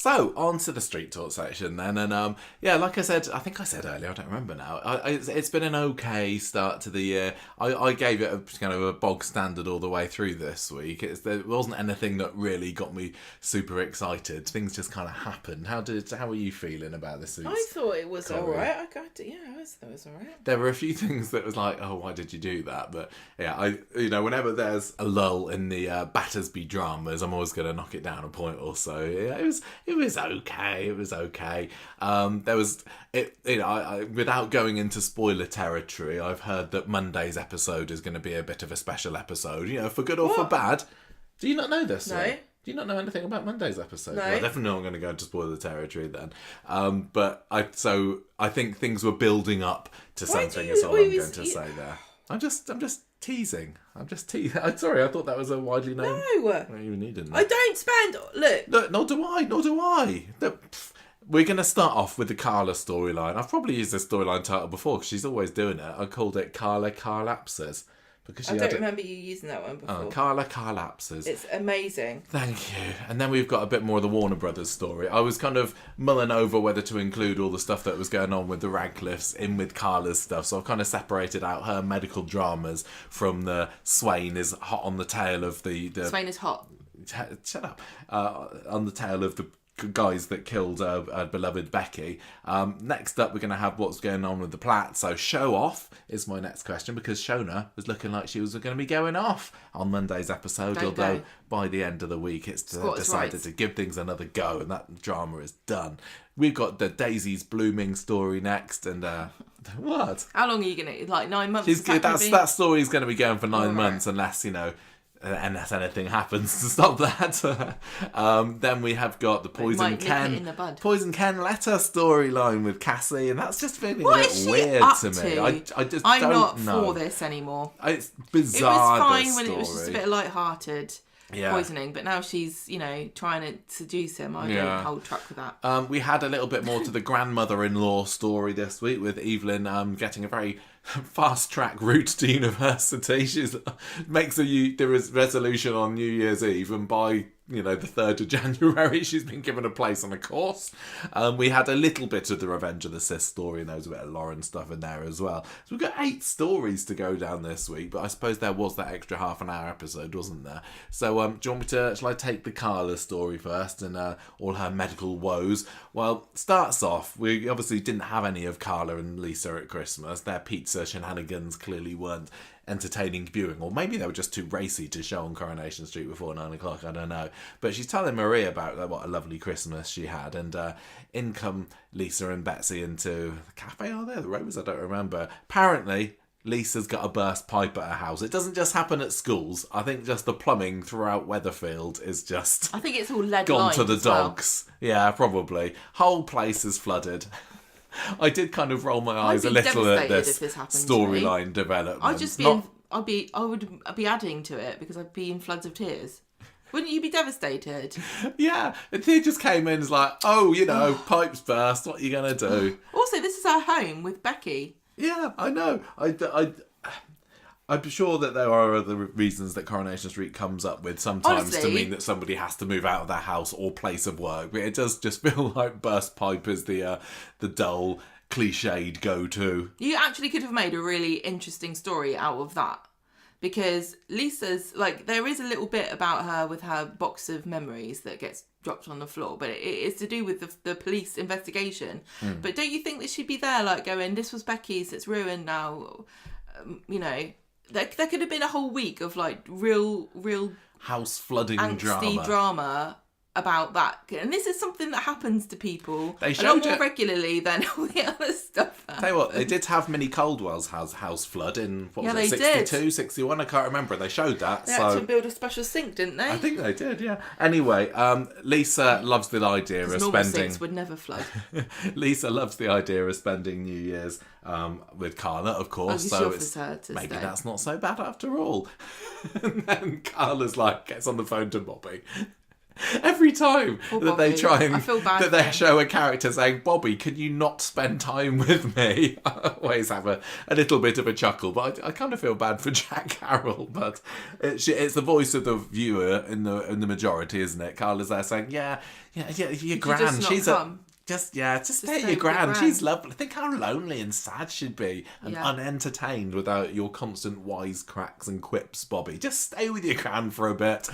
So, on to the street talk section then, and like I said, I think I said earlier, I don't remember now, it's been an okay start to the year. I gave it a kind of a bog standard all the way through this week. There wasn't anything that really got me super excited. Things just kind of happened. How were you feeling about this week? I thought it was alright. I thought it was alright. There were a few things that was like, oh, why did you do that? But yeah, whenever there's a lull in the Battersby dramas, I'm always going to knock it down a point or so. Yeah, it was okay. It was okay. Without going into spoiler territory, I've heard that Monday's episode is going to be a bit of a special episode. For good or for bad. Do you not know this? No. Right? Do you not know anything about Monday's episode? No. Well, I definitely not going to go into spoiler territory then. But I think things were building up to something. Is all I'm going to say there. I'm just teasing. I'm sorry, I thought that was a widely known. No. Well, you needed. I don't spend. Look, nor do I. We're going to start off with the Carla storyline. I've probably used this storyline title before because she's always doing it. I called it Carla Carlapses. I don't remember you using that one before. Carla Carlapses. It's amazing. Thank you. And then we've got a bit more of the Warner Brothers story. I was kind of mulling over whether to include all the stuff that was going on with the Radcliffes in with Carla's stuff. So I've kind of separated out her medical dramas from the Swain is hot on the tail of the Swain is hot. Shut up. On the tail of the guys that killed our beloved Becky. Next up, we're going to have what's going on with the Platt. So show off is my next question, because Shona was looking like she was going to be going off on Monday's episode, although by the end of the week it's decided to give things another go, and that drama is done. We've got the Daisy's blooming story next, and what? How long are you going to, 9 months? That story's going to be going for 9 months, unless unless anything happens to stop that. Then we have got the Poison Ken letter storyline with Cassie, and that's just feeling a bit weird to me. I'm not for this anymore. It's bizarre. It was fine when it was just a bit light-hearted. Poisoning, but now she's trying to seduce him. I don't hold truck with that. We had a little bit more to the grandmother-in-law story this week, with Evelyn getting a very fast-track route to university. She makes a resolution on New Year's Eve, and by the 3rd of January she's been given a place on a course. We had a little bit of the Revenge of the Sis story, and there was a bit of Lauren stuff in there as well. So we've got 8 stories to go down this week, but I suppose there was that extra half an hour episode, wasn't there? So do you want me to, shall I take the Carla story first, and all her medical woes? Well, starts off, we obviously didn't have any of Carla and Lisa at Christmas. Their pizza shenanigans clearly weren't entertaining viewing, or maybe they were just too racy to show on Coronation Street before 9 o'clock, I don't know. But she's telling Marie about what a lovely Christmas she had, and in come Lisa and Betsy into the cafe, are they? The Rose? I don't remember. Apparently Lisa's got a burst pipe at her house. It doesn't just happen at schools. I think just the plumbing throughout Weatherfield is just... I think it's all lead gone to the well. dogs. Yeah, probably. Whole place is flooded. I did kind of roll my eyes a little at this storyline development. I would be adding to it, because I'd be in floods of tears. Wouldn't you be devastated? Yeah, and he just came in and was like, pipes burst, what are you going to do? Also, this is our home with Becky. Yeah, I know. I'm sure that there are other reasons that Coronation Street comes up with sometimes. Honestly, to mean that somebody has to move out of their house or place of work. But it does just feel like burst pipe is the dull, cliched go-to. You actually could have made a really interesting story out of that. Because Lisa's, there is a little bit about her with her box of memories that gets dropped on the floor, but it is to do with the police investigation. But don't you think that she'd be there, going, this was Becky's, it's ruined now, There could have been a whole week of real house flooding drama about that, and this is something that happens to people a lot more regularly than all the other stuff. Tell you what, they did have Minnie Caldwell's house flood in 62, 61. I can't remember. They showed that. They had to build a special sink, didn't they? I think they did. Yeah. Anyway, Lisa loves the idea of normal spending. Sinks would never flood. Lisa loves the idea of spending New Year's with Carla, of course. So maybe that's not so bad after all. And then Carla's gets on the phone to Bobby. Every time that they try and that they show a character saying, "Bobby, can you not spend time with me?" I always have a little bit of a chuckle, but I kind of feel bad for Jack Carroll. But it's the voice of the viewer in the majority, isn't it? Carla's there saying, "Yeah, your gran, she's just stay at your gran. She's lovely. Think how lonely and sad she'd be and unentertained without your constant wisecracks and quips, Bobby. Just stay with your gran for a bit,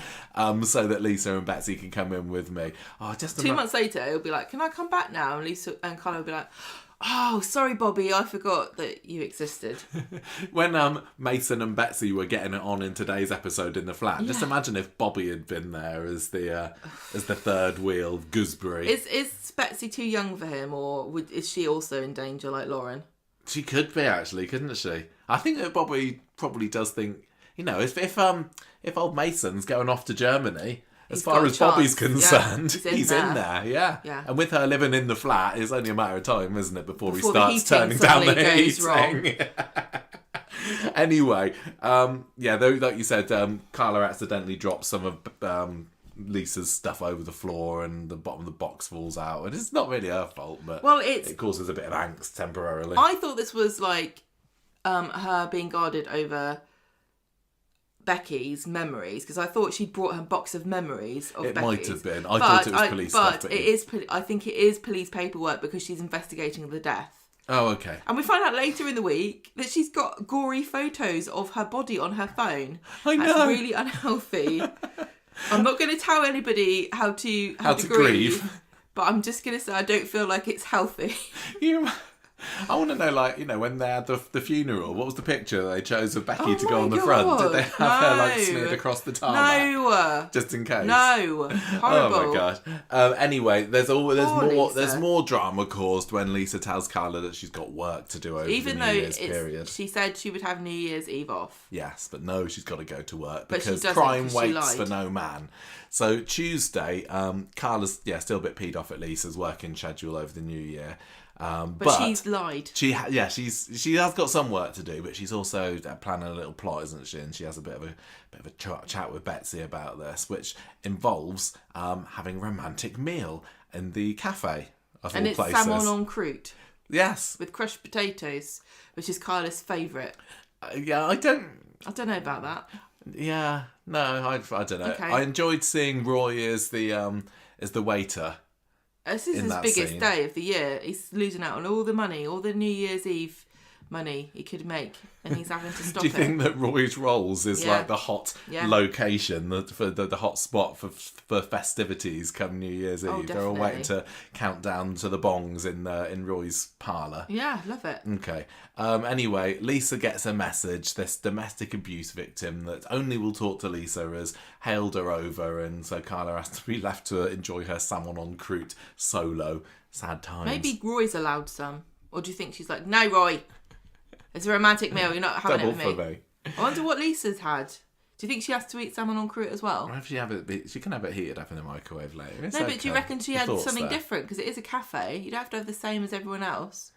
so that Lisa and Betsy can come in with me." Oh, just 2 months later, it'll be like, "Can I come back now?" And Lisa and Carla will be like, "Oh, sorry, Bobby, I forgot that you existed." When Mason and Betsy were getting it on in today's episode in the flat, just imagine if Bobby had been there as the third wheel gooseberry. Is Betsy too young for him, or is she also in danger like Lauren? She could be, actually, couldn't she? I think that Bobby probably does think, if old Mason's going off to Germany, as far as Bobby's concerned, he's in there. Yeah. And with her living in the flat, it's only a matter of time, isn't it, before he starts turning down the heating. Anyway, like you said, Carla accidentally drops some of Lisa's stuff over the floor and the bottom of the box falls out. And it's not really her fault, but it causes a bit of angst temporarily. I thought this was like her being guarded over Becky's memories, because I thought she'd brought her box of memories of Becky's. It might have been. I thought it was police stuff. But I think it is police paperwork because she's investigating the death. Oh, okay. And we find out later in the week that she's got gory photos of her body on her phone. I know. That's really unhealthy. I'm not going to tell anybody how to grieve, but I'm just going to say I don't feel like it's healthy. I want to know, when they had the funeral, what was the picture they chose of Becky to go on the front? Did they have her smeared across the tarmac? No, just in case. No, horrible. Oh my gosh. Anyway, there's more drama caused when Lisa tells Carla that she's got work to do over the New Year's period. She said she would have New Year's Eve off. Yes, but no, she's got to go to work because crime waits for no man. So Tuesday, Carla's still a bit peed off at Lisa's working schedule over the New Year. But she's lied. She has got some work to do, but she's also planning a little plot, isn't she? And she has a bit of a chat with Betsy about this, which involves having a romantic meal in the cafe of all places. And it's salmon en croûte. Yes, with crushed potatoes, which is Carla's favourite. I don't know about that. Yeah, no, I don't know. Okay. I enjoyed seeing Roy as the waiter. This is his biggest day of the year. He's losing out on all the money, all the New Year's Eve money he could make, and he's having to stop it. Do you think that Roy's Rolls is like the hot location, for the hot spot for festivities come New Year's Eve? Definitely. They're all waiting to count down to the bongs in Roy's parlour. Yeah, love it. Okay. Anyway, Lisa gets a message. This domestic abuse victim that only will talk to Lisa has hailed her over, and so Carla has to be left to enjoy her salmon en croûte solo. Sad times. Maybe Roy's allowed some. Or do you think she's like, "No, Roy, it's a romantic meal. You're not having it with me." I wonder what Lisa's had. Do you think she has to eat salmon en croûte as well? Or if she can have it heated up in the microwave later. No, but do you reckon she had something different? Because it is a cafe. You don't have to have the same as everyone else.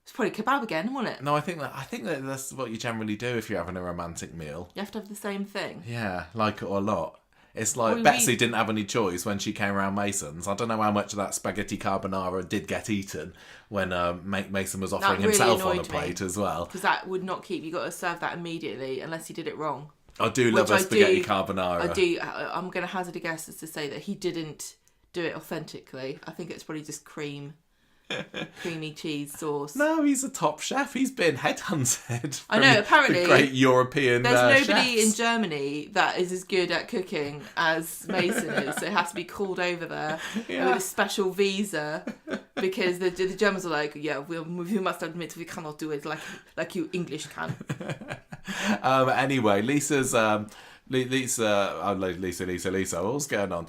It's probably kebab again, won't it? No, I think that that's what you generally do if you're having a romantic meal. You have to have the same thing. Yeah, like it or not. It's like Betsy didn't have any choice when she came around Mason's. I don't know how much of that spaghetti carbonara did get eaten when Mason was offering himself on a plate as well. Because that would not keep. You got to serve that immediately unless you did it wrong. I do love a spaghetti carbonara. I do. I'm going to hazard a guess as to say that he didn't do it authentically. I think it's probably just creamy cheese sauce. No, he's a top chef. He's been headhunted. I know, apparently. The great European There's nobody chefs in Germany that is as good at cooking as Mason is. So it has to be called over there with a special visa because the Germans are like, we must admit we cannot do it like you English can. Anyway, Lisa, what's going on?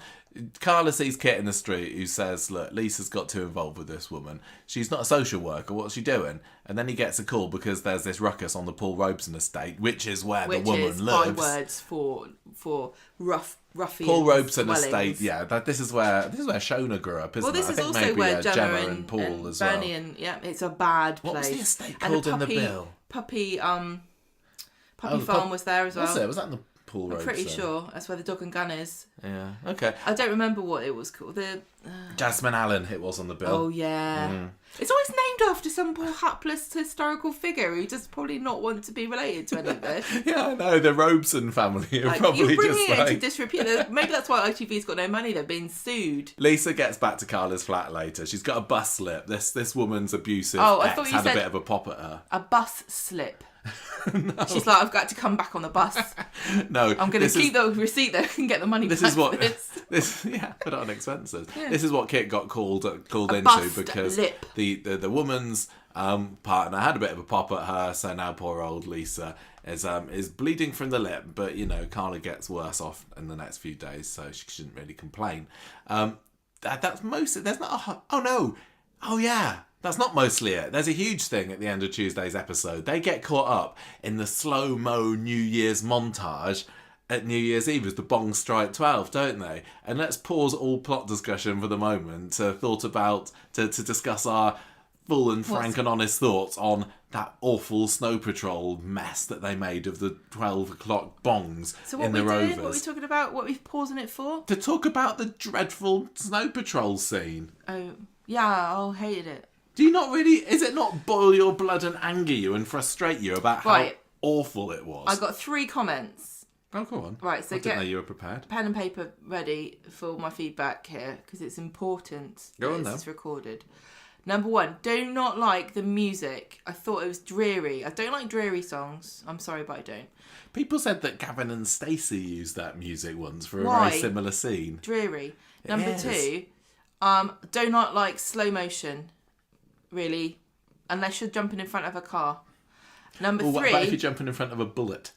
Carla sees Kit in the street who says, "Look, Lisa's got too involved with this woman. She's not a social worker. What's she doing?" And then he gets a call because there's this ruckus on the Paul Robeson estate, which is where the woman lives. Which is words for ruffians. Paul Robeson estate, this is where Shona grew up, isn't it? Well, this is also where Gemma and Paul as Bernie well. it's a bad place. What was the estate called in the bill? Puppy Farm was there as well. Was that in the Paul Robeson. I'm pretty sure that's where the Dog and Gun is. Yeah, okay. I don't remember what it was called. Jasmine Allen, it was on the bill. Oh, yeah. It's always named after some poor hapless historical figure who does probably not want to be related to any of this. Yeah, I know. The Robeson family are probably you're bringing just it into disrepute. Maybe that's why ITV's got no money. They're being sued. Lisa gets back to Carla's flat later. She's got a bus slip. This woman's abusive I thought you had said a bit of a pop at her. A bus slip. No. She's like, I've got to come back on the bus. No, I'm going to keep the receipt there and get the money back. Put it on expenses. Yeah. This is what Kit got called into because lip. the woman's partner had a bit of a pop at her, so now poor old Lisa is bleeding from the lip. But Carla gets worse off in the next few days, so she shouldn't really complain. That's mostly. There's not a. That's not mostly it. There's a huge thing at the end of Tuesday's episode. They get caught up in the slow-mo New Year's montage at New Year's Eve as the bongs strike 12, don't they? And let's pause all plot discussion for the moment to discuss our full and frank and honest thoughts on that awful Snow Patrol mess that they made of the 12 o'clock bongs in the Rovers. What are we talking about? What are we pausing it for? To talk about the dreadful Snow Patrol scene. Oh, yeah, I hated it. Do you not really... Is it not boil your blood and anger you and frustrate you about how awful it was? I got 3 comments. Oh, go on. Right, so I didn't know you were prepared. Pen and paper ready for my feedback here, because it's important that this is recorded. Number 1, do not like the music. I thought it was dreary. I don't like dreary songs. I'm sorry, but I don't. People said that Gavin and Stacey used that music once for a very similar scene. Dreary. Number 2, do not like slow motion. Really, unless you're jumping in front of a car. Number 3. What about if you're jumping in front of a bullet?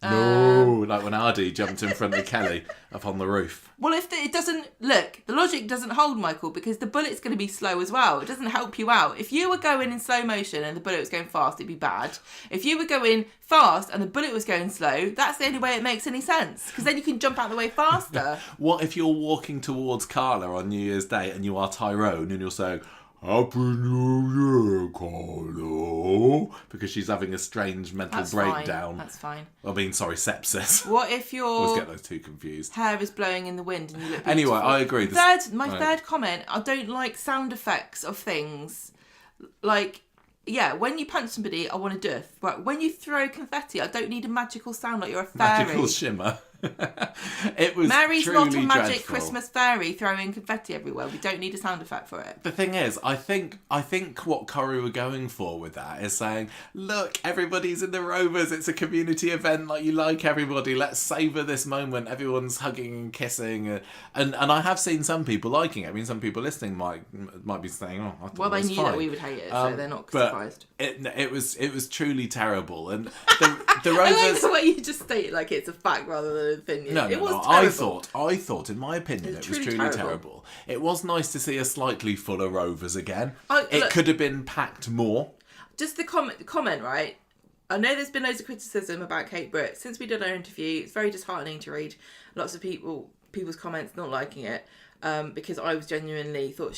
No, like when Ardy jumped in front of Kelly up on the roof. Well, if it doesn't look, the logic doesn't hold, Michael, because the bullet's going to be slow as well. It doesn't help you out. If you were going in slow motion and the bullet was going fast, it'd be bad. If you were going fast and the bullet was going slow, that's the only way it makes any sense, because then you can jump out of the way faster. What if you're walking towards Carla on New Year's Day and you are Tyrone and you're saying, Happy New Year, Carla, because she's having a strange mental breakdown. That's fine. I mean, sorry, sepsis. What if your always get those two confused. Hair is blowing in the wind and you look beautiful? Anyway, I agree. Third comment, I don't like sound effects of things. Like, yeah, when you punch somebody, I want a doof. But when you throw confetti, I don't need a magical sound like you're a fairy. Magical shimmer. It was Mary's truly not a magic dreadful. Christmas fairy throwing confetti everywhere. We don't need a sound effect for it. The thing is, I think what Corrie were going for with that is saying, look, everybody's in the Rovers. It's a community event. Like, you like everybody. Let's savour this moment. Everyone's hugging and kissing. And I have seen some people liking it. I mean, some people listening might be saying, oh, I thought well, it was they knew fine. that we would hate it, so they're not surprised. It was truly terrible. And the Rovers... I like the way you just state it like it's a fact rather than an opinion. No, it was terrible. I thought, in my opinion, it was truly terrible. terrible. It was nice to see a slightly fuller Rovers again. Look, could have been packed more. Just the comment, right? I know there's been loads of criticism about Kate Britt. Since we did our interview, it's very disheartening to read lots of people's comments not liking it, because I was genuinely thought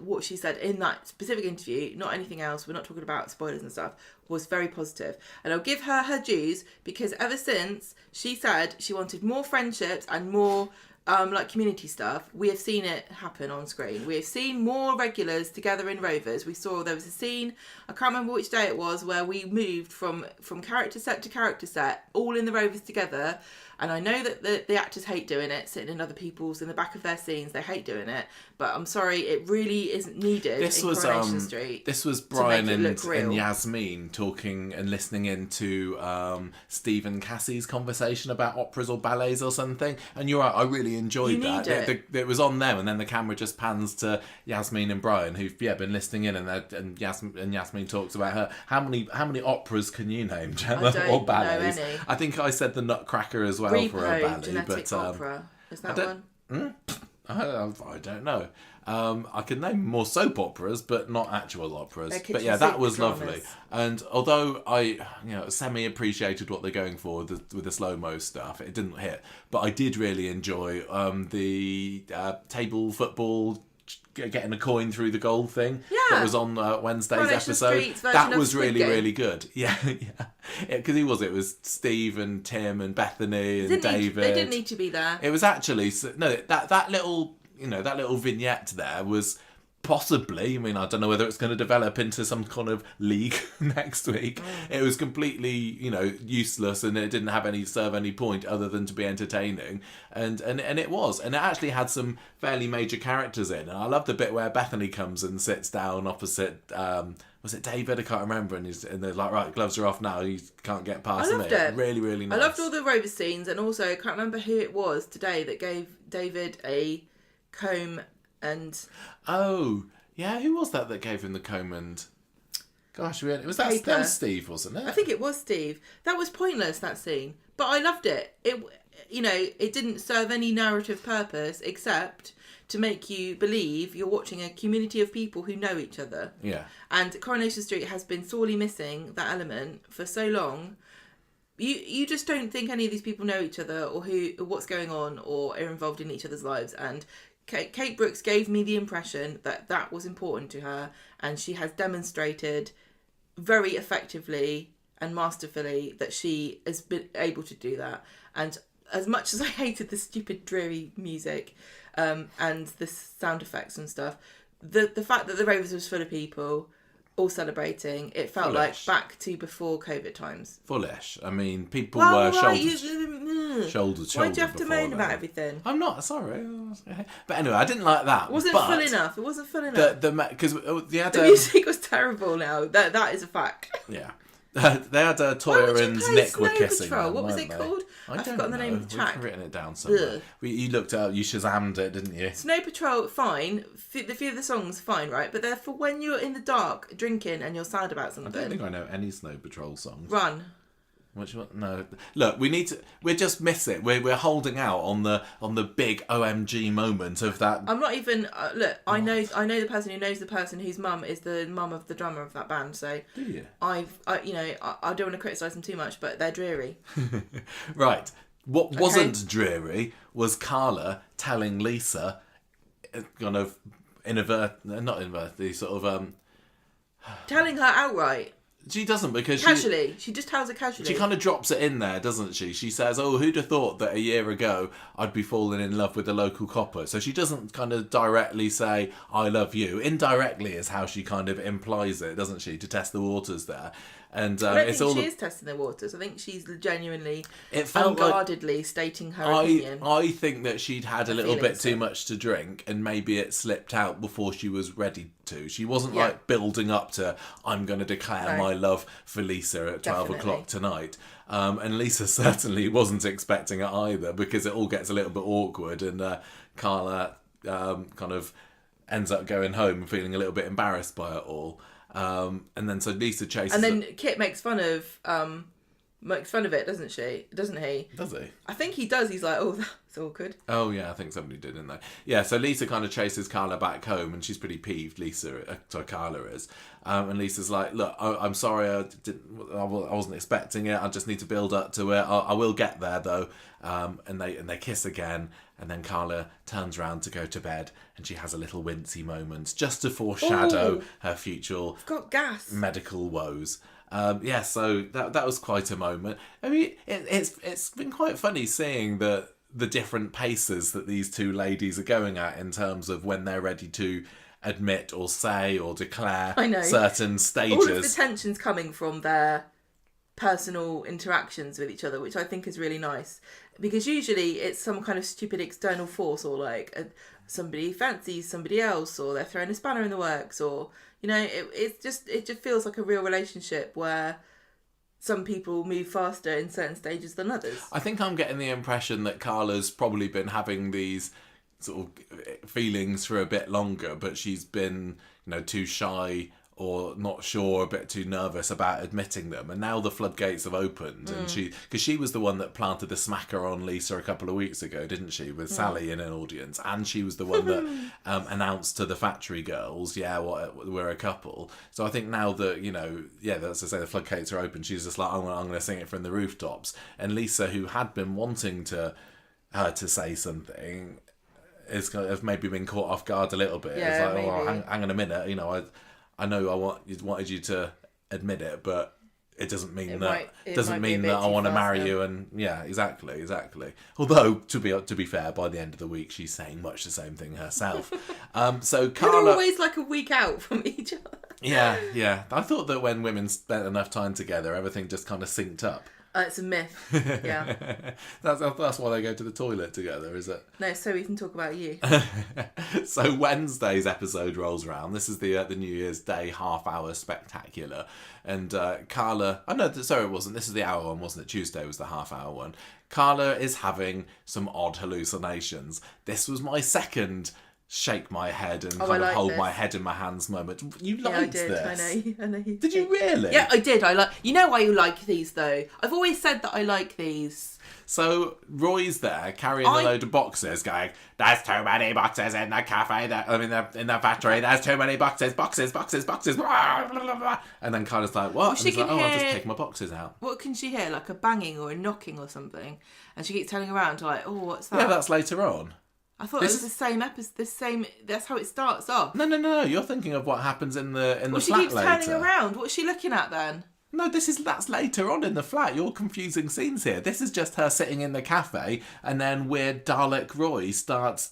what she said in that specific interview, not anything else, we're not talking about spoilers and stuff, was very positive. And I'll give her dues, because ever since she said she wanted more friendships and more like community stuff, we have seen it happen on screen. We have seen more regulars together in Rovers. We saw there was a scene, I can't remember which day it was, where we moved from character set to character set, all in the Rovers together. And I know that the actors hate doing it, sitting in the back of their scenes, they hate doing it. But I'm sorry, it really isn't needed in Coronation Street. This was Brian and Yasmin talking and listening into Steve and Cassie's conversation about operas or ballets or something. And you're right, I really enjoyed that. It was on them, and then the camera just pans to Yasmin and Brian, who've been listening in, and Yasmin talks about her. How many operas can you name, Gemma, or ballets? Know any. I think I said the Nutcracker as well. Repo, for a ballet, genetic opera. Is that one? I don't know. I can name more soap operas, but not actual operas. But yeah, that was lovely. And although I, semi-appreciated what they're going for with the slow-mo stuff, it didn't hit. But I did really enjoy the table football getting a coin through the goal thing that was on Wednesday's Coronation episode. That was really, really good. Yeah, because it was Steve and Tim and Bethany and David. They didn't need to be there. It was actually that little vignette there was possibly, I mean, I don't know whether it's going to develop into some kind of league next week. It was completely, useless, and it didn't serve any point other than to be entertaining. And it was. And it actually had some fairly major characters in. And I love the bit where Bethany comes and sits down opposite, was it David? I can't remember. And they're like, right, gloves are off now. You can't get past me. I loved it. Really, really nice. I loved all the Rover scenes. And also, I can't remember who it was today that gave David a comb. And who was that gave him the comb? And gosh, that was Steve, wasn't it? I think it was Steve. That was pointless, that scene, but I loved it. It didn't serve any narrative purpose except to make you believe you're watching a community of people who know each other. Yeah. And Coronation Street has been sorely missing that element for so long. You just don't think any of these people know each other or what's going on or are involved in each other's lives. And Kate Brooks gave me the impression that was important to her, and she has demonstrated very effectively and masterfully that she has been able to do that. And as much as I hated the stupid dreary music and the sound effects and stuff, the fact that the Rovers was full of people all celebrating, it felt like back to before COVID times. Foolish. I mean, people were shoulder to shoulder. Why'd you have to moan about everything? I'm not, sorry. But anyway, I didn't like that. It wasn't full enough. Because the music was terrible now. That is a fact. Yeah. They had Toya and Nick were kissing. What was it called? I've forgotten the name of the track. We've written it down somewhere. You looked up, you Shazammed it, didn't you? Snow Patrol, fine. The few of the songs, fine, right? But they're for when you're in the dark drinking and you're sad about something. I don't think I know any Snow Patrol songs. Run. Which one? No. Look, we're just missing. We're holding out on the big OMG moment of that. I'm not even. Look, I know the person who knows the person whose mum is the mum of the drummer of that band. So do you? I don't want to criticise them too much, but they're dreary. Right. What wasn't dreary was Carla telling Lisa, kind of telling her outright. She doesn't, because she just tells her casually. She kind of drops it in there, doesn't she? She says, "Oh, who'd have thought that a year ago I'd be falling in love with a local copper?" So she doesn't kind of directly say, "I love you." Indirectly is how she kind of implies it, doesn't she? To test the waters there. And I don't think she is testing the waters. I think she's genuinely, unguardedly stating her opinion. I think that she'd had a little bit too much to drink, and maybe it slipped out before she was ready to. She wasn't like building up to, I'm going to declare my love for Lisa at 12 o'clock tonight. And Lisa certainly wasn't expecting it either, because it all gets a little bit awkward, and Carla kind of ends up going home and feeling a little bit embarrassed by it all. And then so Lisa chases. And then Kit makes fun of it, doesn't he? Does he? I think he does. He's like, oh, that's awkward. Oh yeah, I think somebody did, didn't they? Yeah. So Lisa kind of chases Carla back home, and she's pretty peeved. Carla is, and Lisa's like, look, I'm sorry, I wasn't expecting it. I just need to build up to it. I will get there though. And they kiss again. And then Carla turns around to go to bed, and she has a little wincy moment just to foreshadow her future medical woes. So that was quite a moment. I mean, it's been quite funny seeing the different paces that these two ladies are going at in terms of when they're ready to admit or say or declare certain stages. All of the tension's coming from their personal interactions with each other, which I think is really nice, because usually it's some kind of stupid external force, or like somebody fancies somebody else, or they're throwing a spanner in the works, or it just feels like a real relationship where some people move faster in certain stages than others. I think I'm getting the impression that Carla's probably been having these sort of feelings for a bit longer, but she's been too shy or not sure, a bit too nervous about admitting them. And now the floodgates have opened, and because she was the one that planted the smacker on Lisa a couple of weeks ago, didn't she, with Sally in an audience, and she was the one that announced to the factory girls, we're a couple. So I think now that, that's to say, the floodgates are open, she's just like, I'm going to sing it from the rooftops. And Lisa, who had been wanting her to say something, is kind of maybe been caught off guard a little bit. Yeah, it's like, maybe. hang on a minute, you know, I know wanted you to admit it, but it doesn't mean that I want to marry you. And yeah, exactly. Although to be fair, by the end of the week, she's saying much the same thing herself. So Carla, they're always like a week out from each other. Yeah. I thought that when women spent enough time together, everything just kind of synced up. It's a myth. Yeah. That's why they go to the toilet together, is it? No, so we can talk about you. So Wednesday's episode rolls around. This is the New Year's Day half-hour spectacular. And Carla... Oh, no, sorry, it wasn't. This is the hour one, wasn't it? Tuesday was the half-hour one. Carla is having some odd hallucinations. This was my second... shake my head and kind of hold my head in my hands moment. You liked this? I know you did. Did you really? Yeah, I did. You know why you like these though? I've always said that I like these. So Roy's there carrying a load of boxes going, there's too many boxes in the cafe, in the factory, there's too many boxes. And then Carla's like, what? And he's like, I'll just take my boxes out. What can she hear? Like a banging or a knocking or something? And she keeps turning around to like, oh, what's that? Yeah, that's later on. I thought it was the same episode. That's how it starts off. No. You're thinking of what happens in the flat later. She keeps turning around. What's she looking at then? No, that's later on in the flat. You're confusing scenes here. This is just her sitting in the cafe, and then weird Dalek Roy starts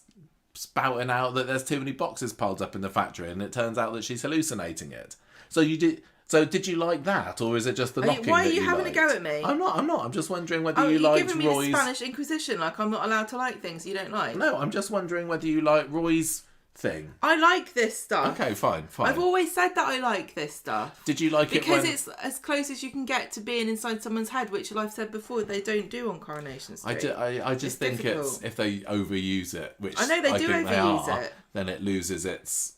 spouting out that there's too many boxes piled up in the factory, and it turns out that she's hallucinating it. So did you like that, or is it just the knocking? Why are you having a go at me? I'm not. I'm just wondering whether you liked Roy's... You're giving me the Spanish Inquisition, like I'm not allowed to like things you don't like. No, I'm just wondering whether you like Roy's thing. I like this stuff. Okay, fine. I've always said that I like this stuff. Did you like it when... Because it's as close as you can get to being inside someone's head, which I've said before, they don't do on Coronation Street. I just think difficult. It's if they overuse it, which I know they do overuse it. Then it loses its...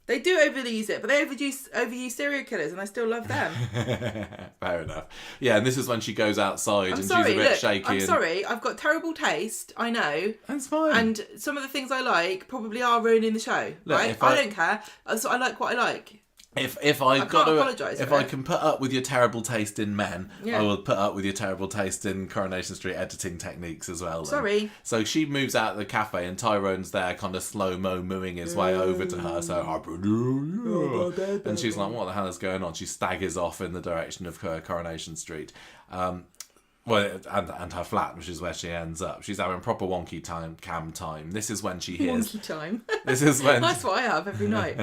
They do overuse it, but they overuse serial killers, and I still love them. Fair enough. Yeah, and this is when she goes outside she's a bit shaky. I'm sorry, I've got terrible taste, I know. That's fine. And some of the things I like probably are ruining the show, right? I don't care. So I like what I like. If I can put up with your terrible taste in men, I will put up with your terrible taste in Coronation Street editing techniques as well. Then. Sorry. So she moves out of the cafe and Tyrone's there kind of slow-mo mooing his way over to her. And she's like, what the hell is going on? She staggers off in the direction of Coronation Street. And her flat, which is where she ends up. She's having proper wonky cam time. This is when she hears... Wonky time? This is when... That's what I have every night.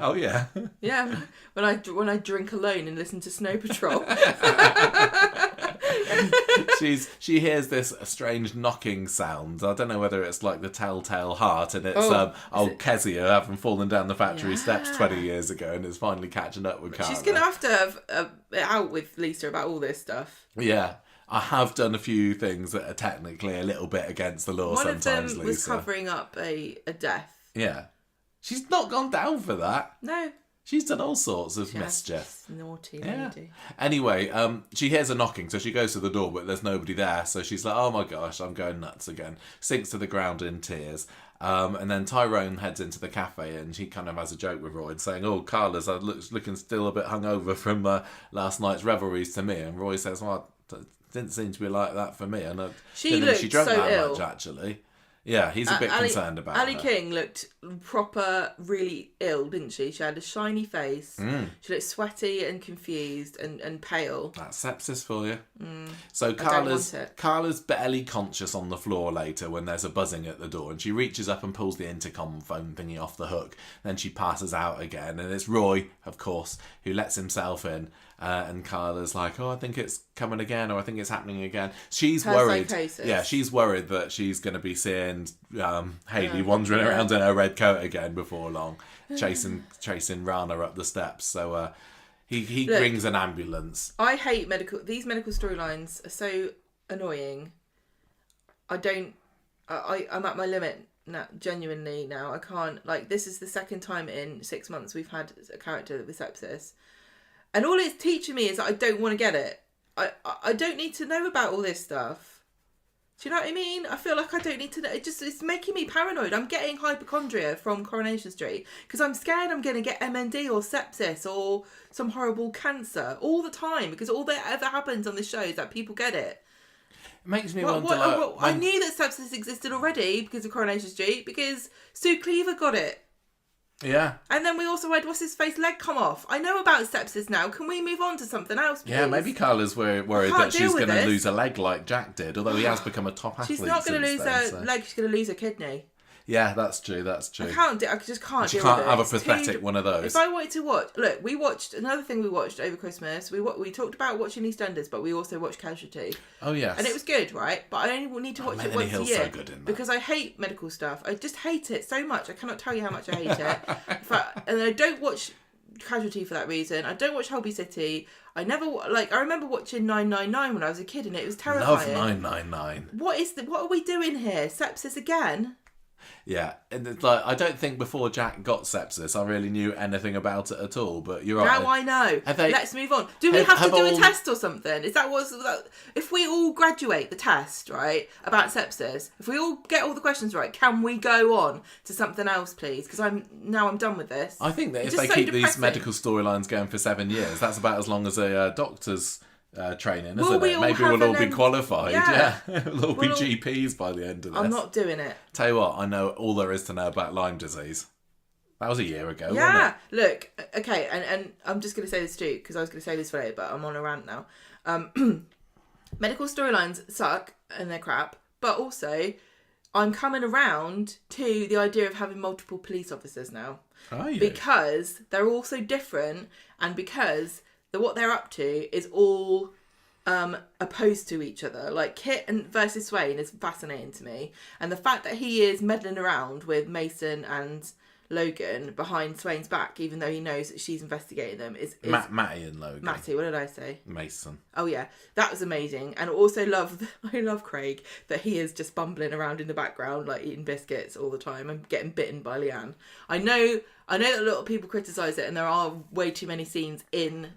Oh, yeah? Yeah, when I drink alone and listen to Snow Patrol. She hears this strange knocking sound. I don't know whether it's like the telltale heart and it's Kezia having fallen down the factory steps 20 years ago and is finally catching up with Carla. She's going to have it out with Lisa about all this stuff. Yeah. I have done a few things that are technically a little bit against the law sometimes, Lisa. One of them was covering up a death. Yeah. She's not gone down for that. No. She's done all sorts of mischief. Naughty lady. Anyway, she hears a knocking, so she goes to the door, but there's nobody there. So she's like, oh my gosh, I'm going nuts again. Sinks to the ground in tears. And then Tyrone heads into the cafe and she kind of has a joke with Roy saying, oh, Carla's looking still a bit hungover from last night's revelries to me. And Roy says, well, it didn't seem to be like that for me. And she drank that ill. Much, actually. Yeah, he's a bit concerned about Ali King looked proper, really ill, didn't she? She had a shiny face. She looked sweaty and confused and pale. That's sepsis for you. So Carla's barely conscious on the floor later when there's a buzzing at the door and she reaches up and pulls the intercom phone thingy off the hook. Then she passes out again and it's Roy, of course, who lets himself in. And Carla's like, oh, I think it's coming again, or I think it's happening again. She's worried. Psychosis. Yeah, she's worried that she's going to be seeing Hayley wandering around in her red coat again before long, chasing Rana up the steps. So he brings an ambulance. I hate these medical storylines are so annoying. I'm at my limit now, genuinely now. I can't, this is the second time in 6 months we've had a character with sepsis. And all it's teaching me is that I don't want to get it. I don't need to know about all this stuff. Do you know what I mean? I feel like I don't need to know. It's making me paranoid. I'm getting hypochondria from Coronation Street because I'm scared I'm going to get MND or sepsis or some horrible cancer all the time because all that ever happens on this show is that people get it. It makes me wonder. I knew that sepsis existed already because of Coronation Street, because Sue Cleaver got it. Yeah. And then we also had what's-his-face leg come off. I know about sepsis now. Can we move on to something else, please? Yeah, maybe Carla's worried that she's going to lose a leg like Jack did, although he has become a top athlete. She's not going to lose her leg, she's going to lose her kidney. Yeah, that's true. I just can't deal with it. She can't have a pathetic one of those. If I wanted to watch... Look, we watched... Another thing we watched over Christmas, we talked about watching EastEnders, but we also watched Casualty. Oh, yes. And it was good, right? But I only need to watch it once a year. So good in that. Because I hate medical stuff. I just hate it so much. I cannot tell you how much I hate it. And I don't watch Casualty for that reason. I don't watch Holby City. I remember watching 999 when I was a kid, and it was terrifying. Love 999. What are we doing here? Sepsis again? Yeah, and it's like, I don't think before Jack got sepsis I really knew anything about it at all, but you're right. Now I know. Let's move on. Do we have to do a test or something? Is that what's... If we all graduate the test, right, about sepsis, if we all get all the questions right, can we go on to something else, please? Because I'm done with this. I think that if they keep these medical storylines going for 7 years, that's about as long as a doctor's training, isn't it? Maybe we'll all be qualified. Yeah. We'll all be GPs by the end of this. I'm not doing it. Tell you what, I know all there is to know about Lyme disease. That was a year ago, wasn't it? Look, okay, and I'm just going to say this too, because I was going to say this for later, but I'm on a rant now. Medical storylines suck and they're crap, but also I'm coming around to the idea of having multiple police officers now. Are you? Because they're all so different, and because what they're up to is all opposed to each other. Like Kit versus Swain is fascinating to me, and the fact that he is meddling around with Mason and Logan behind Swain's back, even though he knows that she's investigating them, is Matty and Logan. Matty, what did I say? Mason. Oh yeah, that was amazing. And also I love Craig, that he is just bumbling around in the background, like eating biscuits all the time and getting bitten by Leanne. I know that a lot of people criticise it, and there are way too many scenes in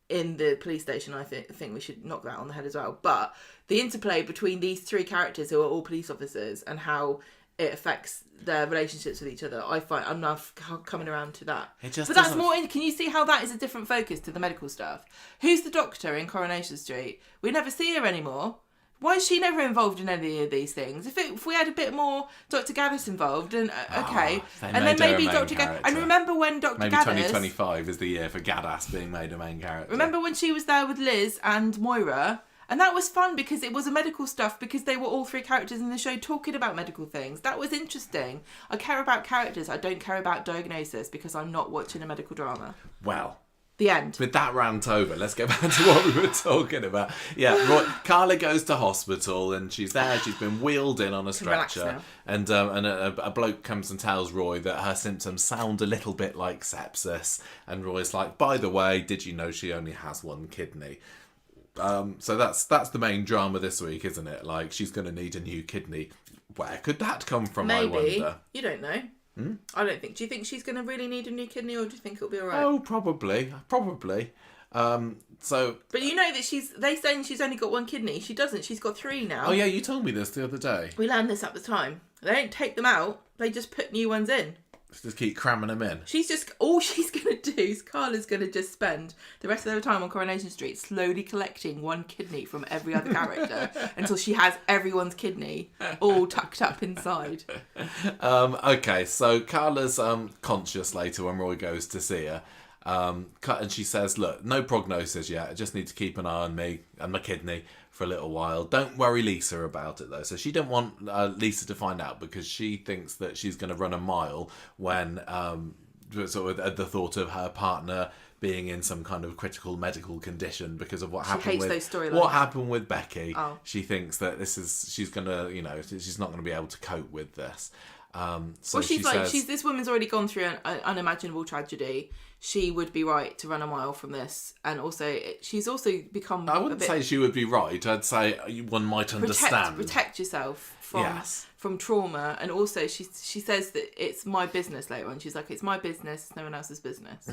the police station. I think we should knock that on the head as well. But the interplay between these three characters who are all police officers and how it affects their relationships with each other, I find I'm now coming around to that. But that's more can you see how that is a different focus to the medical stuff? Who's the doctor in Coronation Street? We never see her anymore. Why is she never involved in any of these things? If we had a bit more Dr. Gaddis involved, and and then maybe Dr. Gaddis. And remember when Dr. Maybe Gaddis... 2025 is the year for Gaddis being made a main character. Remember when she was there with Liz and Moira? And that was fun because it was a medical stuff, because they were all three characters in the show talking about medical things. That was interesting. I care about characters. I don't care about diagnosis, because I'm not watching a medical drama. Well... The end. With that rant over, let's go back to what we were talking about. Yeah, Carla goes to hospital and she's there. She's been wheeled in on a stretcher, and a bloke comes and tells Roy that her symptoms sound a little bit like sepsis. And Roy's like, "By the way, did you know she only has one kidney?" So that's the main drama this week, isn't it? Like, she's going to need a new kidney. Where could that come from? Maybe. I wonder. You don't know. I don't think. Do you think she's going to really need a new kidney, or do you think it'll be all right? Oh, probably. But you know that they saying she's only got one kidney. She doesn't. She's got 3 now. Oh yeah, you told me this the other day. We learned this at the time. They don't take them out. They just put new ones in. Just keep cramming them in. All she's going to do is Carla's going to just spend the rest of her time on Coronation Street slowly collecting one kidney from every other character until she has everyone's kidney all tucked up inside. Okay, so Carla's conscious later when Roy goes to see her. And she says, "Look, no prognosis yet. I just need to keep an eye on me and my kidney for a little while. Don't worry Lisa about it, though." So she didn't want Lisa to find out, because she thinks that she's going to run a mile when sort of at the thought of her partner being in some kind of critical medical condition because of what happened with Becky. Oh. She thinks that she's going to, she's not going to be able to cope with this. So she says, this woman's already gone through an unimaginable tragedy. She would be right to run a mile from this, and also she's also become. I wouldn't say she would be right. I'd say one might understand. Protect yourself from trauma, and also she says that it's my business later on. She's like, it's my business, it's no one else's business.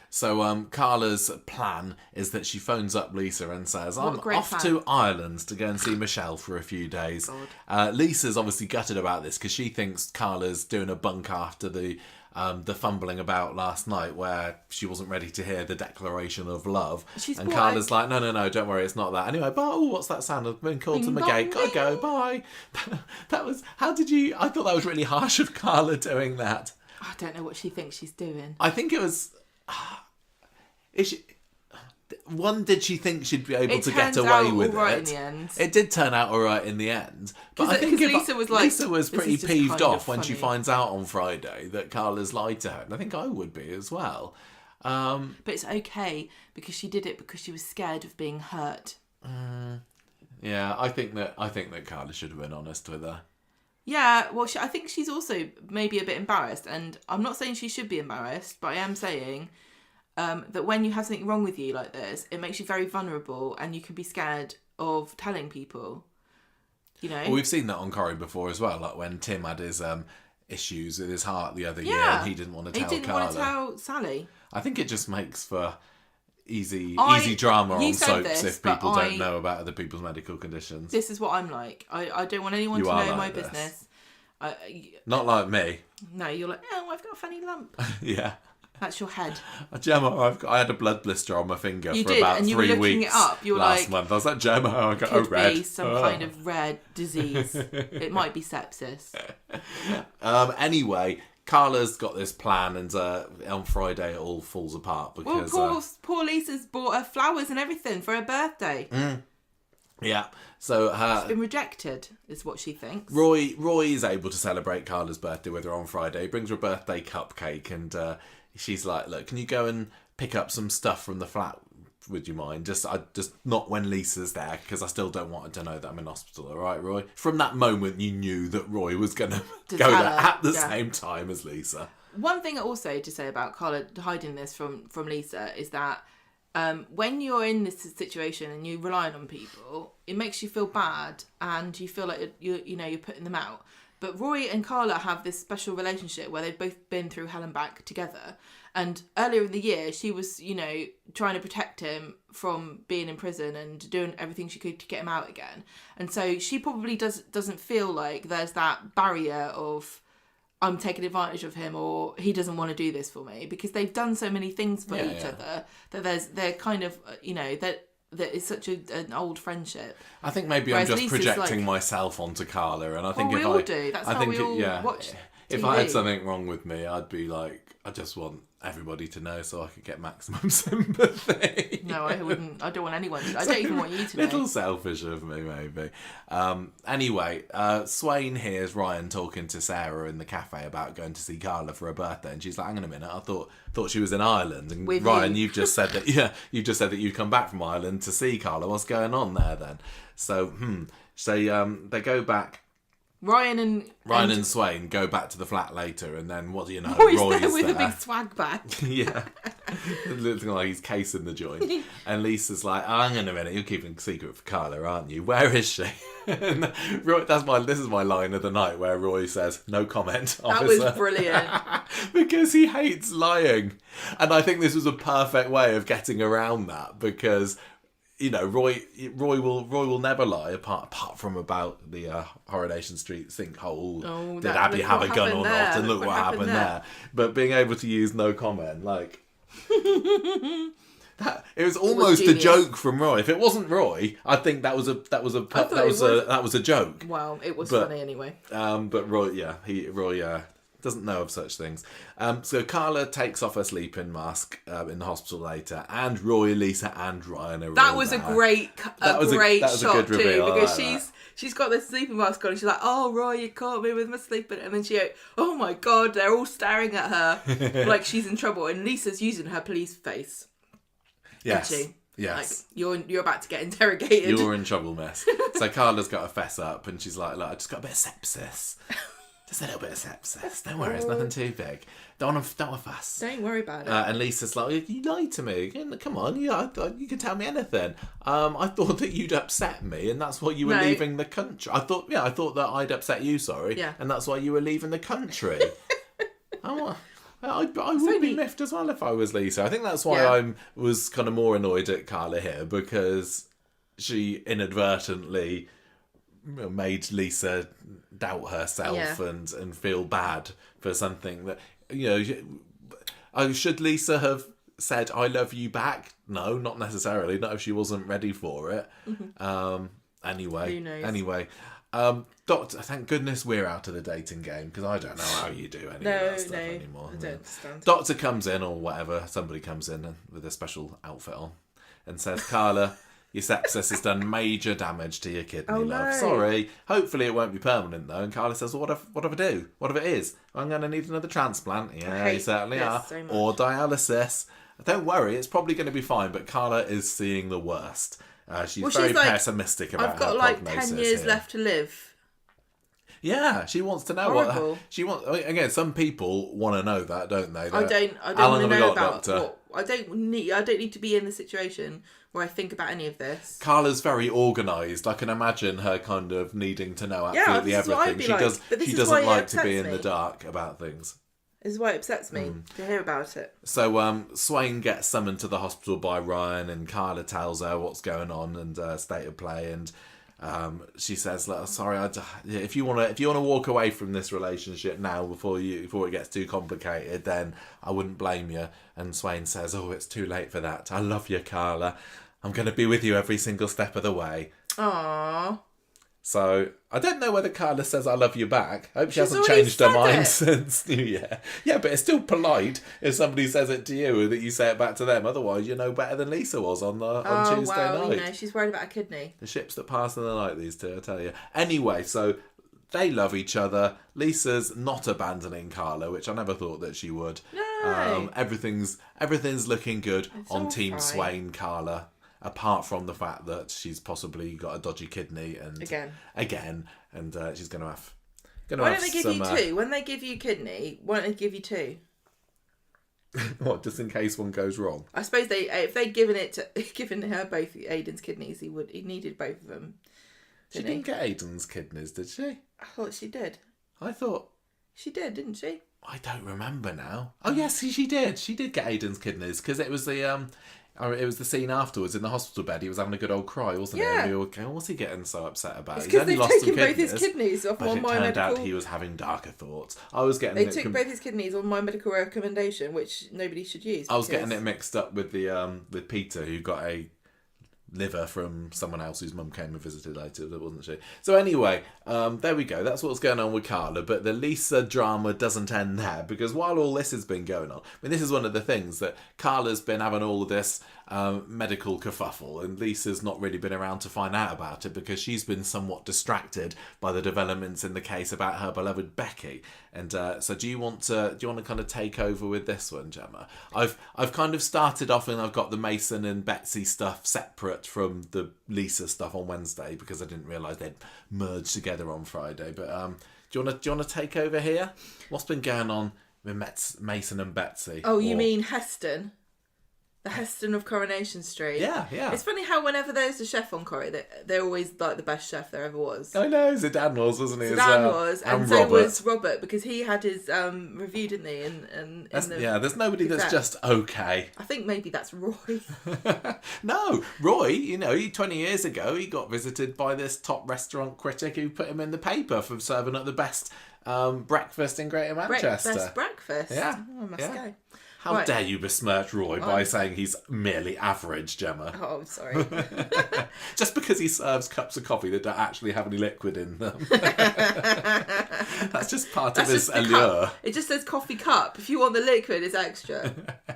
So Carla's plan is that she phones up Lisa and says, "I'm off to Ireland to go and see Michelle for a few days." Lisa's obviously gutted about this because she thinks Carla's doing a bunk after the the fumbling about last night where she wasn't ready to hear the declaration of love. And bought Carla's like, no, don't worry, it's not that. Anyway, what's that sound? I've been called to my gate. Gotta go, bye. That was, I thought that was really harsh of Carla doing that. I don't know what she thinks she's doing. I think it was... did she think she'd be able to get away with it? Right in the end. It did turn out all right in the end. But I think Lisa was pretty peeved off when she finds out on Friday that Carla's lied to her. And I think I would be as well. But it's okay because she did it because she was scared of being hurt. Yeah, I think that Carla should have been honest with her. Yeah, well, I think she's also maybe a bit embarrassed. And I'm not saying she should be embarrassed, but I am saying... that when you have something wrong with you like this, it makes you very vulnerable and you can be scared of telling people, you know? Well, we've seen that on Corrie before as well, like when Tim had his issues with his heart the other year and he didn't want to tell Carla. He didn't want to tell Sally. I think it just makes for easy drama on soaps if people don't know about other people's medical conditions. This is what I'm like. I don't want anyone to know my business. Not like me. No, you're like, oh, I've got a funny lump. Yeah. That's your head. Gemma, I had a blood blister on my finger for about 3 weeks. And you were looking it up. You were last month. I was like, Gemma, I got a red. Could be some kind of rare disease. It might be sepsis. Anyway, Carla's got this plan, and on Friday it all falls apart because poor Lisa's bought her flowers and everything for her birthday. Yeah, so she's been rejected, is what she thinks. Roy is able to celebrate Carla's birthday with her on Friday. He brings her a birthday cupcake, and she's like, "Look, can you go and pick up some stuff from the flat? Would you mind? Just not when Lisa's there, because I still don't want her to know that I'm in hospital. All right, Roy." From that moment, you knew that Roy was going to go there at the same time as Lisa. One thing also to say about Carla hiding this from Lisa is that when you're in this situation and you're relying on people, it makes you feel bad and you feel like you're putting them out. But Roy and Carla have this special relationship where they've both been through hell and back together. And earlier in the year, she was, trying to protect him from being in prison and doing everything she could to get him out again. And so she probably doesn't feel like there's that barrier of, I'm taking advantage of him or he doesn't want to do this for me, because they've done so many things for each other that they're kind of, that is such an old friendship. I think maybe I'm just projecting myself onto Carla, and I think we all do. That's how we all watch TV. If I had something wrong with me, I'd be like, I just want everybody to know so I could get maximum sympathy. No, I wouldn't. I don't want anyone to. I don't even want you to know. Little selfish of me, maybe. Anyway, Swain hears Ryan talking to Sarah in the cafe about going to see Carla for her birthday, and she's like, "Hang on a minute, I thought she was in Ireland." And with Ryan, you've just said that. Yeah, you just said that you've come back from Ireland to see Carla. What's going on there then? So, they go back. Ryan and Swain go back to the flat later, and then what do you know? Roy's there with a big swag bag. Yeah, looking like he's casing the joint. And Lisa's like, "Hang on a minute, you're keeping a secret for Carla, aren't you? Where is she?" And this is my line of the night where Roy says, "No comment, officer." That was brilliant. Because he hates lying, and I think this was a perfect way of getting around that, because Roy will never lie apart from about the Coronation Street sinkhole. Oh, did Abby have a gun or not? And look what happened there. But being able to use no comment, like that, it was almost a joke from Roy. If it wasn't Roy, I think that was a joke. Well, it was funny anyway. But Roy doesn't know of such things. So Carla takes off her sleeping mask in the hospital later, and Roy, Lisa, and Ryan are that was there. A great shot too, because like she's got this sleeping mask on, and she's like, "Oh, Roy, you caught me with my sleeping," and then she, "Oh my God," they're all staring at her like she's in trouble, and Lisa's using her police face. Yes. Isn't she? Yes. Like, you're about to get interrogated. You're in trouble, miss. So Carla's got to fess up, and she's like, "Look, I just got a bit of sepsis." Just a little bit of sepsis. Don't worry, it's nothing too big. Don't want to fuss. Don't worry about it. And Lisa's like, "You lied to me. Come on, you can tell me anything. I thought that you'd upset me, and that's why you were leaving the country. I thought that I'd upset you, sorry. Yeah. And that's why you were leaving the country." I would be miffed as well if I was Lisa. I think that's why I was kind of more annoyed at Carla here, because she inadvertently made Lisa doubt herself and feel bad for something that should Lisa have said "I love you" back? No, not necessarily. Not if she wasn't ready for it. Mm-hmm. Anyway, who knows? Anyway, Doctor, thank goodness we're out of the dating game, because I don't know how you do any of that stuff anymore. I don't understand. Doctor comes in, or whatever, somebody comes in with a special outfit on and says, Carla, your sepsis has done major damage to your kidney, love. No. Sorry. Hopefully it won't be permanent, though. And Carla says, well, what if I do? What if it is? I'm going to need another transplant. Yeah, you certainly are. So much. Or dialysis. Don't worry, it's probably going to be fine, but Carla is seeing the worst. She's very pessimistic about I've got her like prognosis 10 years here. left to live. Yeah, she wants to know Horrible. what she wants. I mean, again, some people want to know that, don't they? I don't want to know about what. I don't need to be in the situation where I think about any of this. Carla's very organised. I can imagine her kind of needing to know absolutely everything. She doesn't like to be in the dark about things. This is why it upsets me to hear about it. So Swain gets summoned to the hospital by Ryan, and Carla tells her what's going on and state of play, and she says, "Sorry, if you want to walk away from this relationship now before it gets too complicated, then I wouldn't blame you." And Swain says, "Oh, it's too late for that. I love you, Carla. I'm going to be with you every single step of the way." Aww. So, I don't know whether Carla says "I love you" back. I hope she hasn't changed her mind since New Year. Yeah, but it's still polite if somebody says it to you that you say it back to them. Otherwise, you're no better than Lisa was on Tuesday night. She's worried about a kidney. The ships that pass in the night, these two, I tell you. Anyway, so they love each other. Lisa's not abandoning Carla, which I never thought that she would. No. Everything's looking good on Team Swain, Carla. Apart from the fact that she's possibly got a dodgy kidney and again, and she's going to have. Why don't they give you two? When they give you kidney, why don't they give you two? What, just in case one goes wrong? I suppose if they'd given her both Aidan's kidneys, he needed both of them. She didn't get Aidan's kidneys, did she? I thought she did. I thought she did, didn't she? I don't remember now. Oh yes, she did. She did get Aidan's kidneys because it was the scene afterwards in the hospital bed. He was having a good old cry, wasn't he? And we were going, what's he getting so upset about? It's because they've taken both his kidneys off on my medical... It turned out he was having darker thoughts. They took both his kidneys on my medical recommendation, which nobody should use. I was getting it mixed up with with Peter, who got a liver from someone else whose mum came and visited later, wasn't she? So anyway, there we go. That's what's going on with Carla. But the Lisa drama doesn't end there, because while all this has been going on, I mean, this is one of the things that Carla's been having all of this medical kerfuffle, and Lisa's not really been around to find out about it because she's been somewhat distracted by the developments in the case about her beloved Becky. And so do you want to kind of take over with this one, Gemma? I've kind of started off, and I've got the Mason and Betsy stuff separate from the Lisa stuff on Wednesday because I didn't realise they'd merged together on Friday. But do you want to take over here? What's been going on with Mason and Betsy? Oh, you mean Heston? The Heston of Coronation Street. Yeah. It's funny how whenever there's a chef on Corrie, they're always like the best chef there ever was. I know, Zidane was, wasn't he? Zidane was, and so was Robert, because he had his review, didn't he? There's nobody that's just okay. I think maybe that's Roy. No, Roy, 20 years ago, he got visited by this top restaurant critic who put him in the paper for serving at the best breakfast in Greater Manchester. Best breakfast? Yeah. Oh, I must go. How dare you besmirch Roy by saying he's merely average, Gemma? Oh, sorry. Just because he serves cups of coffee that don't actually have any liquid in them. That's just part of his allure. It just says coffee cup. If you want the liquid, it's extra.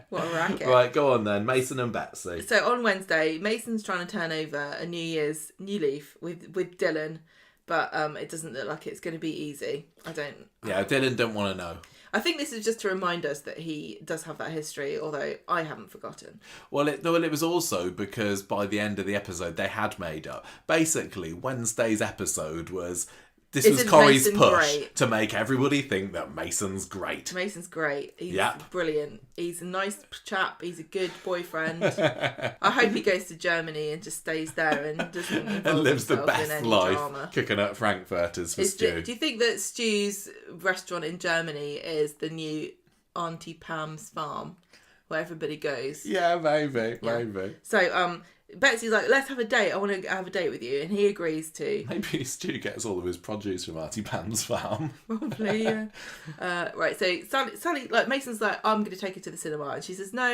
What a racket. Right, go on then. Mason and Betsy. So on Wednesday, Mason's trying to turn over a new leaf with Dylan, but it doesn't look like it's going to be easy. Dylan don't want to know. I think this is just to remind us that he does have that history, although I haven't forgotten. Well, it was also because by the end of the episode, they had made up. Basically, Wednesday's episode was... This was Corrie's push to make everybody think that Mason's great. Mason's great. He's brilliant. He's a nice chap. He's a good boyfriend. I hope he goes to Germany and just stays there and doesn't and lives the best life, drama. Cooking up frankfurters for Stu. Do you think that Stu's restaurant in Germany is the new Auntie Pam's farm, where everybody goes? Yeah, maybe. So Betsy's like, let's have a date. I want to have a date with you. And he agrees to. Maybe Stu gets all of his produce from Auntie Pam's farm. Probably, yeah. Right, so Sally, like, Mason's like, I'm going to take her to the cinema. And she says, no,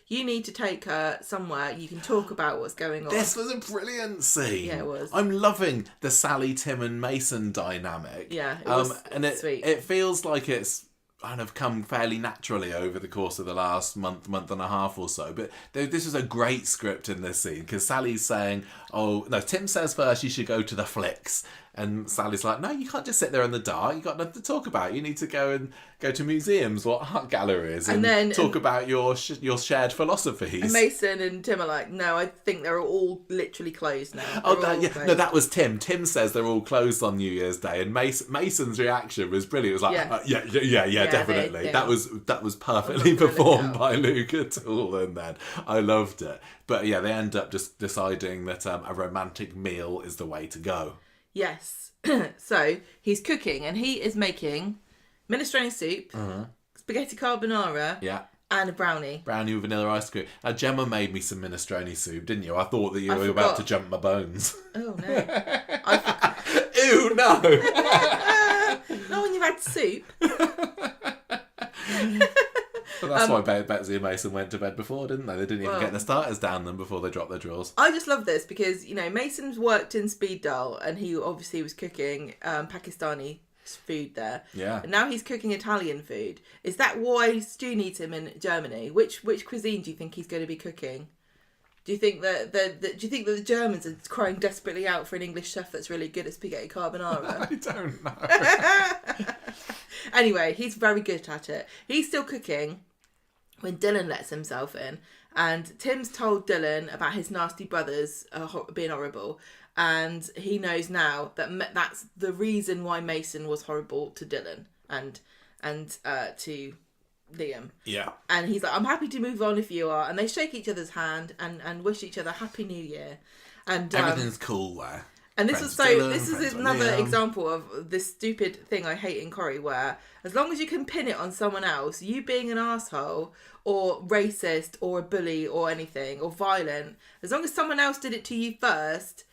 you need to take her somewhere. You can talk about what's going on. This was a brilliant scene. Yeah, it was. I'm loving the Sally, Tim and Mason dynamic. Yeah, it was sweet. It feels like it's kind of come fairly naturally over the course of the last month and a half or so. But this is a great script in this scene because Sally's saying, oh, no, Tim says first you should go to the flicks. And Sally's like, no, you can't just sit there in the dark. You've got nothing to talk about. You need to go to museums or art galleries and then talk about your shared philosophies. And Mason and Tim are like, no, I think they're all literally closed now. Closed. No, that was Tim. Tim says they're all closed on New Year's Day, and Mason's reaction was brilliant. It was like, yeah, definitely. That was perfectly performed by Luca Toole, and then I loved it. But yeah, they end up just deciding that a romantic meal is the way to go. Yes. So he's cooking and he is making minestrone soup, spaghetti carbonara, and a brownie. Brownie with vanilla ice cream. Now, Gemma made me some minestrone soup, didn't you? I thought that you were about to jump my bones. Oh, no. Ew, no! Not when you've had soup. But that's why Betsy and Mason went to bed before, didn't they? They didn't even get the starters down them before they dropped their drawers. I just love this because, Mason's worked in Speed Dial and he obviously was cooking Pakistani food there. Yeah. And now he's cooking Italian food. Is that why Stu needs him in Germany? Which cuisine do you think he's going to be cooking? Do you think that the Germans are crying desperately out for an English chef that's really good at spaghetti carbonara? I don't know. Anyway, he's very good at it. He's still cooking when Dylan lets himself in, and Tim's told Dylan about his nasty brothers being horrible, and he knows now that that's the reason why Mason was horrible to Dylan and to Liam. Yeah. And he's like, I'm happy to move on if you are. And they shake each other's hand and wish each other Happy New Year. And everything's cool there. And this is another example of this stupid thing I hate in Corrie, where as long as you can pin it on someone else, you being an asshole or racist or a bully or anything or violent, as long as someone else did it to you first,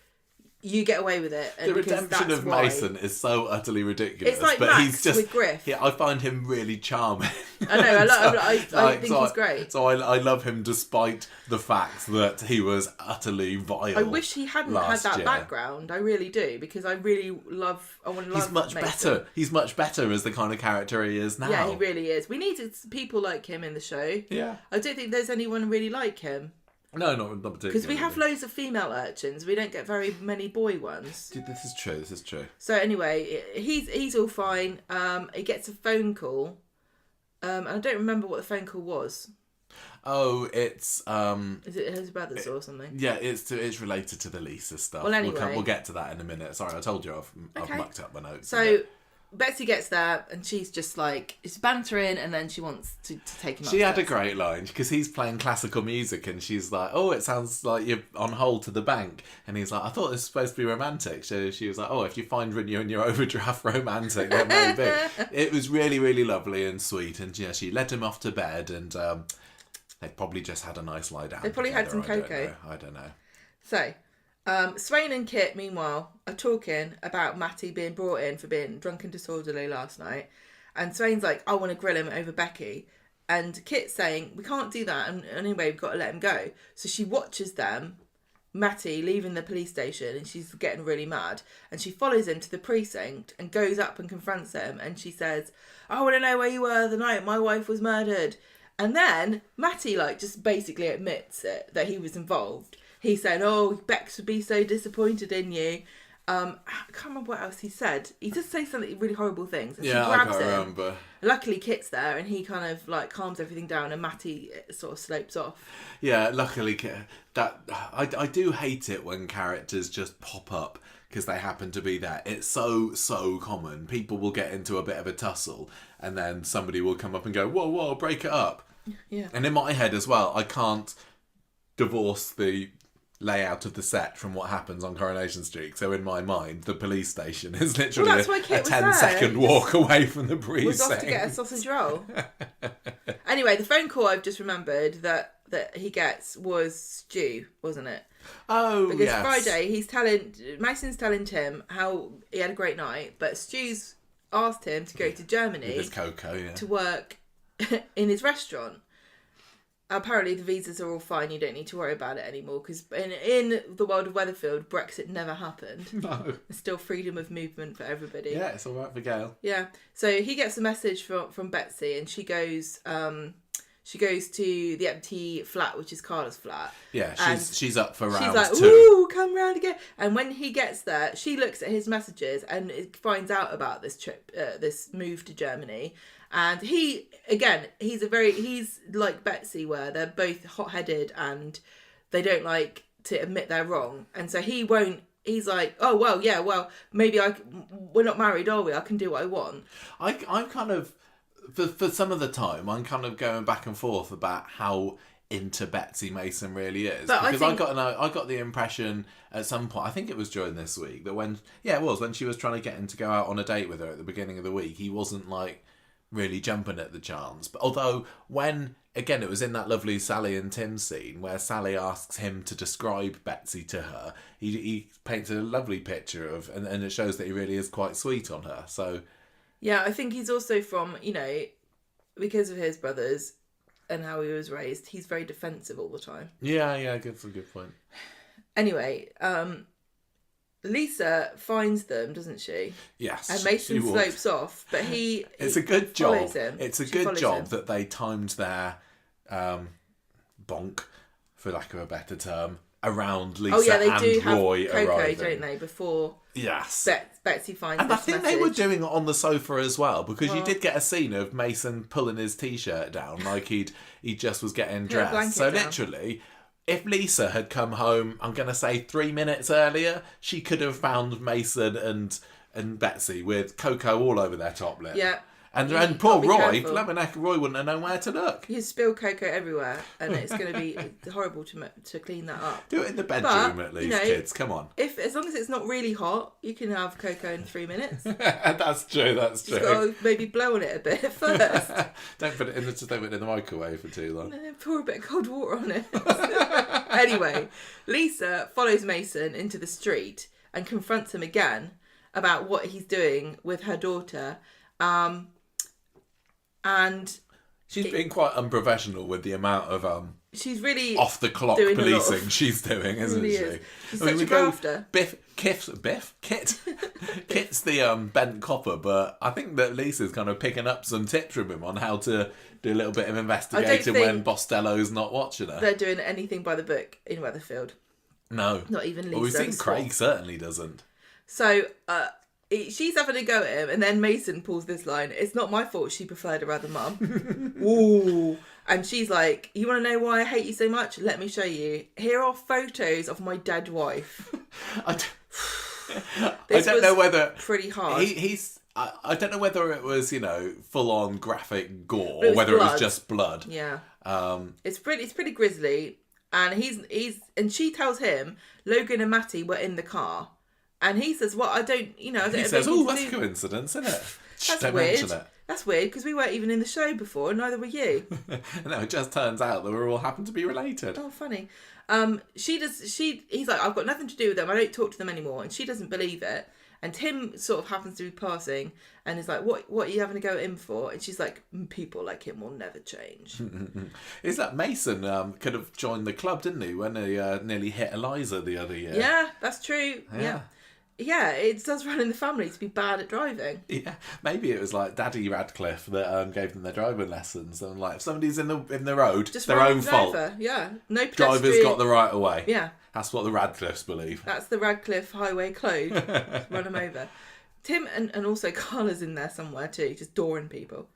you get away with it. And the redemption of Mason is so utterly ridiculous. It's like but Max he's just, with Griff. Yeah, I find him really charming. I know, I think he's great. So I love him despite the fact that he was utterly vile. I wish he hadn't had that background. I really do, because I want to love He's much Mason. better. He's much better as the kind of character he is now. Yeah, he really is. We needed people like him in the show. Yeah. I don't think there's anyone really like him. No, not particularly. Because we have loads of female urchins. We don't get very many boy ones. This is true. So anyway, he's all fine. He gets a phone call. And I don't remember what the phone call was. Oh, it's... Is it his brothers or something? Yeah, it's related to the Lisa stuff. Well, anyway. We'll get to that in a minute. Sorry, I told you I've mucked up my notes. So... Betsy gets there and she's just like, it's bantering, and then she wants to take him upstairs. She had a great line because he's playing classical music and she's like, oh, it sounds like you're on hold to the bank. And he's like, I thought this was supposed to be romantic. So she was like, oh, if you find you in your overdraft romantic, then maybe. It was really, really lovely and sweet. And yeah, she led him off to bed and they probably just had a nice lie down. They probably had some cocoa. I don't know. So... Swain and Kit, meanwhile, are talking about Matty being brought in for being drunk and disorderly last night. And Swain's like, I want to grill him over Becky. And Kit's saying, we can't do that. And anyway, we've got to let him go. So she watches them, Matty, leaving the police station, and she's getting really mad. And she follows him to the precinct and goes up and confronts him. And she says, I want to know where you were the night my wife was murdered. And then Matty, just basically admits it, that he was involved. He said, oh, Bex would be so disappointed in you. I can't remember what else he said. He just says something really horrible things. And she grabs him. Remember. Luckily, Kit's there, and he kind of calms everything down, and Matty sort of slopes off. Yeah, luckily, Kit. I do hate it when characters just pop up because they happen to be there. It's so common. People will get into a bit of a tussle, and then somebody will come up and go, whoa, break it up. Yeah. And in my head as well, I can't divorce the layout of the set from what happens on Coronation Street. So in my mind, the police station is literally a 10-second walk away from the precinct. Was off to get a sausage roll. Anyway, the phone call I've just remembered that that he gets was stew, wasn't it? Oh, because yes. Friday, Mason's telling Tim how he had a great night, but Stu's asked him to go to Germany with his cocoa, to work in his restaurant. Apparently the visas are all fine, you don't need to worry about it anymore, because in the world of Weatherfield, Brexit never happened. No. There's still freedom of movement for everybody. Yeah, it's all right for Gail. Yeah. So he gets a message from Betsy, and she goes to the empty flat, which is Carla's flat. Yeah, she's up for round she's like, 2. ooh, come round again. And when he gets there, she looks at his messages and finds out about this trip, this move to Germany. And he's like Betsy, where they're both hot-headed and they don't like to admit they're wrong. And so he's like, oh, well, yeah, well, maybe we're not married, are we? I can do what I want. I'm kind of, for some of the time, I'm kind of going back and forth about how into Betsy Mason really is. But because I got the impression at some point, I think it was during this week, that when she was trying to get him to go out on a date with her at the beginning of the week, he wasn't like really jumping at the chance. But although it was in that lovely Sally and Tim scene where Sally asks him to describe Betsy to her, he paints a lovely picture of, and it shows that he really is quite sweet on her. So yeah, I think he's also from, because of his brothers and how he was raised, he's very defensive all the time. Yeah, that's a good point. Anyway, Lisa finds them, doesn't she? Yes. And Mason slopes off, but it's a good job. It's a good job that they timed their bonk, for lack of a better term, around Lisa and Roy arriving. Oh yeah, they do have cocoa, don't they, before yes. Betsy finds and this I think message. they were doing it on the sofa as well, because you did get a scene of Mason pulling his t-shirt down like he just was getting dressed. So down. Literally, if Lisa had come home, I'm going to say 3 minutes earlier, she could have found Mason and Betsy with cocoa all over their top lip. Yeah. And poor Roy, Roy wouldn't have known where to look. You spill cocoa everywhere, and it's going to be horrible to clean that up. Do it in the bedroom at least, kids. Come on. As long as it's not really hot, you can have cocoa in 3 minutes. That's true. Just got to maybe blow on it a bit first. Don't put it in the microwave for too long. No, pour a bit of cold water on it. Anyway, Lisa follows Mason into the street and confronts him again about what he's doing with her daughter. And she's being quite unprofessional with the amount of she's really off the clock policing she's doing, isn't she? She's such a grafter. Kit's the bent copper, but I think that Lisa's kind of picking up some tips from him on how to do a little bit of investigating when Bostello's not watching her. They're doing anything by the book in Weatherfield. No, not even Lisa. Well, we think Craig certainly doesn't. So she's having a go at him, and then Mason pulls this line: "It's not my fault she preferred her other mum." Ooh. And she's like, "You want to know why I hate you so much? Let me show you. Here are photos of my dead wife." I don't know whether pretty hard. I don't know whether it was full on graphic gore or whether it was just blood. Yeah. It's pretty grisly, and and she tells him Logan and Matty were in the car. And he says, "Well, I don't." He says, "Oh, that's a coincidence, isn't it?" That's don't weird. Mention it. That's weird because we weren't even in the show before, and neither were you. No, it just turns out that we all happen to be related. Oh, funny. He's like, "I've got nothing to do with them. I don't talk to them anymore," and she doesn't believe it. And Tim sort of happens to be passing, and is like, "What are you having to go at him for?" And she's like, "People like him will never change." Is that Mason could have joined the club, didn't he, when he nearly hit Eliza the other year? Yeah, that's true. Yeah. Yeah, it does run in the family to be bad at driving. Yeah, maybe it was like Daddy Radcliffe that gave them their driving lessons. And like, if somebody's in the road, it's their own fault. Yeah, no pedestrian. Driver's got the right of way. Yeah, that's what the Radcliffes believe. That's the Radcliffe Highway Code. Run them over. Tim and also Carla's in there somewhere too, just dooring people.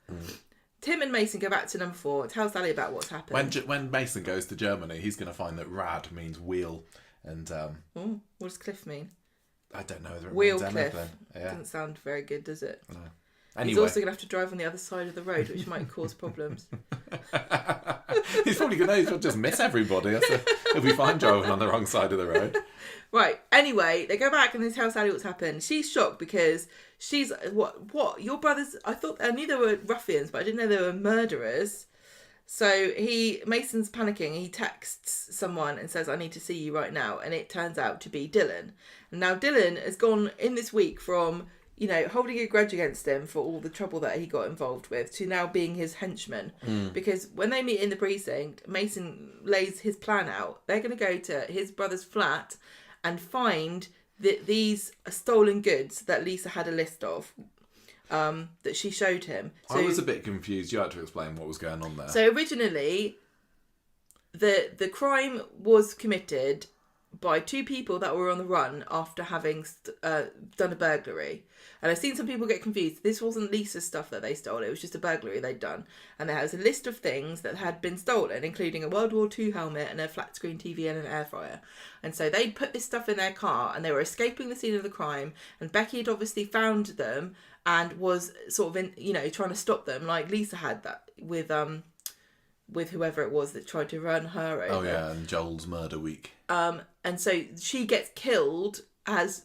Tim and Mason go back to number 4. Tell Sally about what's happened. When Mason goes to Germany, he's going to find that rad means wheel, and what does Cliff mean? I don't know whether it Wheel means Cliff. anything. Yeah. Doesn't sound very good, does it? No. Anyway. He's also going to have to drive on the other side of the road, which might cause problems. He's probably going to just miss everybody. He'll be fine driving on the wrong side of the road. Right. Anyway, they go back and they tell Sally what's happened. She's shocked because she's... What? Your brothers... I knew they were ruffians, but I didn't know they were murderers. So Mason's panicking. He texts someone and says, "I need to see you right now." And it turns out to be Dylan. And now Dylan has gone in this week from, holding a grudge against him for all the trouble that he got involved with to now being his henchman. Because when they meet in the precinct, Mason lays his plan out. They're going to go to his brother's flat and find these stolen goods that Lisa had a list of. That she showed him. So, I was a bit confused. You had to explain what was going on there. So originally, the crime was committed by two people that were on the run after having done a burglary. And I've seen some people get confused. This wasn't Lisa's stuff that they stole. It was just a burglary they'd done. And there was a list of things that had been stolen, including a World War II helmet and a flat screen TV and an air fryer. And so they'd put this stuff in their car and they were escaping the scene of the crime. And Becky had obviously found them and was sort of trying to stop them, like Lisa had that with whoever it was that tried to run her over. Oh yeah, and Joel's murder week. And so she gets killed as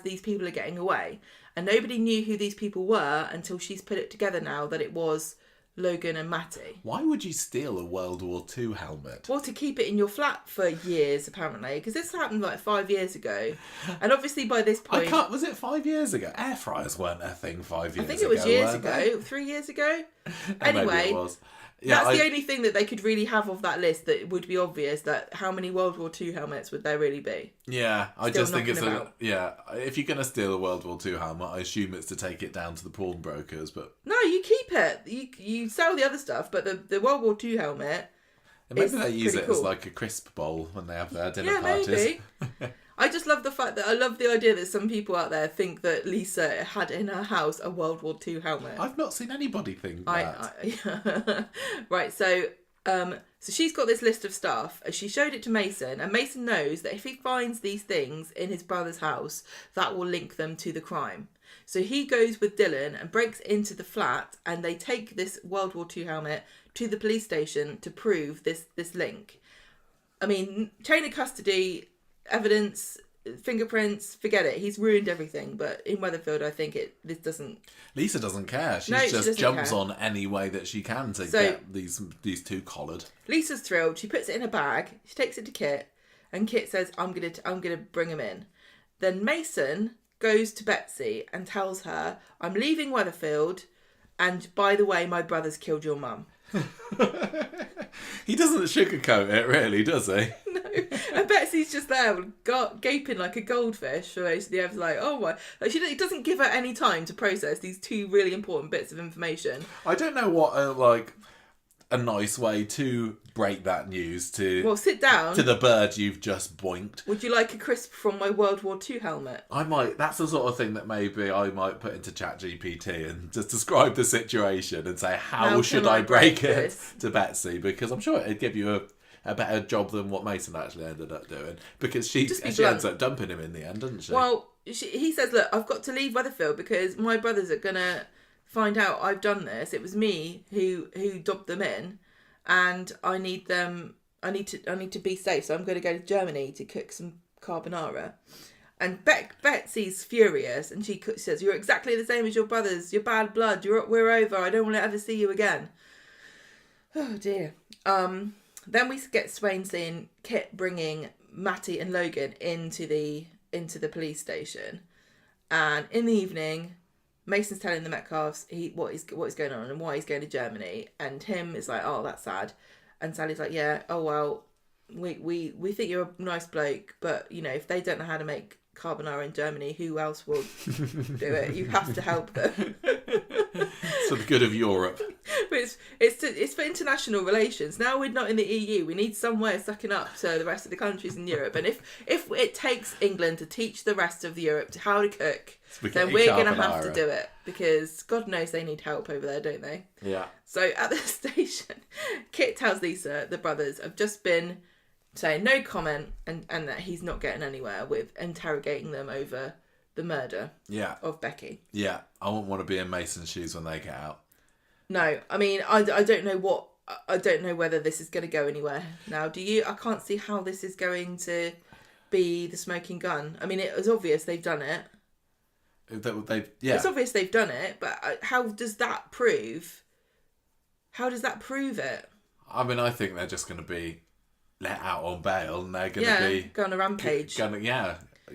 these people are getting away, and nobody knew who these people were until she's put it together now that it was Logan and Matty. Why would you steal a World War II helmet? Well, to keep it in your flat for years, apparently, because this happened like 5 years ago, and obviously by this point, was it 5 years ago? Air fryers weren't a thing 5 years ago. I think it was years ago, 3 years ago. Anyway, maybe it was. Yeah, that's the only thing that they could really have off that list that would be obvious. That how many World War II helmets would there really be? Yeah, I just think it's if you're going to steal a World War II helmet, I assume it's to take it down to the pawnbrokers. But no, you keep it. You sell the other stuff, but the World War II helmet. Maybe they use it as like a crisp bowl when they have their dinner parties. Maybe. I just love the fact that I love the idea that some people out there think that Lisa had in her house a World War II helmet. I've not seen anybody think that. Right, so she's got this list of stuff. She showed it to Mason, and Mason knows that if he finds these things in his brother's house, that will link them to the crime. So he goes with Dylan and breaks into the flat, and they take this World War II helmet to the police station to prove this link. I mean, chain of custody, evidence, fingerprints, forget it. He's ruined everything. But in Weatherfield, I think this doesn't... Lisa doesn't care. She just jumps on any way that she can to get these two collared. Lisa's thrilled. She puts it in a bag. She takes it to Kit, and Kit says, "I'm gonna bring him in." Then Mason goes to Betsy and tells her, "I'm leaving Weatherfield, and by the way, my brother's killed your mum." He doesn't sugarcoat it, really, does he? No. And Betsy's just there, gaping like a goldfish. So the Ev's like, "Oh my!" Like, it doesn't give her any time to process these two really important bits of information. I don't know what a nice way to break that news to. Well, sit down. To the bird you've just boinked. Would you like a crisp from my World War II helmet? I might. That's the sort of thing that maybe I might put into ChatGPT and just describe the situation and say, how should I break it to Betsy? Because I'm sure it'd give you a better job than what Mason actually ended up doing. Because she ends up dumping him in the end, doesn't she? Well, he says, "Look, I've got to leave Weatherfield because my brothers are gonna find out I've done this. It was me who dobbed them in, and I need them. I need to be safe. So I'm going to go to Germany to cook some carbonara." And Betsy's furious, and she says, "You're exactly the same as your brothers. You're bad blood. We're over. I don't want to ever see you again." Oh dear. Then we get Swains seeing Kit bringing Matty and Logan into the police station, and in the evening, Mason's telling the Metcalfs what is going on and why he's going to Germany, and Tim is like, "Oh, that's sad," and Sally's like, "Yeah, oh well, we think you're a nice bloke, but if they don't know how to make carbonara in Germany, who else will do it? You have to help them." It's for the good of Europe. But it's for international relations. Now we're not in the EU. We need some way of sucking up to the rest of the countries in Europe. And if it takes England to teach the rest of Europe how to cook, then we're going to have to do it. Because God knows they need help over there, don't they? Yeah. So at the station, Kit tells Lisa the brothers have just been saying no comment and that he's not getting anywhere with interrogating them over the murder of Becky. Yeah. I wouldn't want to be in Mason's shoes when they get out. No, I mean, I don't know I don't know whether this is going to go anywhere now. Do you? I can't see how this is going to be the smoking gun. I mean, it was obvious they've done it. It's obvious they've done it, but how does that prove? How does that prove it? I mean, I think they're just going to be let out on bail, and they're going to be go on a rampage.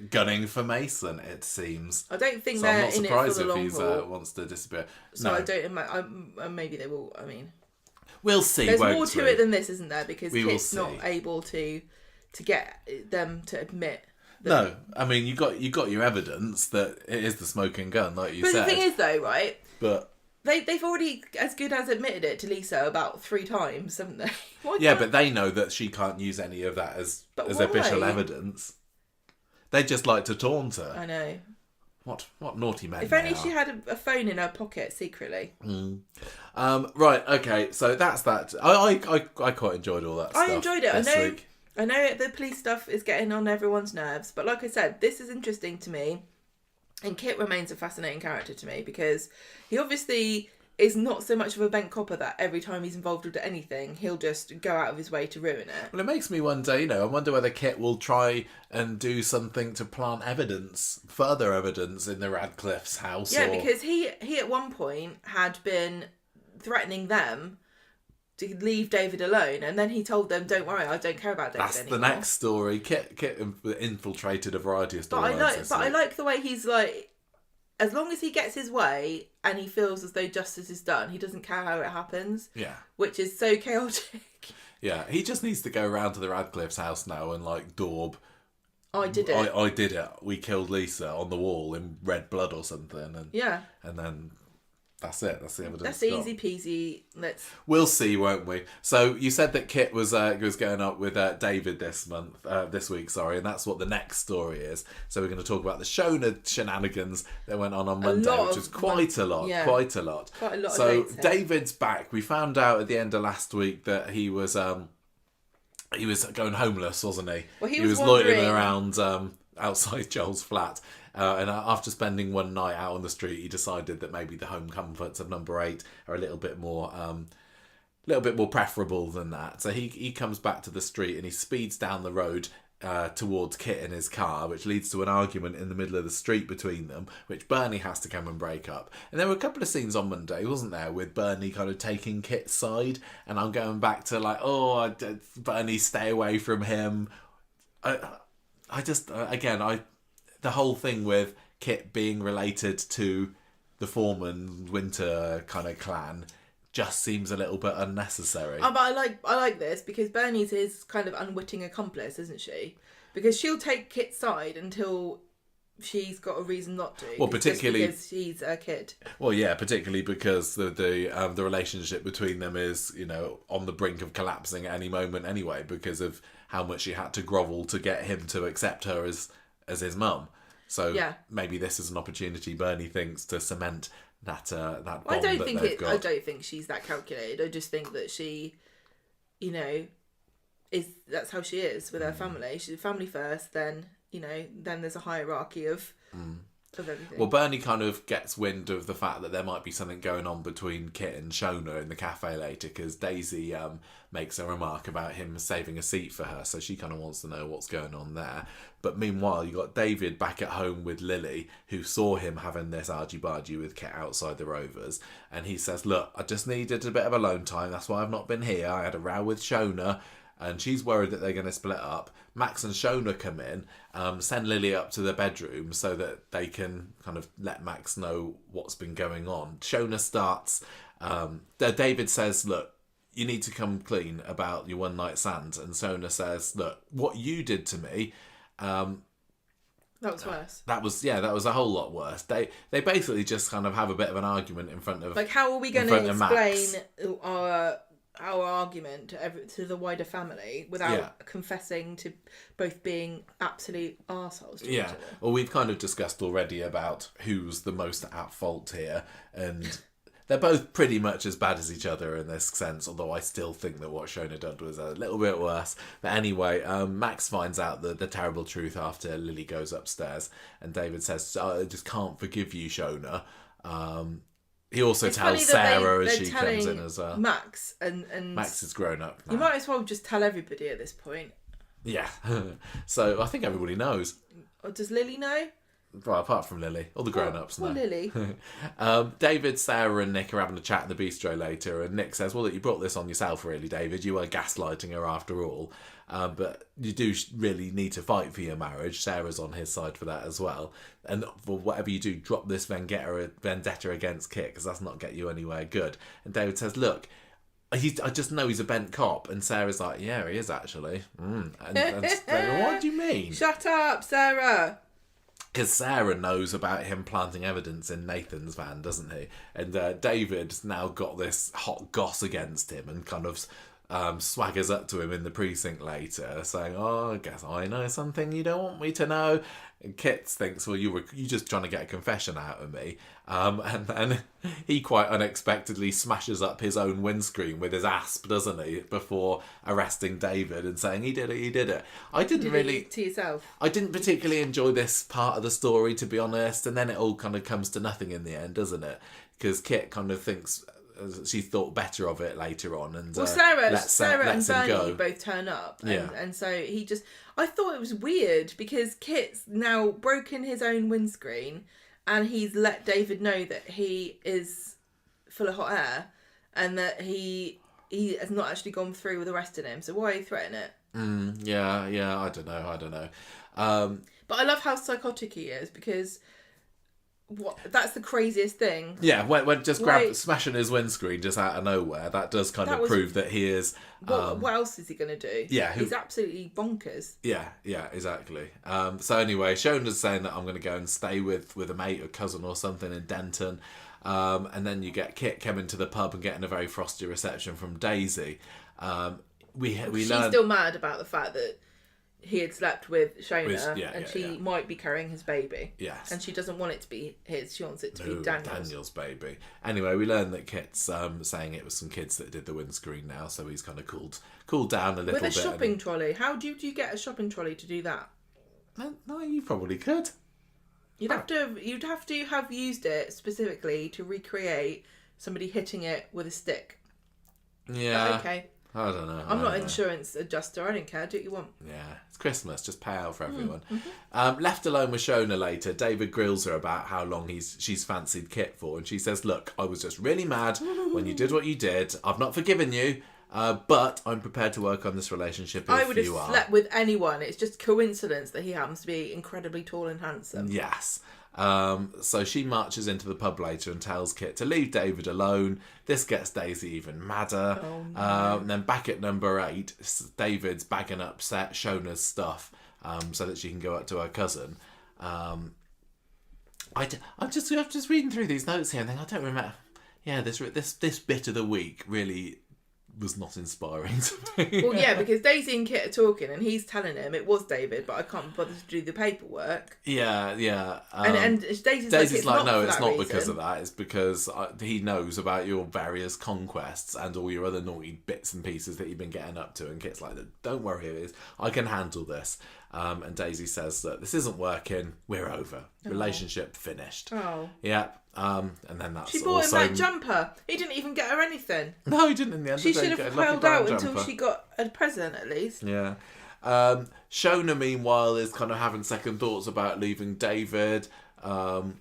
Gunning for Mason. It seems. I don't think so they're I'm not in it for surprised the long if he haul. wants to disappear. So I don't. Maybe they will. I mean, we'll see. There's more to it than this, isn't there? Because Kit's not able to get them to admit. No, I mean you got your evidence that it is the smoking gun, like you said. But the thing is, though, right? But they've already as good as admitted it to Lisa about 3 times, haven't they? But they know that she can't use any of that as official evidence. They just like to taunt her. I know. What naughty men. If only she had a phone in her pocket secretly. Right. Okay. So that's that. I quite enjoyed all that stuff. I enjoyed it. Week. I know the police stuff is getting on everyone's nerves, but like I said, this is interesting to me. And Kit remains a fascinating character to me because he obviously is not so much of a bent copper that every time he's involved with anything, he'll just go out of his way to ruin it. Well, it makes me wonder, I wonder whether Kit will try and do something to plant further evidence in the Radcliffe's house. Yeah, because he at one point had been threatening them to leave David alone, and then he told them, "Don't worry, I don't care about David anymore." That's the next story. Kit infiltrated a variety of storylines. But I like the way he's like, as long as he gets his way and he feels as though justice is done, he doesn't care how it happens. Yeah, which is so chaotic. Yeah, he just needs to go around to the Radcliffe's house now and daub. I did it. I did it. We killed Lisa on the wall in red blood or something, and then. That's it. That's the evidence. That's easy peasy. We'll see, won't we? So you said that Kit was going up with David this week, and that's what the next story is. So we're going to talk about the Shona shenanigans that went on Monday, which was quite a lot. So David's back. We found out at the end of last week that he was going homeless, wasn't he? Well, he was loitering around outside Joel's flat. And after spending one night out on the street, he decided that maybe the home comforts of number 8 are a little bit more preferable than that. So he comes back to the street and he speeds down the road towards Kit in his car, which leads to an argument in the middle of the street between them, which Bernie has to come and break up. And there were a couple of scenes on Monday, wasn't there, with Bernie kind of taking Kit's side, and I'm going back to Bernie, stay away from him. The whole thing with Kit being related to the Foreman Winter kind of clan just seems a little bit unnecessary. But I like this because Bernie's his kind of unwitting accomplice, isn't she? Because she'll take Kit's side until she's got a reason not to. Well, particularly because he's a kid. Well, yeah, particularly because the relationship between them is on the brink of collapsing at any moment anyway, because of how much she had to grovel to get him to accept her as his mum. So maybe this is an opportunity, Bernie thinks, to cement that bond I don't think she's that calculated. I just think that she, that's how she is with her family. She's family first, then there's a hierarchy of everything. Well, Bernie kind of gets wind of the fact that there might be something going on between Kit and Shona in the cafe later, because Daisy makes a remark about him saving a seat for her, so she kind of wants to know what's going on there. But meanwhile, you got David back at home with Lily, who saw him having this argy-bargy with Kit outside the Rovers, and he says, "Look, I just needed a bit of alone time, that's why I've not been here. I had a row with Shona, and she's worried that they're going to split up. Max and Shona come in, send Lily up to the bedroom so that they can kind of let Max know what's been going on. Shona starts... David says, look, you need to come clean about your one night stand. And Shona says, look, what you did to me... that was worse. That was a whole lot worse. They basically just kind of have a bit of an argument in front of... how are we going to explain our argument to the wider family without confessing to both being absolute arseholes to each other? Well, we've kind of discussed already about who's the most at fault here, and they're both pretty much as bad as each other in this sense, although I still think that what Shona did was a little bit worse. But anyway, Max finds out the terrible truth after Lily goes upstairs, and David says, I just can't forgive you, Shona. He also tells Sarah as she comes in as well. Max and Max is grown up now. You might as well just tell everybody at this point. Yeah. So I think everybody knows. Or does Lily know? Well, apart from Lily. All the grown-ups. Well, Lily. David, Sarah and Nick are having a chat in the bistro later, and Nick says, well, you brought this on yourself, really, David. You were gaslighting her after all. But you do really need to fight for your marriage. Sarah's on his side for that as well. And for whatever you do, drop this vendetta against Kit, because that's not get you anywhere good. And David says, look, I just know he's a bent cop. And Sarah's like, yeah, he is actually. And what do you mean? Shut up, Sarah. Because Sarah knows about him planting evidence in Nathan's van, doesn't he? And David's now got this hot goss against him and kind of swaggers up to him in the precinct later, saying, oh, I guess I know something you don't want me to know. And Kit thinks, well, you just trying to get a confession out of me. And then he quite unexpectedly smashes up his own windscreen with his asp, doesn't he? Before arresting David and saying, he did it. I didn't really... To yourself. I didn't particularly enjoy this part of the story, to be honest. And then it all kind of comes to nothing in the end, doesn't it? Because Kit kind of thinks... she thought better of it later on, and Sarah and Bernie both turn up, and, yeah. And so he just, I thought it was weird because Kit's now broken his own windscreen, and he's let David know that he is full of hot air, and that he has not actually gone through with arresting him. So why threaten it? Yeah, I don't know. But I love how psychotic he is because. That's the craziest thing. Yeah, when just smashing his windscreen just out of nowhere, that does kind of prove that he is... What else is he going to do? Yeah. He's absolutely bonkers. Yeah, exactly. So anyway, Shona's saying that I'm going to go and stay with a mate or cousin or something in Denton. And then you get Kit coming to the pub and getting a very frosty reception from Daisy. She's still mad about the fact that he had slept with Shona, and she might be carrying his baby. Yes. And she doesn't want it to be his. She wants it to be Daniel's baby. Anyway, we learn that Kit's saying it was some kids that did the windscreen now, so he's kind of cooled down a little bit. With a shopping trolley. How do you get a shopping trolley to do that? No, you probably could. You'd have to have used it specifically to recreate somebody hitting it with a stick. Yeah. Okay. I don't know. I'm not an insurance adjuster. I don't care. Do what you want. Yeah, it's Christmas. Just pay out for everyone. Mm-hmm. Left alone with Shona later, David grills her about how long she's fancied Kit for, and she says, "Look, I was just really mad when you did what you did. I've not forgiven you, but I'm prepared to work on this relationship if you are." I would have slept with anyone. It's just coincidence that he happens to be incredibly tall and handsome. Yes. So she marches into the pub later and tells Kit to leave David alone. This gets Daisy even madder. Oh, no. And then back at number 8, David's bagging up Shona's stuff so that she can go up to her cousin. I'm just reading through these notes here and thinking, I don't remember. Yeah, this bit of the week really was not inspiring to me. Well, yeah, because Daisy and Kit are talking and he's telling him it was David, but I can't bother to do the paperwork. Yeah. And Daisy's like, no, it's not because of that. It's because he knows about your various conquests and all your other naughty bits and pieces that you've been getting up to. And Kit's like, don't worry, I can handle this. And Daisy says that this isn't working. We're over. Relationship finished. Oh. Yeah. And then that's she bought him that jumper. He didn't even get her anything. No, he didn't in the end. She should have held out until she got a present at least. Yeah. Shona, meanwhile, is kind of having second thoughts about leaving David. And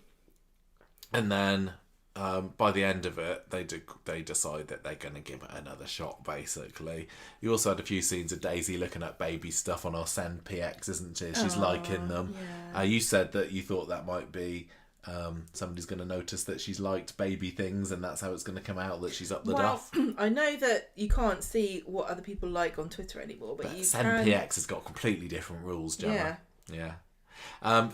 then by the end of it, they decide that they're going to give it another shot, basically. You also had a few scenes of Daisy looking at baby stuff on her Send PX, isn't she? She's liking them. Yeah. You said that you thought that might be... somebody's going to notice that she's liked baby things, and that's how it's going to come out that she's up the duff. I know that you can't see what other people like on Twitter anymore, but you Send PX has got completely different rules, Gemma. Yeah.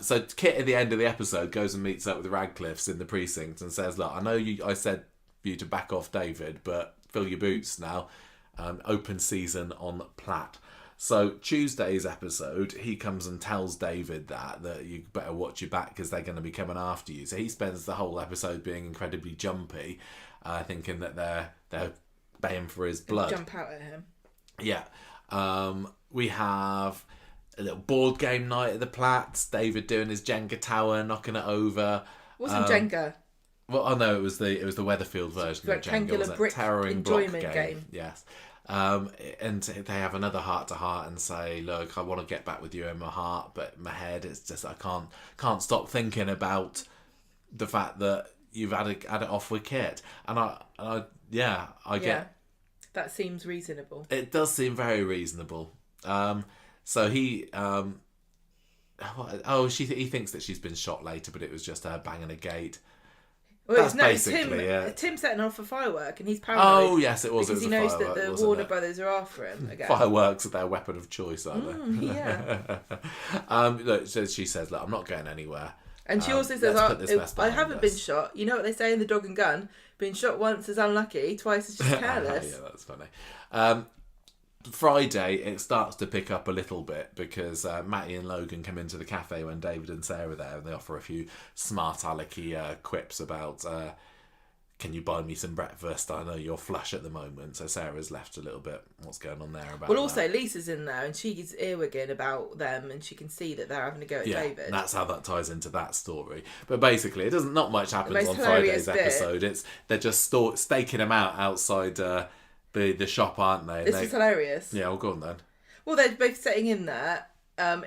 So Kit at the end of the episode goes and meets up with Radcliffe's in the precinct and says, "Look, I know I said for you to back off David, but fill your boots now. Open season on Platt." So Tuesday's episode, he comes and tells David that you better watch your back because they're going to be coming after you. So he spends the whole episode being incredibly jumpy, thinking that they're baying for his blood. Jump out at him. Yeah. We have a little board game night at the Platts. David doing his Jenga tower, knocking it over. Wasn't Jenga? Well, no, it was the Weatherfield version of Jenga. Rectangular brick Towering enjoyment block game. Yes. And they have another heart-to-heart and say, look, I want to get back with you in my heart, but my head, it's just, I can't stop thinking about the fact that you've had it off with Kit. And I get... That seems reasonable. It does seem very reasonable. So he... he thinks that she's been shot later, but it was just her banging a gate. Well, That's basically Tim setting off a firework, and he's paranoid. Oh, yes, it was. Because he knows that the Warner Brothers are after him again. Fireworks are their weapon of choice, aren't they? Yeah. Look, so she says, look, I'm not going anywhere. And she also says, I haven't been shot. You know what they say in The Dog and Gun? Being shot once is unlucky, twice is just careless. Yeah, that's funny. Friday, it starts to pick up a little bit because Matty and Logan come into the cafe when David and Sarah are there, and they offer a few smart alecky quips about, can you buy me some breakfast? I know you're flush at the moment. So Sarah's left a little bit, what's going on there about also, Lisa's in there, and she's earwigging about them, and she can see that they're having to go at David. And that's how that ties into that story. But basically, not much happens on Friday's episode. They're just staking him out outside... The shop, aren't they? This is hilarious. Yeah, well, go on then. Well, they're both sitting in there,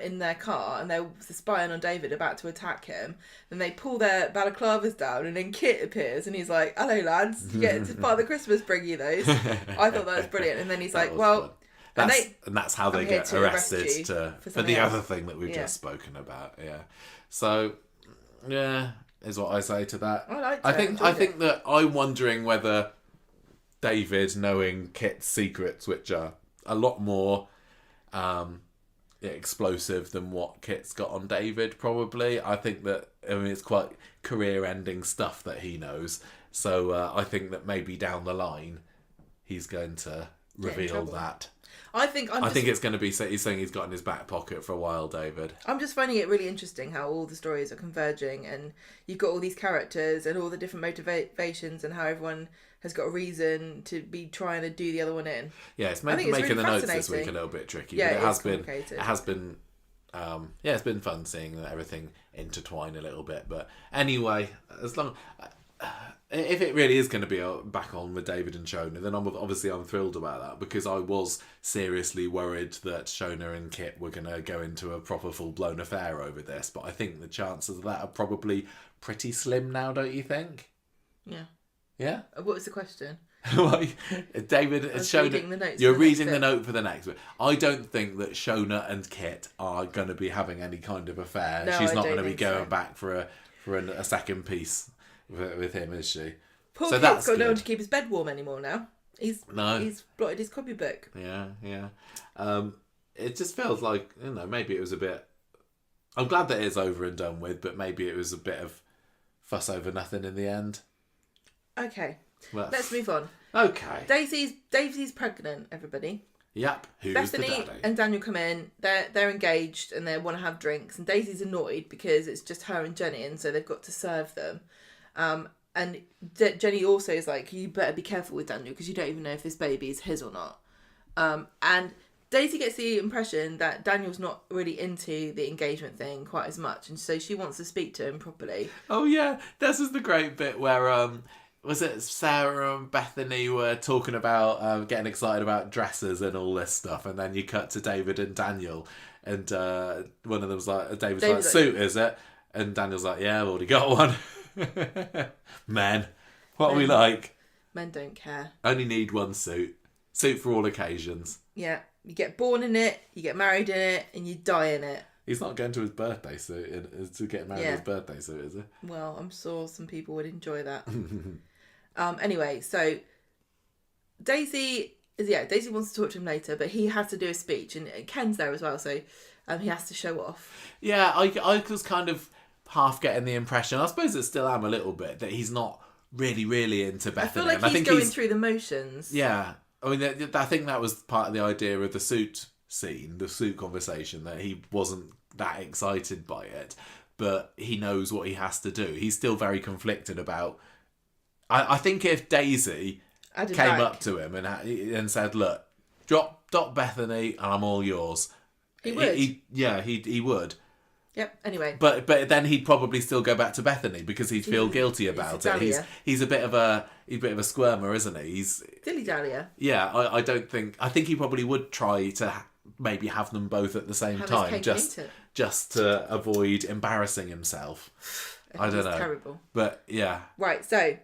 in their car, and they're spying on David, about to attack him. Then they pull their balaclavas down, and then Kit appears, and he's like, "Hello, lads, you get to Father Christmas bring you those." I thought that was brilliant. And then he's like, "Well," and that's how they get arrested for the other thing that we've just spoken about. Yeah. So, yeah, is what I say to that. I think that I'm wondering whether David, knowing Kit's secrets, which are a lot more explosive than what Kit's got on David, probably. I think that, it's quite career-ending stuff that he knows. So I think that maybe down the line, he's going to reveal that. I think it's going to be, he's saying he's got in his back pocket for a while, David. I'm just finding it really interesting how all the stories are converging, and you've got all these characters and all the different motivations, and how everyone has got a reason to be trying to do the other one in. Yeah, it's making really the notes this week a little bit tricky. Yeah, but it has been it's been fun seeing everything intertwine a little bit. But anyway, as long if it really is going to be back on with David and Shona, then I'm thrilled about that, because I was seriously worried that Shona and Kit were going to go into a proper full-blown affair over this. But I think the chances of that are probably pretty slim now, don't you think? Yeah. Yeah? What was the question? David and Shona. You're reading the note for the next bit. I don't think that Shona and Kit are going to be having any kind of affair. No, she's not going to be going back for a second piece with him, is she? Poor Kit's got no one to keep his bed warm anymore now. He's blotted his copybook. Yeah. It just feels like, maybe it was a bit... I'm glad that it's over and done with, but maybe it was a bit of fuss over nothing in the end. Okay, let's move on. Okay. Daisy's pregnant, everybody. Yep. Who's Bethany the daddy? and Daniel come in. They're engaged and they want to have drinks. And Daisy's annoyed because it's just her and Jenny, and so they've got to serve them. And Jenny also is like, you better be careful with Daniel because you don't even know if this baby is his or not. And Daisy gets the impression that Daniel's not really into the engagement thing quite as much, and so she wants to speak to him properly. Oh yeah, this is the great bit where was it Sarah and Bethany were talking about getting excited about dresses and all this stuff, and then you cut to David and Daniel, and one of them's like, David's like, suit, is it? And Daniel's like, yeah, I've already got one. Men, what are we like? Men don't care. Only need one suit for all occasions. Yeah, you get born in it, you get married in it, and you die in it. He's not going to his birthday suit, to get married in his birthday suit, is he? Well, I'm sure some people would enjoy that. Anyway, so Daisy wants to talk to him later, but he has to do a speech, and Ken's there as well, so he has to show off. Yeah, I was kind of half getting the impression, I suppose I still am a little bit, that he's not really into Bethany. I feel like he's going through the motions. Yeah, I mean, I think that was part of the idea of the suit scene, the suit conversation, that he wasn't that excited by it, but he knows what he has to do. He's still very conflicted about... I think if Daisy came up to him and said, look, drop Bethany and I'm all yours. He would. He would. Yep. Anyway. But then he'd probably still go back to Bethany because he'd feel guilty about it. He's a bit of a squirmer, isn't he? He's dilly-dallyer. Yeah, I think he probably would try to maybe have them both at the same time, just to avoid embarrassing himself. I don't know. Terrible. But yeah. Right. So,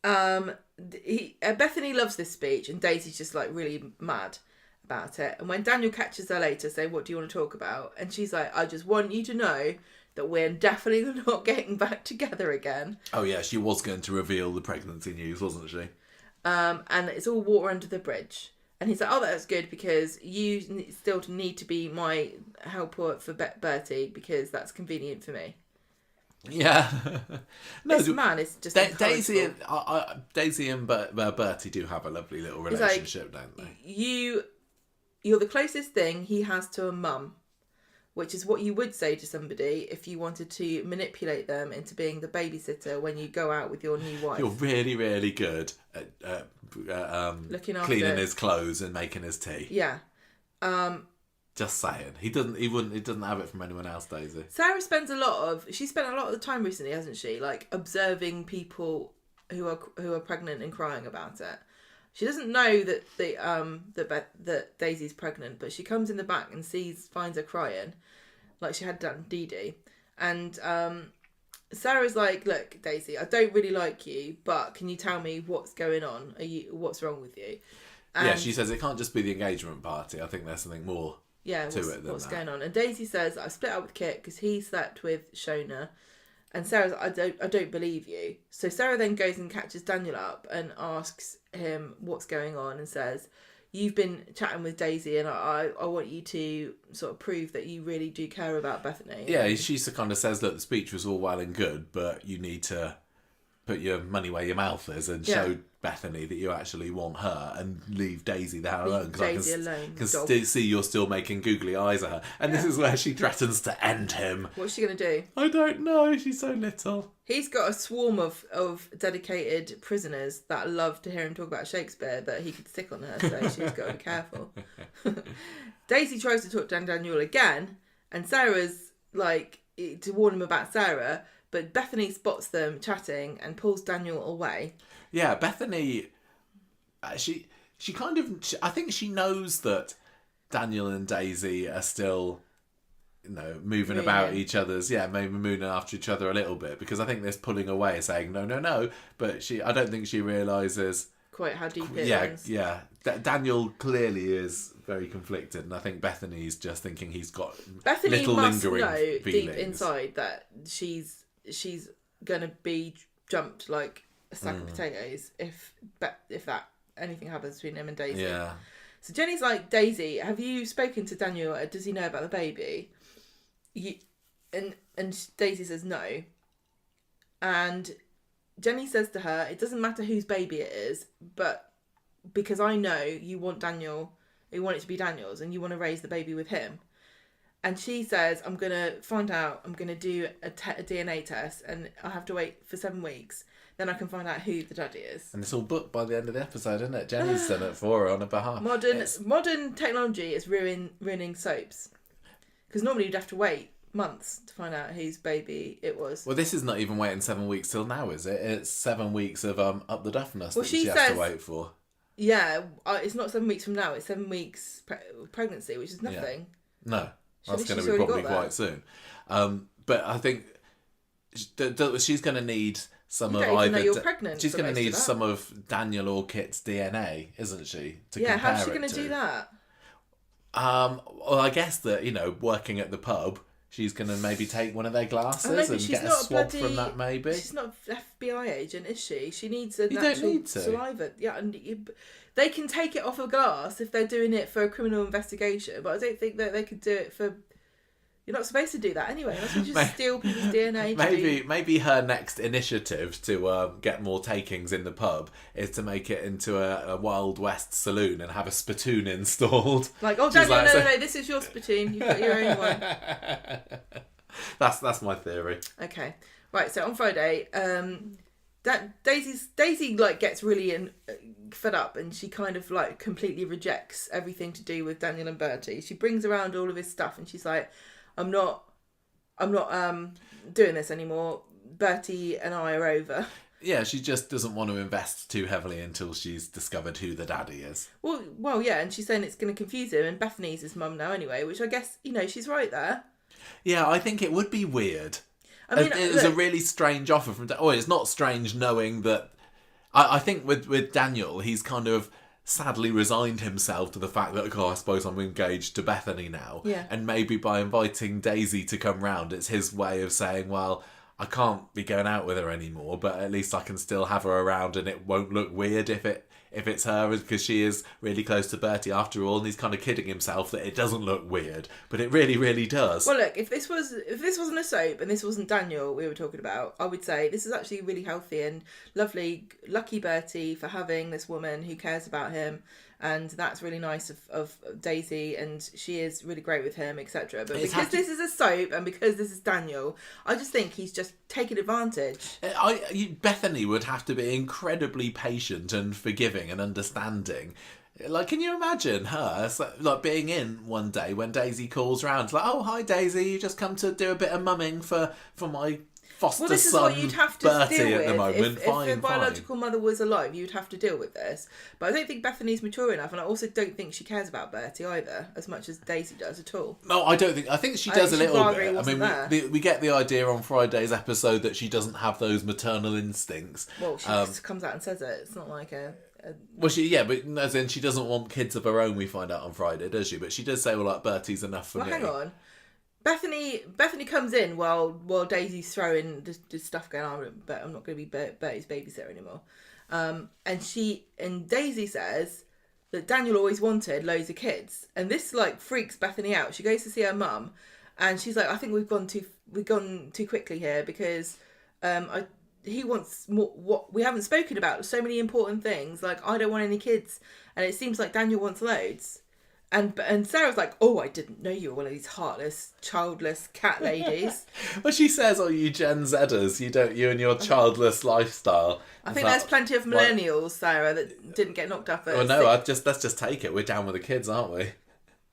Bethany loves this speech, and Daisy's just like really mad about it. And when Daniel catches her later, saying, "What do you want to talk about?" and she's like, "I just want you to know that we're definitely not getting back together again." Oh yeah, she was going to reveal the pregnancy news, wasn't she? And it's all water under the bridge. And he's like, "Oh, that's good because you still need to be my helper for Bertie because that's convenient for me." Yeah. No, this man is just Daisy and Bertie do have a lovely little relationship, don't they? You're the closest thing he has to a mum, which is what you would say to somebody if you wanted to manipulate them into being the babysitter when you go out with your new wife. You're really, really good at looking after, cleaning his clothes and making his tea. Yeah. Just saying. He doesn't have it from anyone else, Daisy. Sarah spent a lot of the time recently, hasn't she? Like observing people who are pregnant and crying about it. She doesn't know that that Daisy's pregnant, but she comes in the back and finds her crying, like she had done Dee Dee. And Sarah's like, "Look, Daisy, I don't really like you, but can you tell me what's going on? What's wrong with you?" And she says it can't just be the engagement party. I think there's something more to it than what's that. going on. And Daisy says, "I split up with Kit because he slept with Shona." And Sarah's like, I don't believe you. So Sarah then goes and catches Daniel up and asks him what's going on and says, "You've been chatting with Daisy and I want you to sort of prove that you really do care about Bethany." Yeah, she kind of says, "Look, the speech was all well and good, but you need to put your money where your mouth is and show Bethany that you actually want her and leave Daisy the hell alone. Because I can see you're still making googly eyes at her." And this is where she threatens to end him. What's she going to do? I don't know. She's so little. He's got a swarm of dedicated prisoners that love to hear him talk about Shakespeare that he could stick on her, so she's got to be careful. Daisy tries to talk to Daniel again, and Sarah's like to warn him about Sarah, but Bethany spots them chatting and pulls Daniel away. Yeah, Bethany, she kind of, I think she knows that Daniel and Daisy are still, moving about each other's, maybe mooning after each other a little bit, because I think this pulling away is saying no, but I don't think she realises quite how deep it is. Yeah. Daniel clearly is very conflicted, and I think Bethany's just thinking he's got little lingering feelings. Deep inside that she's gonna be jumped like a sack of potatoes if that anything happens between him and Daisy. Yeah. So Jenny's like, "Daisy, have you spoken to Daniel? Does he know about the baby?" And Daisy says no. And Jenny says to her, "It doesn't matter whose baby it is, but because I know you want you want it to be Daniel's, and you want to raise the baby with him." And she says, "I'm going to find out, I'm going to do a DNA test, and I'll have to wait for 7 weeks. Then I can find out who the daddy is." And it's all booked by the end of the episode, isn't it? Jenny's done it for her on her behalf. Modern technology is ruining soaps. Because normally you'd have to wait months to find out whose baby it was. Well, this is not even waiting 7 weeks till now, is it? It's 7 weeks of up the duffness that she has to wait for. Yeah, it's not 7 weeks from now. It's 7 weeks pregnancy, which is nothing. Yeah. No. That's going to be probably quite soon. But I think she's going to need some of either. She's going to need some of Daniel or Kit's DNA, isn't she? How's she going to do that? Well, I guess that working at the pub, she's going to maybe take one of their glasses and get a swab from that. Maybe she's not an FBI agent, is she? She needs a natural saliva. Yeah, and they can take it off a glass if they're doing it for a criminal investigation, but I don't think that they could do it for. You're not supposed to do that anyway. You're not supposed to just steal people's DNA. Maybe her next initiative to get more takings in the pub is to make it into a Wild West saloon and have a spittoon installed. Like, Daniel, no, this is your spittoon. You've got your own one. That's my theory. Okay, right. So on Friday, Daisy gets really fed up, and she kind of completely rejects everything to do with Daniel and Bertie. She brings around all of his stuff, and she's like, I'm not doing this anymore. Bertie and I are over. Yeah, she just doesn't want to invest too heavily until she's discovered who the daddy is. Well, yeah, and she's saying it's going to confuse him, and Bethany's his mum now anyway, which I guess, she's right there. Yeah, I think it would be weird. I mean, it was a really strange offer from... it's not strange knowing that... I think with Daniel, he's kind of sadly resigned himself to the fact that, I suppose I'm engaged to Bethany now. Yeah. And maybe by inviting Daisy to come round, it's his way of saying, well... I can't be going out with her anymore, but at least I can still have her around and it won't look weird if it's her, because she is really close to Bertie after all, and he's kind of kidding himself that it doesn't look weird, but it really, really does. Well, look, if this wasn't a soap and this wasn't Daniel we were talking about, I would say this is actually really healthy and lovely. Lucky Bertie for having this woman who cares about him. And that's really nice of Daisy, and she is really great with him, etc. But because this is a soap and because this is Daniel, I just think he's just taking advantage. Bethany would have to be incredibly patient and forgiving and understanding. Like, can you imagine her being in one day when Daisy calls round, like, oh, hi Daisy, you just come to do a bit of mumming for my foster this son, is what you'd have to Bertie, deal with. at the moment. If the biological mother was alive, you'd have to deal with this. But I don't think Bethany's mature enough, and I also don't think she cares about Bertie either, as much as Daisy does at all. No, I don't think. I think she does a little bit. I mean, we get the idea on Friday's episode that she doesn't have those maternal instincts. Well, she just comes out and says it. It's not like a... Well, but as in she doesn't want kids of her own, we find out on Friday, does she? But she does say, well, like, Bertie's enough for me. Hang on. Bethany comes in while Daisy's throwing this stuff going on, but I'm not going to be Bertie's babysitter anymore. And Daisy says that Daniel always wanted loads of kids, and this freaks Bethany out. She goes to see her mum, and she's like, I think we've gone too quickly here, because he wants more. What we haven't spoken about, so many important things. Like, I don't want any kids, and it seems like Daniel wants loads. And Sarah's like, oh, I didn't know you were one of these heartless, childless cat ladies. Well, she says, oh, you Gen Zers, you and your childless lifestyle. I think there's plenty of millennials, Sarah, that didn't get knocked up at... Well, no, let's just take it. We're down with the kids, aren't we?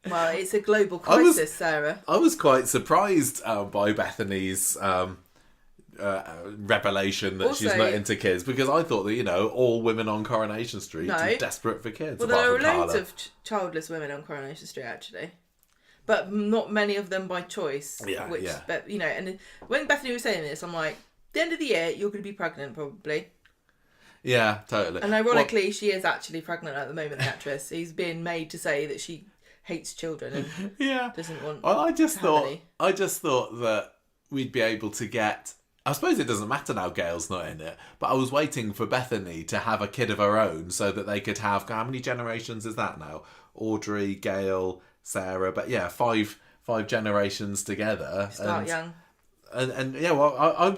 Well, it's a global crisis, Sarah. I was quite surprised by Bethany's... revelation that she's not into kids, because I thought that all women on Coronation Street are desperate for kids. Well, there are loads of childless women on Coronation Street actually, but not many of them by choice. But and when Bethany was saying this, I'm like, at the end of the year you're going to be pregnant probably. Yeah, totally. And ironically, she is actually pregnant at the moment. The actress, he's being made to say that she hates children and doesn't want. Well, I just thought that we'd be able to get. I suppose it doesn't matter now Gail's not in it, but I was waiting for Bethany to have a kid of her own so that they could have, how many generations is that now? Audrey, Gail, Sarah, but yeah, five generations together. Start young. And yeah, well,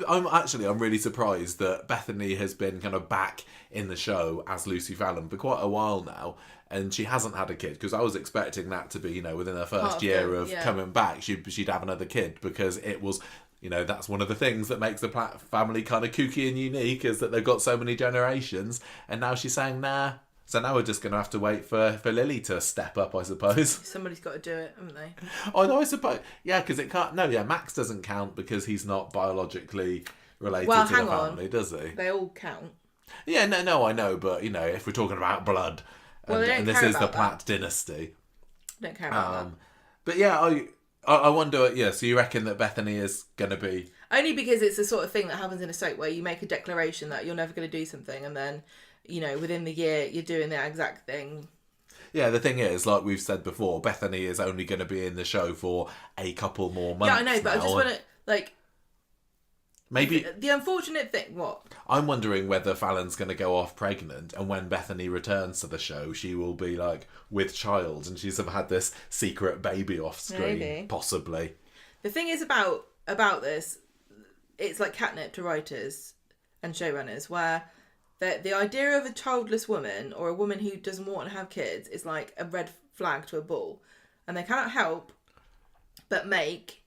I'm really surprised that Bethany has been kind of back in the show as Lucy Fallon for quite a while now, and she hasn't had a kid, because I was expecting that to be, within her first year of coming back, she'd have another kid, because it was... that's one of the things that makes the Platt family kind of kooky and unique, is that they've got so many generations. And now she's saying, nah. So now we're just going to have to wait for Lily to step up, I suppose. Somebody's got to do it, haven't they? Oh, no, I suppose. Yeah, because it can't... No, yeah, Max doesn't count because he's not biologically related to the family, does he? They all count. Yeah, no, I know. But, if we're talking about blood, and this is the Platt dynasty. Don't care about that. But yeah, I wonder, so you reckon that Bethany is going to be... Only because it's the sort of thing that happens in a soap where you make a declaration that you're never going to do something, and then, within the year, you're doing that exact thing. Yeah, the thing is, like we've said before, Bethany is only going to be in the show for a couple more months. Yeah, I know, but I just want to, maybe... The unfortunate thing, what? I'm wondering whether Fallon's going to go off pregnant, and when Bethany returns to the show, she will be, with child, and she's had this secret baby off screen. Maybe. Possibly. The thing is about this, it's like catnip to writers and showrunners, where the idea of a childless woman, or a woman who doesn't want to have kids, is like a red flag to a bull. And they cannot help but make...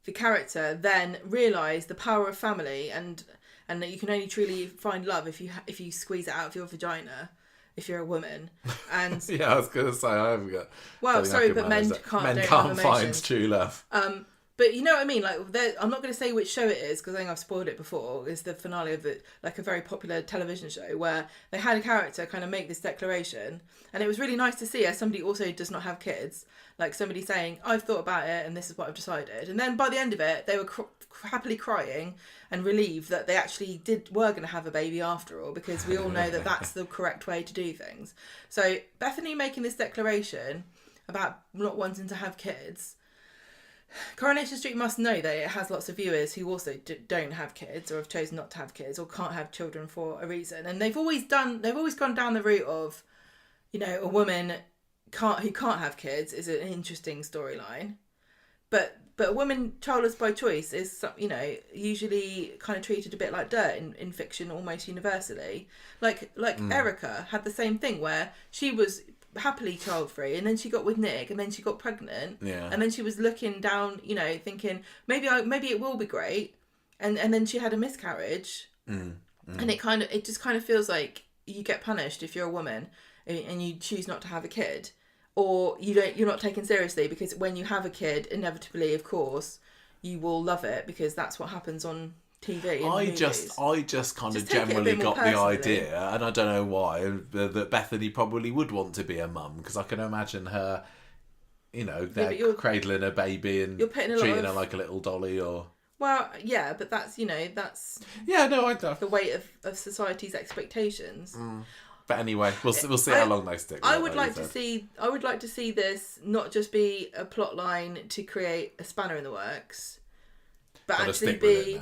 the character then realise the power of family, and that you can only truly find love if you squeeze it out of your vagina, if you're a woman. And yeah, I was going to say, I haven't got... Well, sorry, but men can't find true love. But you know what I mean? Like, I'm not going to say which show it is because I think I've spoiled it before. It's the finale of a very popular television show where they had a character kind of make this declaration, and it was really nice to see as somebody also does not have kids, like somebody saying, "I've thought about it, and this is what I've decided." And then by the end of it, they were happily crying and relieved that they actually were going to have a baby after all, because we all know that that's the correct way to do things. So Bethany making this declaration about not wanting to have kids. Coronation Street must know that it has lots of viewers who also don't have kids, or have chosen not to have kids, or can't have children for a reason. And they've always gone down the route of, you know, a woman who can't have kids is an interesting storyline, but a woman childless by choice is, you know, usually kind of treated a bit like dirt in fiction almost universally. Like Erica had the same thing where she was happily child free, and then she got with Nick, and then she got pregnant, and then she was looking down, you know, thinking maybe it will be great, and then she had a miscarriage, and it just kind of feels like you get punished if you're a woman and you choose not to have a kid, or you're not taken seriously, because when you have a kid, inevitably, of course, you will love it because that's what happens on TV. I just kind of generally got the idea, and I don't know why, that Bethany probably would want to be a mum, because I can imagine her, you know, they're cradling a baby and treating her like a little dolly, or... Well, yeah, but that's, you know, that's... Yeah, no, I don't... The weight of society's expectations. But anyway, we'll see how long they stick. I would like to see this not just be a plot line to create a spanner in the works, but actually be...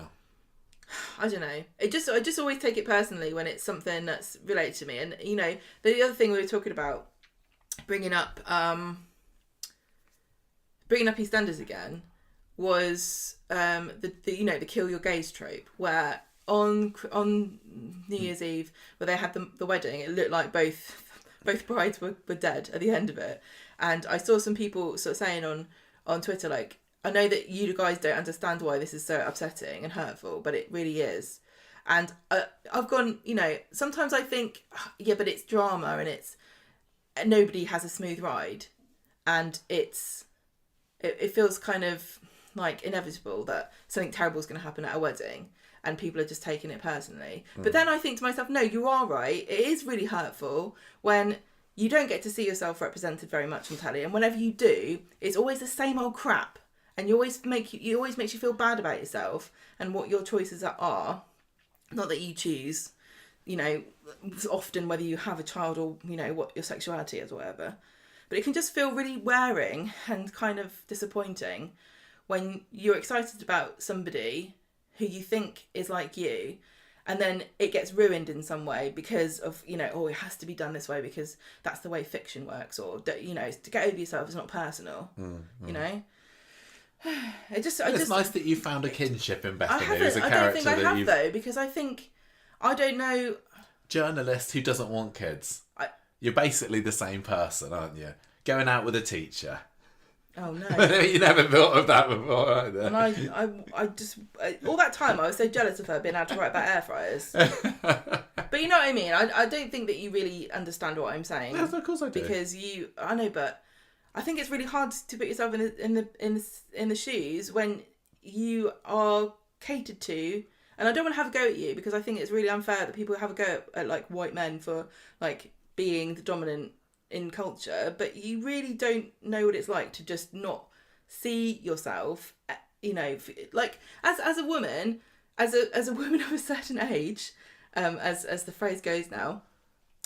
I don't know. I just always take it personally when it's something that's related to me. And, you know, the other thing we were talking about, bringing up EastEnders again, was the kill your gays trope, where on New Year's Eve, where they had the wedding, it looked like both brides were dead at the end of it. And I saw some people sort of saying on Twitter, like, I know that you guys don't understand why this is so upsetting and hurtful, but it really is. And I've gone, you know, sometimes I think, yeah, but it's drama, and nobody has a smooth ride, and it feels kind of like inevitable that something terrible is going to happen at a wedding, and people are just taking it personally. But then I think to myself, no, you are right. It is really hurtful when you don't get to see yourself represented very much on telly, and whenever you do, it's always the same old crap. And it always makes you feel bad about yourself and what your choices are. Not that you choose, you know, often whether you have a child or, you know, what your sexuality is or whatever. But it can just feel really wearing and kind of disappointing when you're excited about somebody who you think is like you, and then it gets ruined in some way because of, you know, oh, it has to be done this way because that's the way fiction works, or, you know, to get over yourself is not personal, you know. It's nice that you found a kinship in Bethany as a character. I don't think I have, though, because I think, I don't know... Journalist who doesn't want kids. You're basically the same person, aren't you? Going out with a teacher. Oh, no. You never thought of that before, either. And I just... all that time, I was so jealous of her being able to write about air fryers. But you know what I mean? I don't think that you really understand what I'm saying. Yes, of course I do. Because I know, but... I think it's really hard to put yourself in the shoes when you are catered to, and I don't want to have a go at you, because I think it's really unfair that people have a go at like white men for like being the dominant in culture, but you really don't know what it's like to just not see yourself, you know, like as a woman, as a woman of a certain age, as the phrase goes now.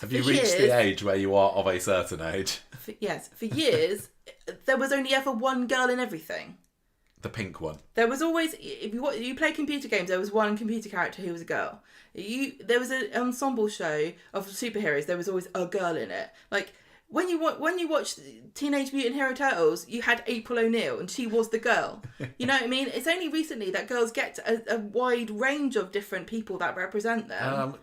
Have you reached the age where you are of a certain age? Yes. For years, there was only ever one girl in everything. The pink one. There was always, if you play computer games, there was one computer character who was a girl. There was an ensemble show of superheroes, there was always a girl in it. Like, when you watch Teenage Mutant Hero Turtles, you had April O'Neil, and she was the girl. You know what I mean? It's only recently that girls get a wide range of different people that represent them.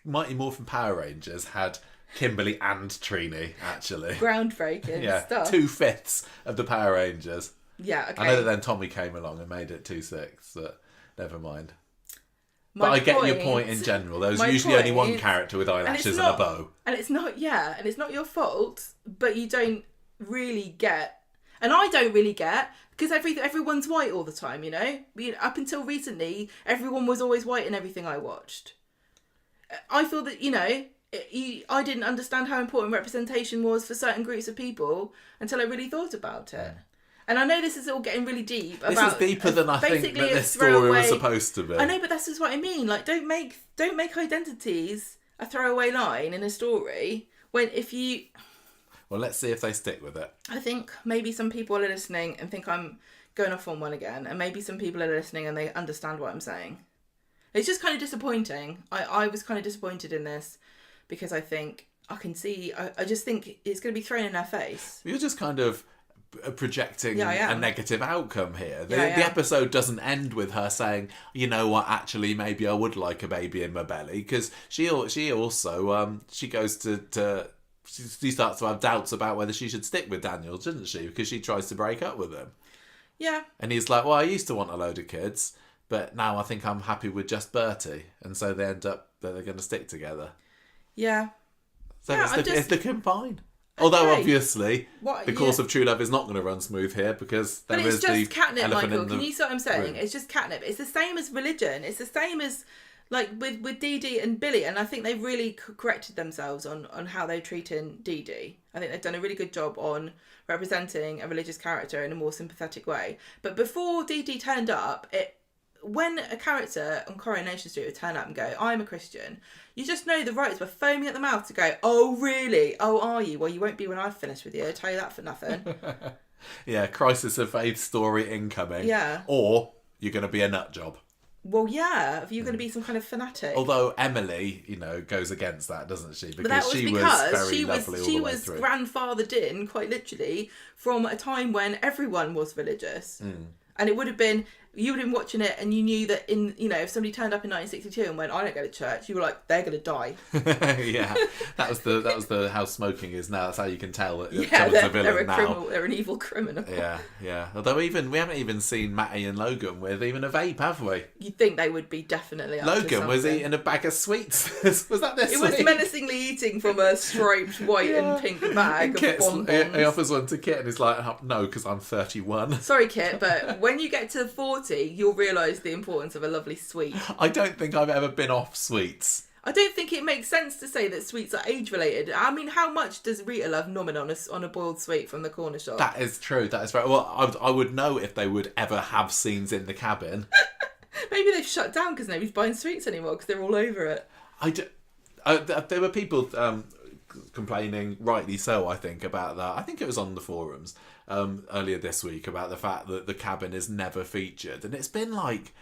Mighty Morphin Power Rangers had Kimberly and Trini, actually. Groundbreaking stuff. 2/5 of the Power Rangers. Yeah, okay. I know that then Tommy came along and made it 2/6, but never mind. But I get your point in general. There was usually only one character with eyelashes and a bow. And it's not your fault, but you don't really get... And I don't really get, because everyone's white all the time, you know? Up until recently, everyone was always white in everything I watched. I feel that, I didn't understand how important representation was for certain groups of people until I really thought about it. And I know this is all getting really deep. This is deeper than I think that this story was supposed to be. I know, but that's just what I mean. Like, don't make identities a throwaway line in a story when Well, let's see if they stick with it. I think maybe some people are listening and think I'm going off on one again, and maybe some people are listening and they understand what I'm saying. It's just kind of disappointing. I was kind of disappointed in this because I think I can see. I just think it's going to be thrown in our face. You're just kind of projecting a negative outcome here. The episode doesn't end with her saying, you know what, actually maybe I would like a baby in my belly, because she also she goes to she starts to have doubts about whether she should stick with Daniel, doesn't she? Because she tries to break up with him. Yeah. And he's like, well, I used to want a load of kids, but now I think I'm happy with just Bertie. And so they end up that they're going to stick together. Yeah. So it's looking fine. Although obviously the course of true love is not going to run smooth here, because there is the elephant in the... But it's just catnip, Michael. Can you see what I'm saying? room. It's just catnip. It's the same as religion. It's the same as like with Dee Dee and Billy, and I think they've really corrected themselves on how they're treating Dee Dee. I think they've done a really good job on representing a religious character in a more sympathetic way. But before Dee Dee turned up, when a character on Coronation Street would turn up and go, I'm a Christian, you just know the writers were foaming at the mouth to go, oh really? Oh, are you? Well, you won't be when I've finished with you. I'll tell you that for nothing. Yeah, crisis of faith story incoming. Yeah. Or you're going to be a nut job. Well, yeah, if you're going to be some kind of fanatic. Although Emily, goes against that, doesn't she? But that was because she was grandfathered in, quite literally, from a time when everyone was religious. Mm. And it would have been, you would have been watching it and you knew that if somebody turned up in 1962 and went, I don't go to church, you were like, they're going to die. Yeah, that was the how smoking is now. That's how you can tell that someone's a villain now. They're an evil criminal. Yeah. Although we haven't even seen Matty and Logan with even a vape, have we? You'd think they would be definitely up Logan was eating a bag of sweets. Was that this It week? was menacingly eating from a striped white and pink bag of bonbons. He offers one to Kit and he's like, no, because I'm 31. Sorry, Kit, but when you get to 40, you'll realise the importance of a lovely sweet. I don't think I've ever been off sweets. I don't think it makes sense to say that sweets are age-related. I mean, how much does Rita love numbing on a boiled sweet from the corner shop? That is true. That is right. Well, I would know if they would ever have scenes in the cabin. Maybe they've shut down because nobody's buying sweets anymore because they're all over it. There were people complaining, rightly so, I think, about that. I think it was on the forums earlier this week about the fact that the cabin is never featured. And it's been like,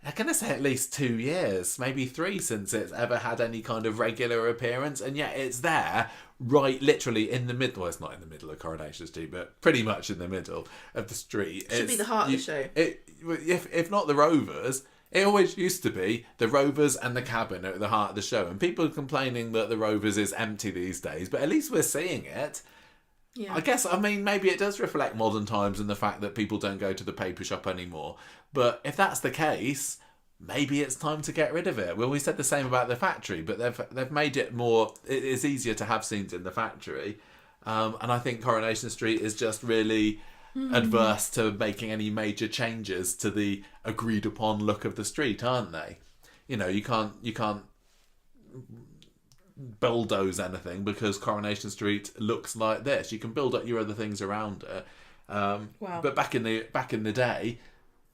I'm going to say at least 2 years, maybe 3, since it's ever had any kind of regular appearance. And yet it's there, right, literally in the middle. Well, it's not in the middle of Coronation Street, but pretty much in the middle of the street. It should be the heart of the show. If not the Rovers... It always used to be the Rovers and the cabin at the heart of the show. And people are complaining that the Rovers is empty these days, but at least we're seeing it. Yeah. I guess, maybe it does reflect modern times and the fact that people don't go to the paper shop anymore. But if that's the case, maybe it's time to get rid of it. Well, we said the same about the factory, but they've made it more... It's easier to have scenes in the factory. And I think Coronation Street is just really... adverse to making any major changes to the agreed upon look of the street, aren't they? You can't bulldoze anything because Coronation Street looks like this. You can build up your other things around it. Wow. But back in the day,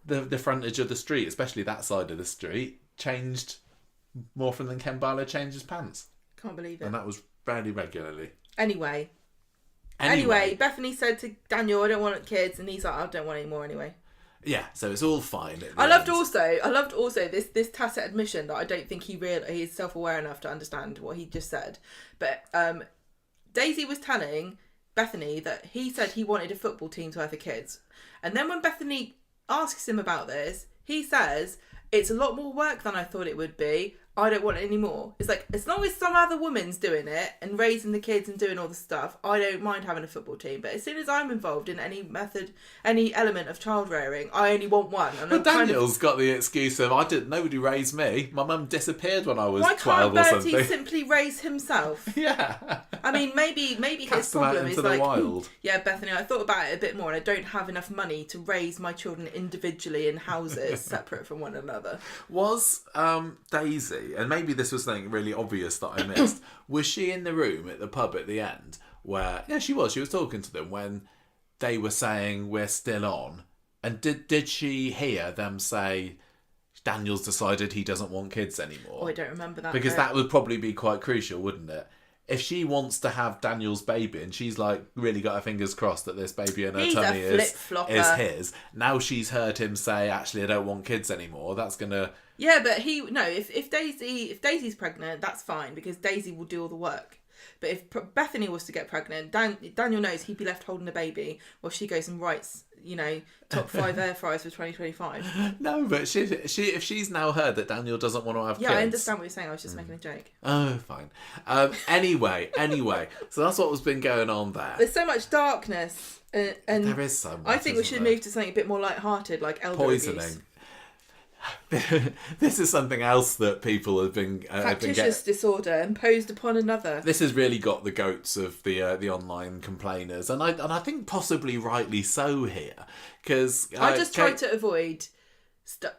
the frontage of the street, especially that side of the street, changed more often than Ken Barlow changed his pants. Can't believe it. And that was fairly regularly. Anyway, Bethany said to Daniel, I don't want kids, and he's like, I don't want any more anyway. Yeah, so it's all fine. I loved also this tacit admission that I don't think he's self-aware enough to understand what he just said. But Daisy was telling Bethany that he said he wanted a football team to have the kids. And then when Bethany asks him about this, he says, it's a lot more work than I thought it would be. I don't want it anymore. It's like, as long as some other woman's doing it and raising the kids and doing all the stuff, I don't mind having a football team. But as soon as I'm involved in any method, any element of child rearing, I only want one. And but Daniel's got the excuse of, nobody raised me. My mum disappeared when I was 12 or something. Why can't Bertie simply raise himself? Yeah. I mean, maybe his problem is like, wild. Yeah, Bethany, I thought about it a bit more, and I don't have enough money to raise my children individually in houses separate from one another. Was Daisy, and maybe this was something really obvious that I missed, was she in the room at the pub at the end where, yeah, she was talking to them when they were saying we're still on, and did she hear them say Daniel's decided he doesn't want kids anymore? Oh, I don't remember that. Because that would probably be quite crucial, wouldn't it? If she wants to have Daniel's baby and she's like really got her fingers crossed that this baby in her tummy is his, now she's heard him say, actually, I don't want kids anymore, that's going to... Yeah, but if Daisy's pregnant, that's fine, because Daisy will do all the work. But if Bethany was to get pregnant, Daniel knows he'd be left holding a baby while she goes and writes, top 5 air fryers for 2025. No, but if she's now heard that Daniel doesn't want to have kids... Yeah, I understand what you're saying. I was just making a joke. Oh, fine. Anyway, so that's what has been going on there. There's so much darkness. And there is so much. I think we should move to something a bit more light-hearted, like elder poisoning. Abuse. This is something else that people have been factitious disorder imposed upon another. This has really got the goats of the online complainers, and I think possibly rightly so here, because I just try to avoid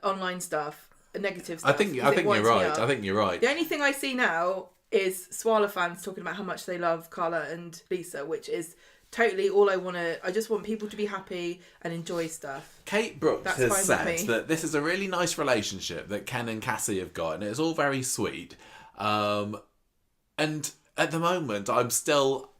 online stuff, negative stuff. I think you're right. I think you're right. The only thing I see now is Swarla fans talking about how much they love Carla and Lisa, which is totally all I just want people to be happy and enjoy stuff. Kate Brooks has said that this is a really nice relationship that Ken and Cassie have got, and it's all very sweet. And at the moment, I'm still...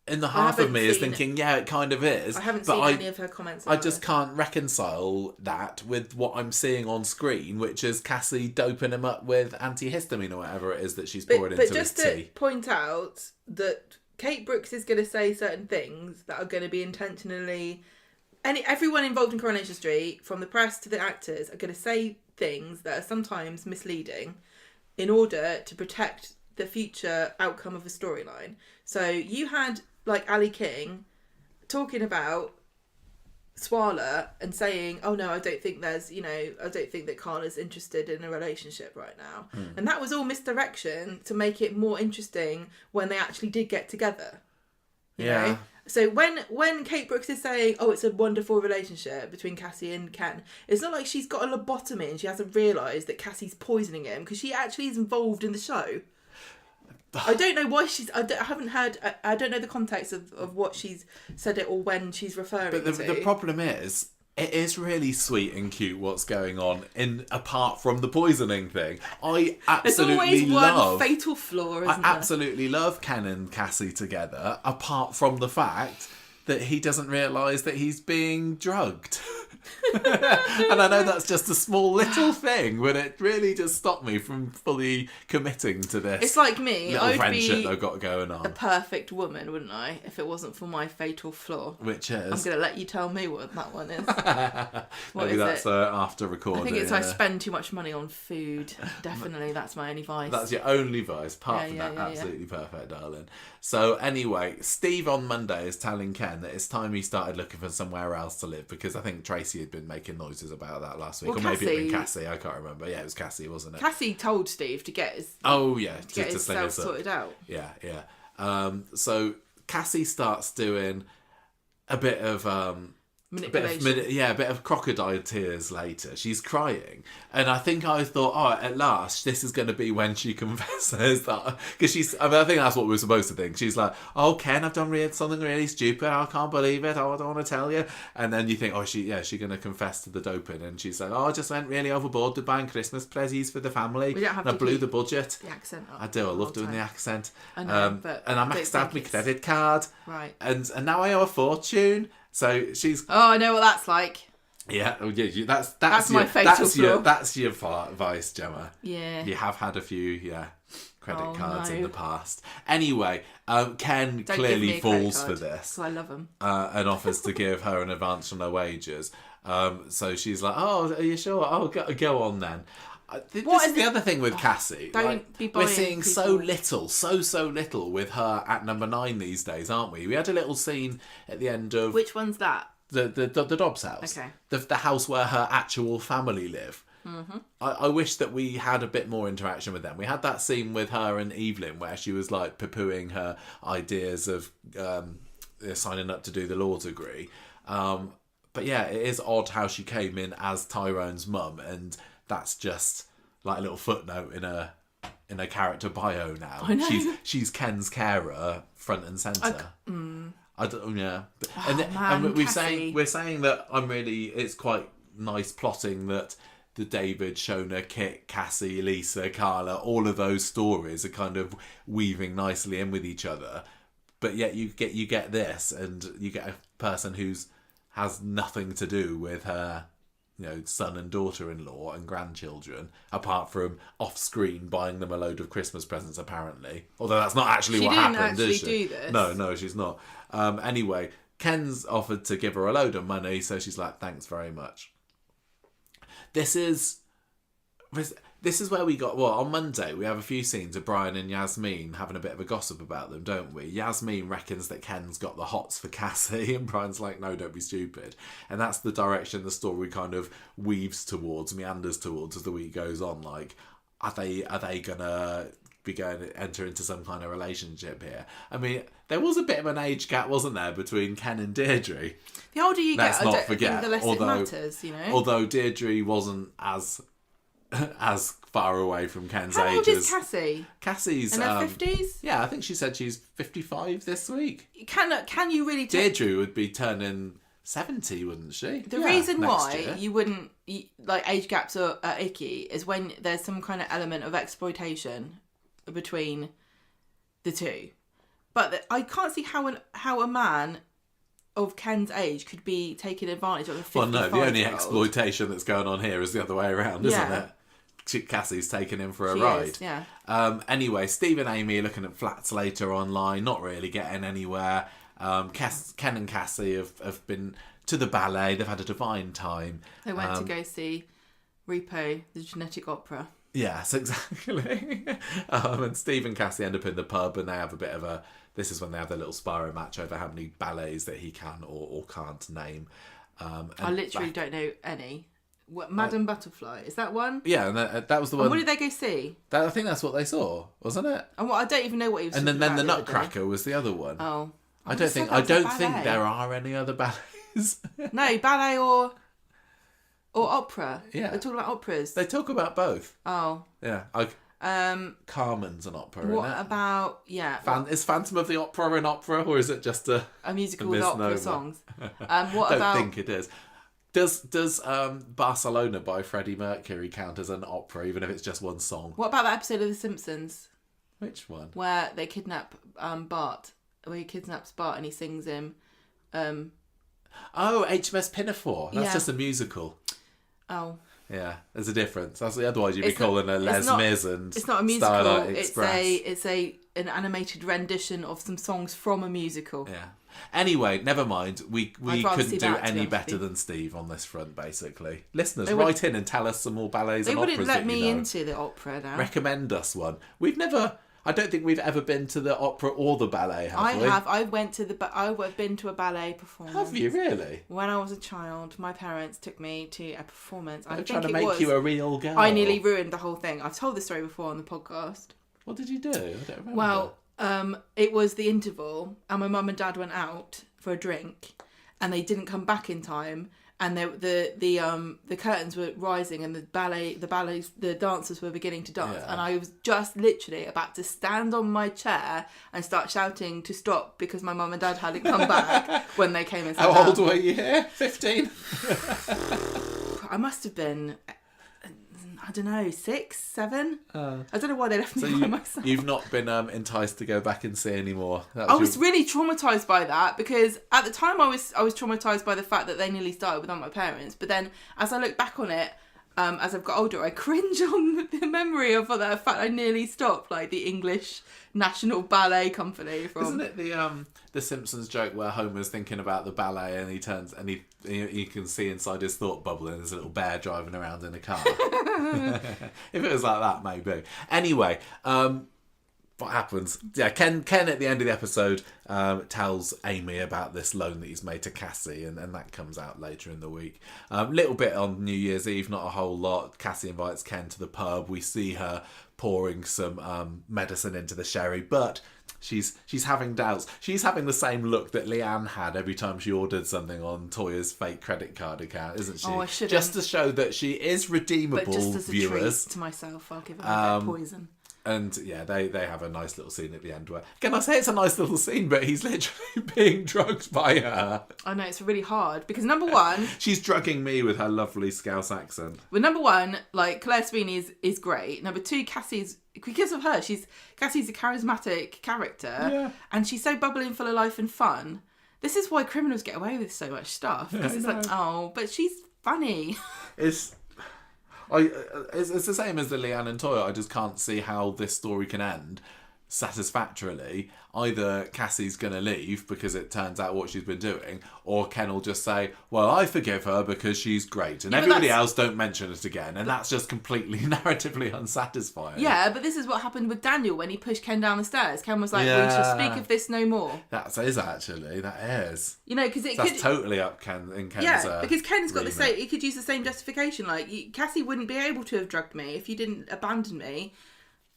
in the half of me is thinking, yeah, it kind of is. I haven't seen any of her comments. I just can't reconcile that with what I'm seeing on screen, which is Cassie doping him up with antihistamine or whatever it is that she's poured into his tea. But just to point out that Kate Brooks is going to say certain things that are going to be intentionally... Everyone involved in Coronation Street, from the press to the actors, are going to say things that are sometimes misleading in order to protect the future outcome of a storyline. So you had, like, Ali King talking about Swarla and saying, oh no, I don't think that Carla's interested in a relationship right now. And that was all misdirection to make it more interesting when they actually did get together. You know? So when Kate Brooks is saying, oh, it's a wonderful relationship between Cassie and Ken, it's not like she's got a lobotomy and she hasn't realised that Cassie's poisoning him, because she actually is involved in the show. I don't know why I don't know the context of what she's said it or when she's referring to. But the problem is, it is really sweet and cute what's going on apart from the poisoning thing. I absolutely There's always one fatal flaw, isn't there? I absolutely love Ken and Cassie together, apart from the fact that he doesn't realise that he's being drugged. And I know that's just a small little thing, but it really just stopped me from fully committing to this. It's like me. Little friendship they've got going on. A perfect woman, wouldn't I? If it wasn't for my fatal flaw. Which is? I'm going to let you tell me what that one is. Maybe that's after recording. I think it's I spend too much money on food. Definitely, that's my only vice. That's your only vice. Apart from that, absolutely perfect, darling. So anyway, Steve on Monday is telling Ken that it's time he started looking for somewhere else to live, because I think Tracy had been making noises about that last week. Or maybe it had been Cassie, I can't remember. Yeah, it was Cassie, wasn't it? Cassie told Steve to get his... Oh, yeah. To get himself sorted out. Yeah. So Cassie starts doing a bit of... manipulation. A bit of crocodile tears later. She's crying. And I think I thought, oh, at last, this is going to be when she confesses that. Because I think that's what we're supposed to think. She's like, oh, Ken, I've done something really stupid. I can't believe it. Oh, I don't want to tell you. And then you think, oh, she's going to confess to the doping. And she's like, oh, I just went really overboard with buying Christmas presents for the family. We don't have and I blew the budget. The accent. I do. I love doing the accent. I know, but and I maxed out my credit card. Right. And now I owe a fortune. So she's... Oh, I know what that's like. Yeah, that's my fatal flaw. That's your vice, Gemma. Yeah. You have had a few, credit cards in the past. Anyway, Ken clearly falls for this. I love him. And offers to give her an advance on her wages. So she's like, oh, are you sure? Oh, go on then. This is the other thing with Cassie. Don't be buying We're seeing people. so little with her at number 9 these days, aren't we? We had a little scene at the end of... Which one's that? The Dobbs house. Okay. The house where her actual family live. Mm-hmm. I wish that we had a bit more interaction with them. We had that scene with her and Evelyn where she was like poo-pooing her ideas of signing up to do the law degree. But yeah, it is odd how she came in as Tyrone's mum, and that's just like a little footnote in a character bio now. I know. She's Ken's carer, front and centre. I don't, yeah. Man, we're saying that it's quite nice plotting that the David, Shona, Kit, Cassie, Lisa, Carla, all of those stories are kind of weaving nicely in with each other. But yet you get this, and you get a person who's has nothing to do with her, son and daughter-in-law and grandchildren, apart from off-screen buying them a load of Christmas presents, apparently. Although that's not actually what happened, is she? She didn't actually do this. No, she's not. Anyway, Ken's offered to give her a load of money, so she's like, thanks very much. This is where we got... Well, on Monday, we have a few scenes of Brian and Yasmin having a bit of a gossip about them, don't we? Yasmin reckons that Ken's got the hots for Cassie, and Brian's like, no, don't be stupid. And that's the direction the story kind of weaves towards, meanders towards as the week goes on. Like, are they gonna be going to enter into some kind of relationship here? I mean, there was a bit of an age gap, wasn't there, between Ken and Deirdre? The older you Let's get, not I don't forget, think the less it matters, Although Deirdre wasn't as far away from Ken's age. How old is Cassie? Cassie's in her 50s? Yeah, I think she said she's 55 this week. Can you really Deirdre would be turning 70, wouldn't she? The reason why you wouldn't like age gaps are icky is when there's some kind of element of exploitation between the two. But I can't see how a man of Ken's age could be taking advantage of a 55-year-old. Well, no, the only exploitation that's going on here is the other way around, isn't it? Cassie's taken him for a ride. Yeah. Anyway, Steve and Amy are looking at flats later online, not really getting anywhere. Ken and Cassie have been to the ballet. They've had a divine time. They went to go see Repo, the genetic opera. Yes, exactly. And Steve and Cassie end up in the pub, and they have a bit of a... This is when they have their little sparring match over how many ballets that he can or can't name. I literally don't know any. What, Madame Butterfly, is that one? Yeah, and that was the one. And what did they go see? I think that's what they saw, wasn't it? And I don't even know what he was. And then the Nutcracker was the other one. Oh, I don't think there are any other ballets. No, ballet or opera. Yeah, they're talking about operas. They talk about both. Oh, yeah. Carmen's an opera. What isn't it? About is Phantom of the Opera an opera, or is it just a musical with opera songs? I don't think it is. Does Barcelona by Freddie Mercury count as an opera, even if it's just one song? What about that episode of The Simpsons? Which one? Where they kidnap Bart. Where he kidnaps Bart and he sings him. HMS Pinafore. That's just a musical. Oh. Yeah, there's a difference. Otherwise you'd be calling a Les Mis and it's not a musical. Starlight Express. It's an animated rendition of some songs from a musical. Yeah. Anyway, never mind. We couldn't do any better Steve. than Steve on this front, basically. Listeners, write in and tell us some more ballets and operas. They wouldn't let me into the opera now. Recommend us one. I don't think we've ever been to the opera or the ballet, have we? I have. I've been to a ballet performance. Have you really? When I was a child, my parents took me to a performance. They were trying to make you a real girl. I nearly ruined the whole thing. I've told this story before on the podcast. What did you do? I don't remember. Well, it was the interval, and my mum and dad went out for a drink, and they didn't come back in time. And the curtains were rising, and the dancers were beginning to dance, and I was just literally about to stand on my chair and start shouting to stop because my mum and dad hadn't come back when they came and sat down. How old were you here? 15? I must have been, I don't know, 6, 7. I don't know why they left me by myself. You've not been enticed to go back and see anymore. I was really traumatised by that because at the time I was traumatised by the fact that they nearly started without my parents. But then as I look back on it, as I've got older, I cringe on the memory of the fact I nearly stopped, like, the English National Ballet Company from... Isn't it the Simpsons joke where Homer's thinking about the ballet and he turns and you can see inside his thought bubble and there's a little bear driving around in a car? If it was like that, maybe. Anyway, what happens? Yeah, Ken at the end of the episode tells Amy about this loan that he's made to Cassie, and that comes out later in the week. Little bit on New Year's Eve, not a whole lot. Cassie invites Ken to the pub. We see her pouring some medicine into the sherry, but she's having doubts. She's having the same look that Leanne had every time she ordered something on Toya's fake credit card account, isn't she? Oh, I shouldn't. Just to show that she is redeemable, but just as a viewers. treat to myself, I'll give her a bit of poison. And yeah, they have a nice little scene at the end where, again, I say it's a nice little scene, but he's literally being drugged by her. I know, it's really hard because number one... She's drugging me with her lovely Scouse accent. Well, number one, like, Claire Sweeney is great. Number two, Cassie's... Because of her, Cassie's a charismatic character. Yeah. And she's so bubbling, full of life and fun. This is why criminals get away with so much stuff. Because it's like, oh, but she's funny. It's the same as the Leanne and Toya. I just can't see how this story can end satisfactorily. Either Cassie's going to leave because it turns out what she's been doing, or Ken will just say, well, I forgive her because she's great, and everybody else don't mention it again, and that's just completely narratively unsatisfying. Yeah, but this is what happened with Daniel when he pushed Ken down the stairs. Ken was like, we shall speak of this no more. That is. You know, because that's totally up Ken's because Ken's got remit. the same, he could use the same justification, like, Cassie wouldn't be able to have drugged me if you didn't abandon me.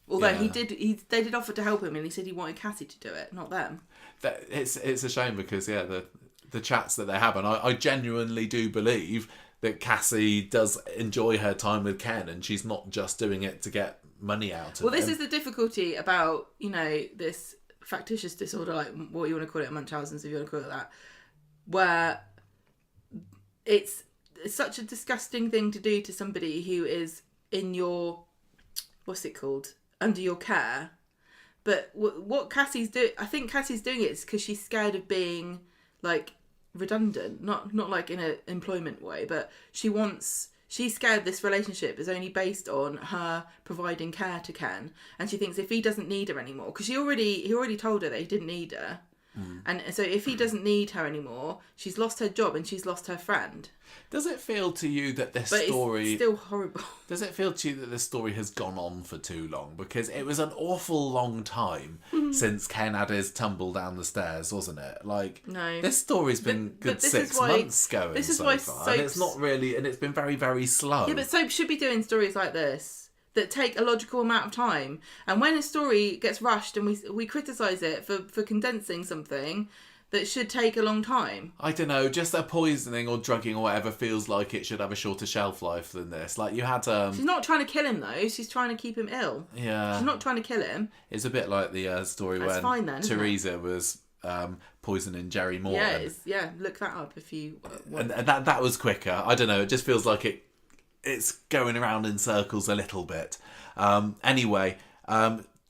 Although they did offer to help him, and he said he wanted Cassie to do it, not them. It's a shame because the chats that they have, and I genuinely do believe that Cassie does enjoy her time with Ken, and she's not just doing it to get money out of him. Well, this is the difficulty about, you know, this factitious disorder, like what you want to call it, Munchausen's, if you want to call it that, where it's such a disgusting thing to do to somebody who is in your, what's it called, under your care. But what Cassie's doing, I think Cassie's doing it because she's scared of being, like, redundant, not like in an employment way, but she's scared this relationship is only based on her providing care to Ken, and she thinks if he doesn't need her anymore, because he already told her that he didn't need her, and so if he doesn't need her anymore, she's lost her job and she's lost her friend. Does it feel to you that this story... It's still horrible. Does it feel to you that this story has gone on for too long? Because it was an awful long time since Ken had his tumble down the stairs, wasn't it? Like, no. This story's been good 6 months going so far. And it's not really... And it's been very, very slow. Yeah, but soap should be doing stories like this that take a logical amount of time. And when a story gets rushed and we criticise it for condensing something... that should take a long time. I don't know, just a poisoning or drugging or whatever feels like it should have a shorter shelf life than this. Like, you had... She's not trying to kill him, though. She's trying to keep him ill. Yeah. She's not trying to kill him. It's a bit like the story when Teresa was poisoning Jerry Morton. Yeah, look that up if you want. And that was quicker. I don't know, it just feels like it's going around in circles a little bit. Anyway...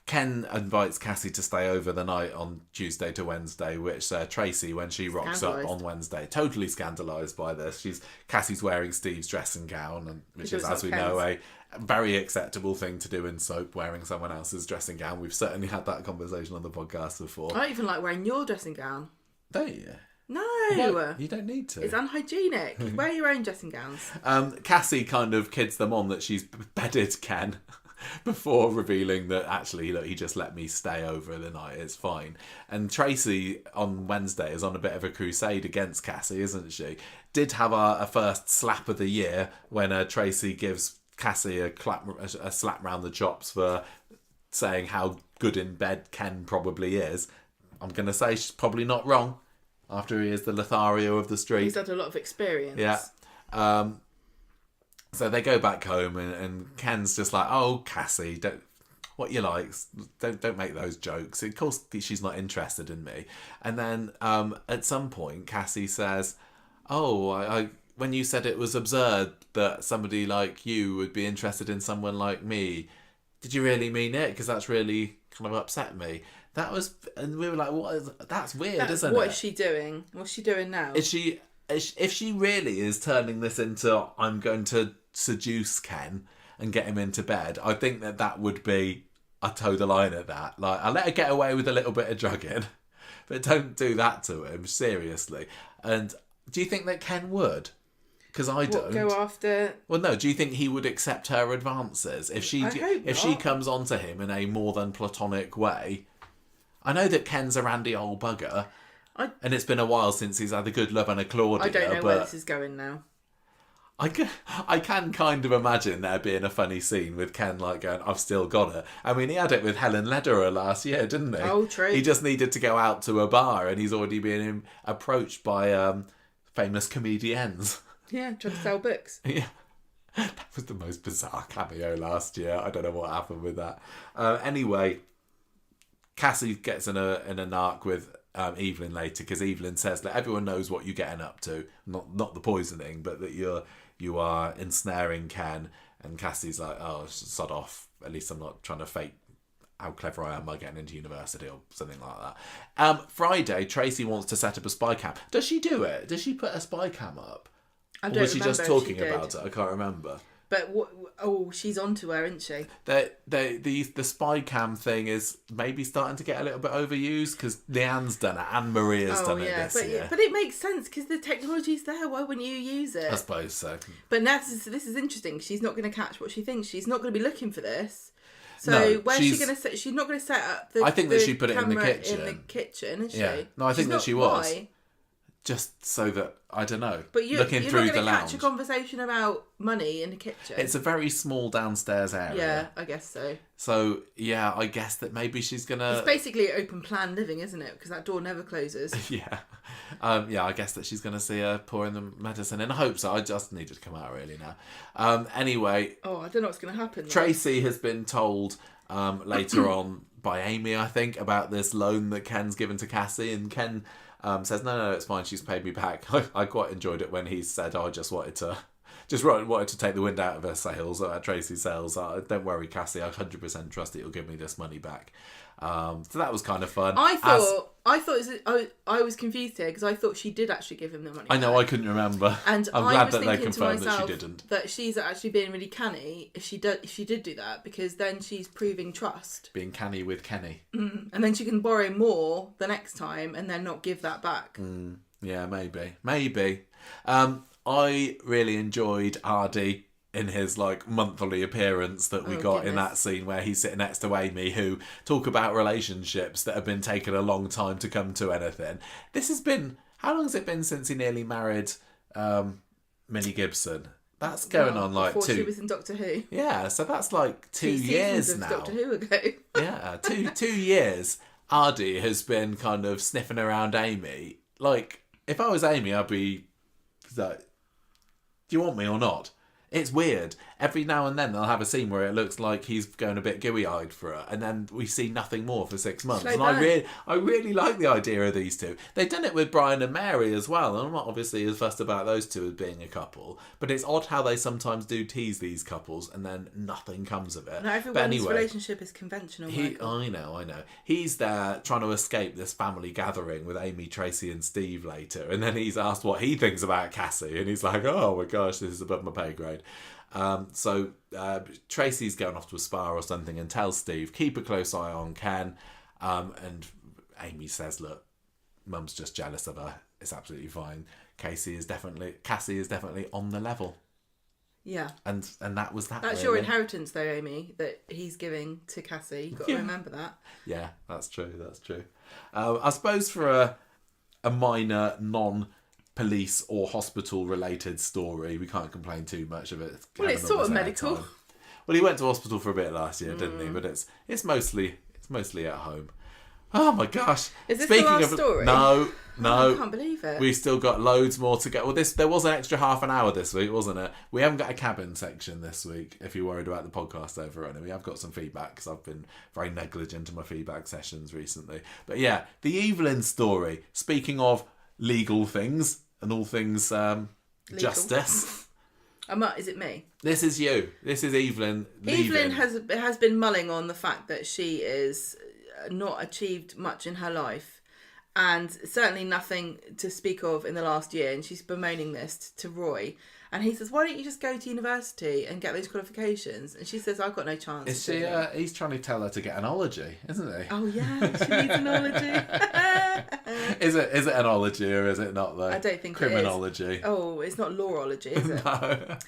Ken invites Cassie to stay over the night on Tuesday to Wednesday, which Tracy, when she rocks up on Wednesday, totally scandalised by this. Cassie's wearing Steve's dressing gown, which is, as we know, a very acceptable thing to do in soap, wearing someone else's dressing gown. We've certainly had that conversation on the podcast before. I don't even like wearing your dressing gown. Don't you? No. Well, you don't need to. It's unhygienic. Wear your own dressing gowns. Cassie kind of kids them on that she's bedded Ken. Before revealing that actually, look, he just let me stay over the night, it's fine. And Tracy on Wednesday is on a bit of a crusade against Cassie, isn't she? Did have a first slap of the year when Tracy gives Cassie a slap round the chops for saying how good in bed Ken probably is. I'm going to say she's probably not wrong after he is the Lothario of the street. He's had a lot of experience. Yeah. So they go back home and Ken's just like, oh, Cassie, what you like, don't make those jokes. Of course, she's not interested in me. And then at some point, Cassie says, oh, when you said it was absurd that somebody like you would be interested in someone like me, did you really mean it? Because that's really kind of upset me. And we were like, that's weird, isn't it? What is she doing? What's she doing now? Is she... if she really is turning this into I'm going to seduce Ken and get him into bed, I think that would be, I toe the line at that. Like, I let her get away with a little bit of drugging, but don't do that to him, seriously. And do you think that Ken would? Because I don't. Go after... Well, no, do you think he would accept her advances? If she comes onto him in a more than platonic way... I know that Ken's a randy old bugger, and it's been a while since he's had a good love and a Claudia. I don't know where this is going now. I can kind of imagine there being a funny scene with Ken like going, I've still got it. I mean, he had it with Helen Lederer last year, didn't he? Oh, true. He just needed to go out to a bar and he's already been approached by famous comedians. Yeah, trying to sell books. Yeah. That was the most bizarre cameo last year. I don't know what happened with that. Anyway, Cassie gets in a narc with Evelyn later because Evelyn says that everyone knows what you're getting up to. Not the poisoning, but that you are ensnaring Ken. And Cassie's like, oh, sod off. At least I'm not trying to fake how clever I am by getting into university or something like that. Friday, Tracy wants to set up a spy cam. Does she do it? Does she put a spy cam up? I don't or was she remember just talking about it? I can't remember. But she's onto her, isn't she? The spy cam thing is maybe starting to get a little bit overused because Leanne's done it, Anne Maria's done it this year. But it makes sense because the technology's there. Why wouldn't you use it? I suppose so. But now this is interesting. She's not going to catch what she thinks. She's not going to be looking for this. So no, where's she going to set? She's not going to set up the. I think that she put it in the kitchen. In the kitchen, is she? Yeah. No, I think that she was. Why? Just so that, I don't know, but you're looking through the lounge. You're not going to catch a conversation about money in the kitchen. It's a very small downstairs area. Yeah, I guess so. So, yeah, I guess that maybe she's going to... It's basically open plan living, isn't it? Because that door never closes. Yeah. Yeah, I guess that she's going to see her pouring the medicine in. I hope so. I just need it to come out really now. Anyway... Oh, I don't know what's going to happen. Tracy has been told later on by Amy, I think, about this loan that Ken's given to Cassie, and Ken... says no, it's fine. She's paid me back. I quite enjoyed it when he said, "I just wanted to take the wind out of her sails, Tracy's sails. Don't worry, Cassie. I 100% trust that you'll give me this money back." So that was kind of fun. I was confused here because I thought she did actually give him the money. I know, I couldn't remember. And I'm glad that they confirmed that she didn't. That she's actually being really canny if she did do that, because then she's proving trust. Being canny with Kenny. And then she can borrow more the next time and then not give that back. Yeah, maybe. I really enjoyed Ardy in his monthly appearance that we got in that scene where he's sitting next to Amy, who talk about relationships that have been taking a long time to come to anything. This has been, how long has it been since he nearly married Millie Gibson? That's going on before 2. She was in Doctor Who. Yeah, so that's 2 years now. Doctor Who ago. Yeah, 2 years. Ardy has been kind of sniffing around Amy. If I was Amy, I'd be like, do you want me or not? It's weird. Every now and then they'll have a scene where it looks like he's going a bit gooey-eyed for her, and then we see nothing more for 6 months. And I really like the idea of these two. They've done it with Brian and Mary as well, and I'm not obviously as fussed about those two as being a couple, but it's odd how they sometimes do tease these couples, and then nothing comes of it. No, everyone's relationship is conventional. I know. He's there trying to escape this family gathering with Amy, Tracy and Steve later, and then he's asked what he thinks about Cassie, and he's like, oh my gosh, this is above my pay grade. So Tracy's going off to a spa or something and tells Steve, keep a close eye on Ken. And Amy says, look, Mum's just jealous of her. It's absolutely fine. Cassie is definitely on the level. Yeah. And that was that. That's really your inheritance though, Amy, that he's giving to Cassie. You've got to remember that. Yeah, that's true. I suppose for a minor non-police or hospital related story, we can't complain too much of it. Well, it's sort of medical. Well, he went to hospital for a bit last year, didn't he? But it's mostly at home. Oh my gosh! Is this the last story? No. I can't believe it. We've still got loads more to go. Well, there was an extra half an hour this week, wasn't it? We haven't got a cabin section this week. If you're worried about the podcast overrunning, we have got some feedback because I've been very negligent in my feedback sessions recently. But yeah, the Evelyn story. Speaking of legal things and all things justice. Is it me? This is you. This is Evelyn. Evelyn has been mulling on the fact that she is not achieved much in her life, and certainly nothing to speak of in the last year. And she's bemoaning this to Roy. And he says, why don't you just go to university and get those qualifications? And she says, I've got no chance. Is she, he's trying to tell her to get an ology, isn't he? Oh, yeah, she needs an ology. Is it an ology or is it not, though? I don't think criminology. It is. Oh, it's not lawology, is it? No.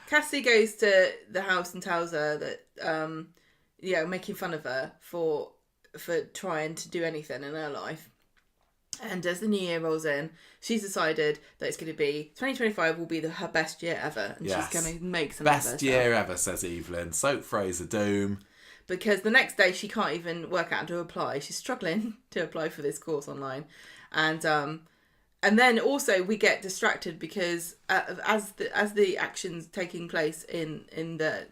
Cassie goes to the house and tells her that, making fun of her for trying to do anything in her life. And as the new year rolls in, she's decided that it's going to be 2025 will be her best year ever, and she's going to make some best year ever, says Evelyn. Soap phrase of doom. Because the next day she can't even work out how to apply. She's struggling to apply for this course online, and then also we get distracted because as the action's taking place in the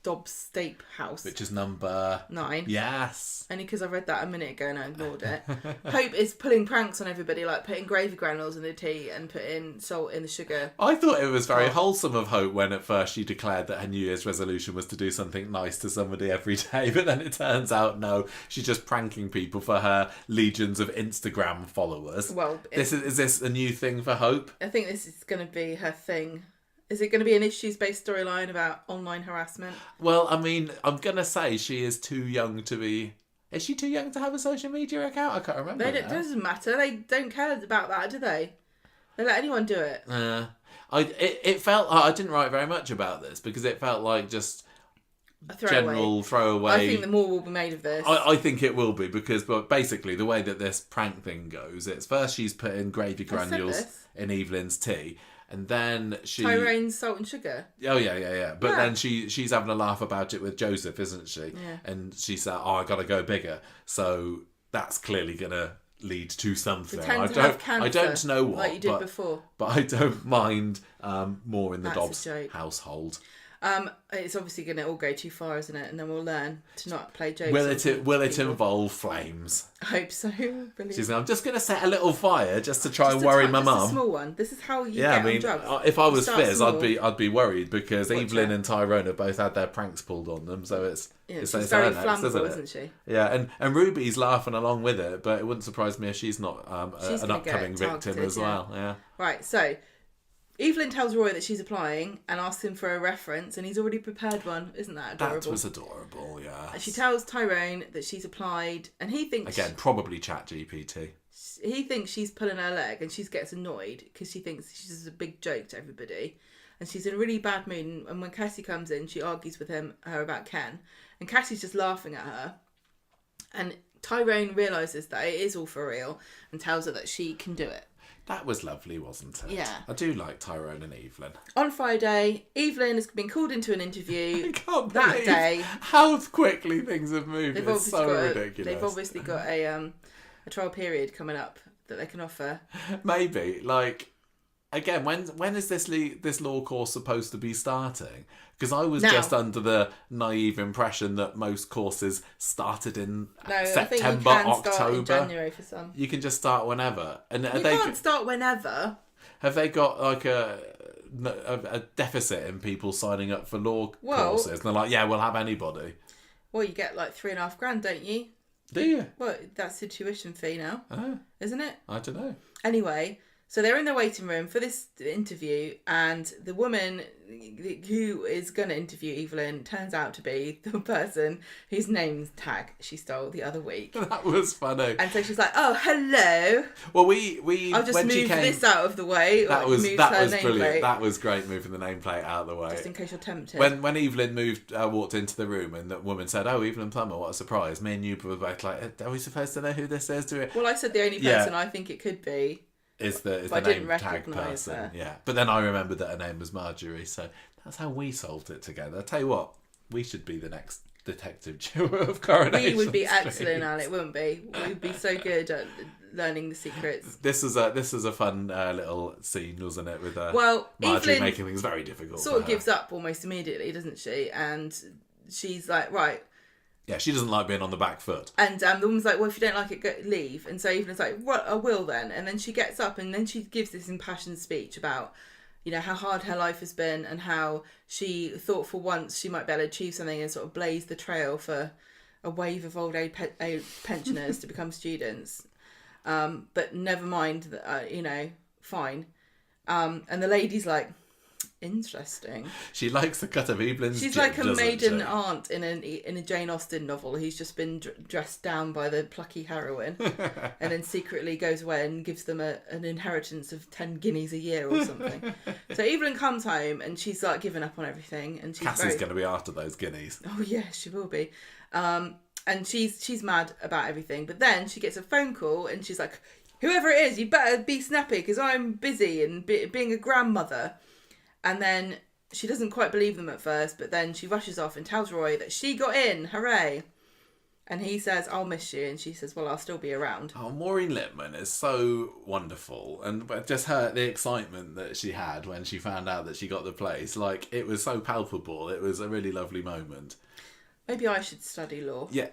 Dobbs Stape house, which is number 9. Yes. Only because I read that a minute ago and I ignored it. Hope is pulling pranks on everybody, like putting gravy granules in the tea and putting salt in the sugar. I thought it was very wholesome of Hope when at first she declared that her New Year's resolution was to do something nice to somebody every day, but then it turns out no, she's just pranking people for her legions of Instagram followers. Well, is this a new thing for Hope? I think this is going to be her thing. Is it going to be an issues-based storyline about online harassment? Well, I mean, I'm going to say she is too young to be... Is she too young to have a social media account? I can't remember. It doesn't matter. They don't care about that, do they? They let anyone do it. It felt... I didn't write very much about this because it felt like just... general throwaway. I think the more will be made of this. I think it will be because basically the way that this prank thing goes, it's first she's putting gravy granules in Evelyn's tea. And then Tyrone's salt and sugar. Oh, yeah. But then she's having a laugh about it with Joseph, isn't she? Yeah. And she said, I got to go bigger. So that's clearly going to lead to something. I don't know what. Like you did before. But I don't mind more in the Dobbs household. It's obviously going to all go too far, isn't it? And then we'll learn to not play jokes. Will it involve flames? I hope so. Brilliant. She's like, I'm just going to set a little fire just to try and worry my mum. Just a small one. This is how you get on drugs. If I was Fizz, I'd be worried because Evelyn and Tyrone have both had their pranks pulled on them, so it's she's very flammable, isn't she? Yeah, and Ruby's laughing along with it, but it wouldn't surprise me if she's not an upcoming victim as well. Yeah. Right. So Evelyn tells Roy that she's applying and asks him for a reference, and he's already prepared one. Isn't that adorable? That was adorable, yeah. She tells Tyrone that she's applied, and he thinks... Again, probably ChatGPT. He thinks she's pulling her leg, and she gets annoyed because she thinks she's just a big joke to everybody. And she's in a really bad mood, and when Cassie comes in, she argues with her about Ken. And Cassie's just laughing at her. And Tyrone realises that it is all for real and tells her that she can do it. That was lovely, wasn't it? Yeah. I do like Tyrone and Evelyn. On Friday, Evelyn has been called into an interview. I can't that believe day. How quickly things have moved. It's so ridiculous. They've obviously got a trial period coming up that they can offer. Maybe. Again, when is this law course supposed to be starting? Because I was just under the naive impression that most courses started in September, I think you can October. Start in January for some. You can just start whenever. And can't start whenever. Have they got a deficit in people signing up for law courses? And they're like, yeah, we'll have anybody. Well, you get like $3,500, don't you? Do you? Well, that's the tuition fee now, isn't it? I don't know. Anyway, so they're in the waiting room for this interview, and the woman who is going to interview Evelyn turns out to be the person whose name tag she stole the other week. That was funny. And so she's like, "Oh, hello." Well, we I'll just move this out of the way. That was brilliant. That was great, moving the nameplate out of the way. Just in case you're tempted. When Evelyn walked into the room, and the woman said, "Oh, Evelyn Plummer, what a surprise!" Me and you were both like, "Are we supposed to know who this is?" Well, I said the only person I think it could be is the name tag person. Her. Yeah, but then I remembered that her name was Marjorie, so that's how we solved it together. I tell you what, we should be the next detective duo of Coronation. We would be excellent at it, wouldn't we? We'd be so good at learning the secrets. This was a fun little scene, wasn't it? With Marjorie Evelyn making things very difficult. Sort of gives up almost immediately, doesn't she? And she's like, right. Yeah, she doesn't like being on the back foot. And the woman's like, well, if you don't like it, leave. And so Evelyn's like, well, I will then. And then she gets up and then she gives this impassioned speech about, how hard her life has been and how she thought for once she might be able to achieve something and sort of blaze the trail for a wave of old age pensioners to become students. But never mind, fine. And the lady's like, interesting. She likes the cut of Evelyn's She's jib, like a maiden she? aunt in a Jane Austen novel who's just been dressed down by the plucky heroine and then secretly goes away and gives them an inheritance of 10 guineas a year or something. So Evelyn comes home and she's like given up on everything, and Cassie's going to be after those guineas. Oh yeah, she will be. And she's mad about everything, but then she gets a phone call and she's like, whoever it is, you better be snappy because I'm busy and being a grandmother. And then she doesn't quite believe them at first, but then she rushes off and tells Roy that she got in. Hooray. And he says, I'll miss you. And she says, well, I'll still be around. Oh, Maureen Lipman is so wonderful. And just the excitement that she had when she found out that she got the place, like, it was so palpable. It was a really lovely moment. Maybe I should study law. Yeah.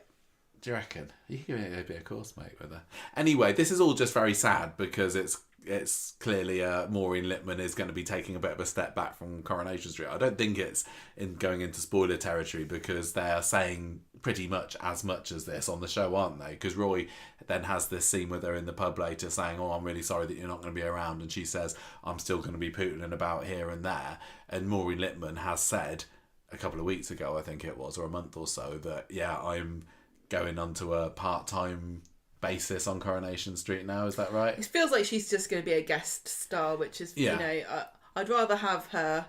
Do you reckon? You could be a course mate with her. Anyway, this is all just very sad because it's clearly Maureen Lipman is going to be taking a bit of a step back from Coronation Street. I don't think it's in going into spoiler territory because they are saying pretty much as this on the show, aren't they? Because Roy then has this scene with her in the pub later saying, oh, I'm really sorry that you're not going to be around. And she says, I'm still going to be pootling about here and there. And Maureen Lipman has said a couple of weeks ago, I think it was, or a month or so, that, yeah, I'm going onto a part-time basis on Coronation Street now. Is that right? It feels like she's just going to be a guest star, which is, I'd rather have her,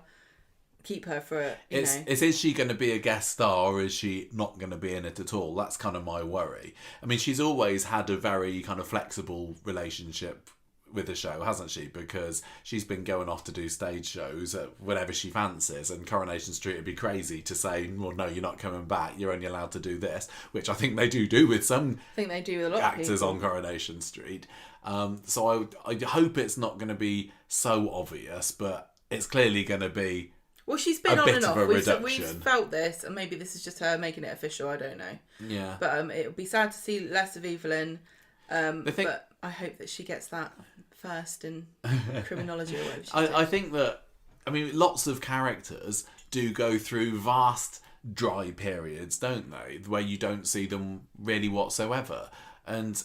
keep her for it. Is she going to be a guest star or is she not going to be in it at all? That's kind of my worry. I mean, she's always had a very kind of flexible relationship with the show, hasn't she? Because she's been going off to do stage shows whenever she fancies, and Coronation Street would be crazy to say, well, no, you're not coming back, you're only allowed to do this, which I think they do with some a lot actors of people on Coronation Street. So I hope it's not going to be so obvious, but it's clearly going to be she's been a on bit and of off. a reduction. We've felt this, and maybe this is just her making it official, I don't know. Yeah. But it would be sad to see less of Evelyn, but I hope that she gets that first in criminology or whatever. I think that, I mean, lots of characters do go through vast dry periods, don't they? Where you don't see them really whatsoever. And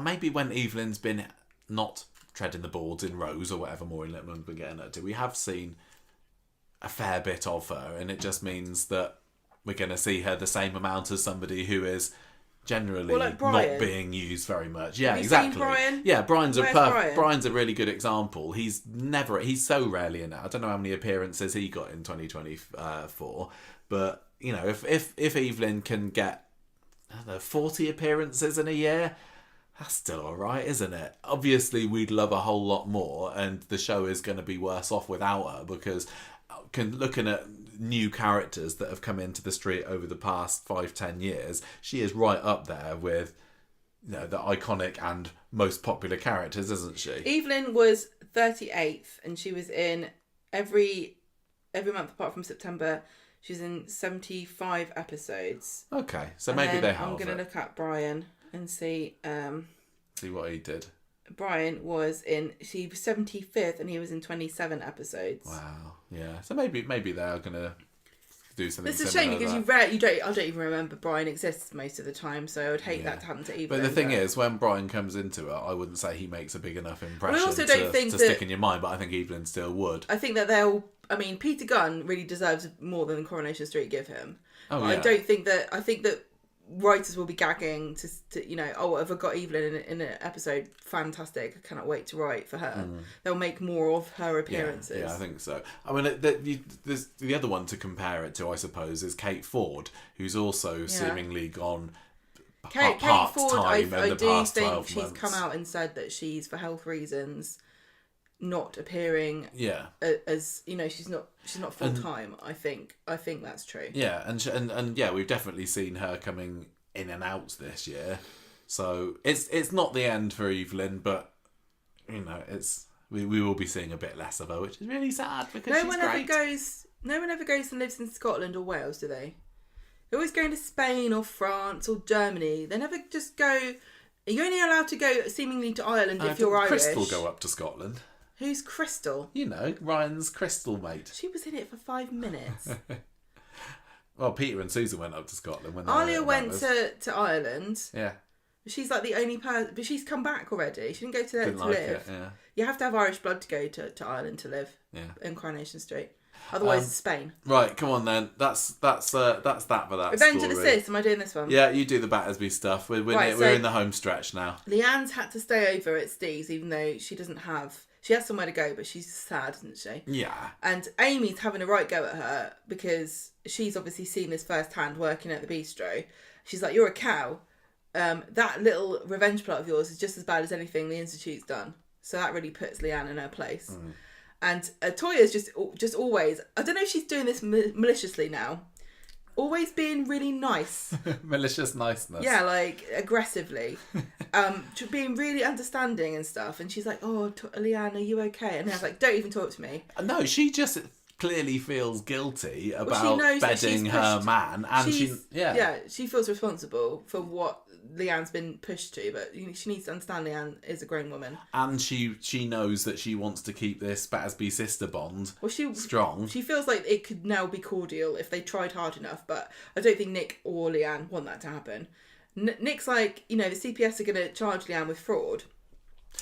maybe when Evelyn's been not treading the boards in Rose or whatever Maureen Lipman's been getting her to, we have seen a fair bit of her, and it just means that we're going to see her the same amount as somebody who is generally like not being used very much. Yeah, have you exactly. seen Brian? Yeah, Brian's a really good example. He's so rarely in it. I don't know how many appearances he got in 2024, but you know, if Evelyn can get 40 appearances in a year, that's still all right, isn't it? Obviously, we'd love a whole lot more, and the show is going to be worse off without her because looking at new characters that have come into the street over the past 5-10 years, she is right up there with the iconic and most popular characters, isn't she? Evelyn was 38th, and she was in every month apart from September. She was in 75 episodes. Okay, so maybe they have. I'm going to look at Brian and see what he did. Brian was 75th, and he was in 27 episodes. Wow, yeah. So maybe they are going to do something. It's a shame because I don't even remember Brian exists most of the time, so I would hate that to happen to Evelyn. But the thing is, when Brian comes into it, I wouldn't say he makes a big enough impression to stick in your mind, but I think Evelyn still would. I think that Peter Gunn really deserves more than Coronation Street give him. Oh, yeah. I think that writers will be gagging to have I got Evelyn in an episode? Fantastic! I cannot wait to write for her. They'll make more of her appearances. Yeah, I think so. I mean, there's the other one to compare it to, I suppose, is Kate Ford, who's also seemingly gone Kate Ford. I do think she's come out and said that she's, for health reasons, not appearing. Yeah. As she's not full time. I think that's true. Yeah, and yeah, we've definitely seen her coming in and out this year. So it's not the end for Evelyn, but we will be seeing a bit less of her, which is really sad because she's great. No one ever goes and lives in Scotland or Wales, do they? They're always going to Spain or France or Germany. They never just go. You're only allowed to go seemingly to Ireland if you're Irish. Crystal go up to Scotland. Who's Crystal? Ryan's Crystal mate. She was in it for 5 minutes. Well, Peter and Susan went up to Scotland when Alia went to Ireland. Yeah. She's like the only person, but she's come back already. She didn't go to there to live. It, yeah. You have to have Irish blood to go to Ireland to live. Yeah. In Coronation Street. Otherwise, it's Spain. Right, come on then. That's that for that Revenge story. of the Sis. Am I doing this one? Yeah, you do the Battersby stuff. We're in the home stretch now. Leanne's had to stay over at Steve's, even though she doesn't have. She has somewhere to go, but she's sad, isn't she? Yeah. And Amy's having a right go at her because she's obviously seen this firsthand working at the bistro. She's like, "You're a cow. That little revenge plot of yours is just as bad as anything the Institute's done." So that really puts Leanne in her place. Mm. And Toya's just always, I don't know if she's doing this maliciously now, always being really nice. Malicious niceness. Yeah, like aggressively. Being really understanding and stuff. And she's like, "Oh, Leanne, are you okay?" And I was like, "Don't even talk to me." No, she just clearly feels guilty about bedding her man. And she feels responsible for what Leanne's been pushed to, but she needs to understand Leanne is a grown woman. And she knows that she wants to keep this Battersby sister bond strong. She feels like it could now be cordial if they tried hard enough, but I don't think Nick or Leanne want that to happen. Nick's like, the CPS are going to charge Leanne with fraud.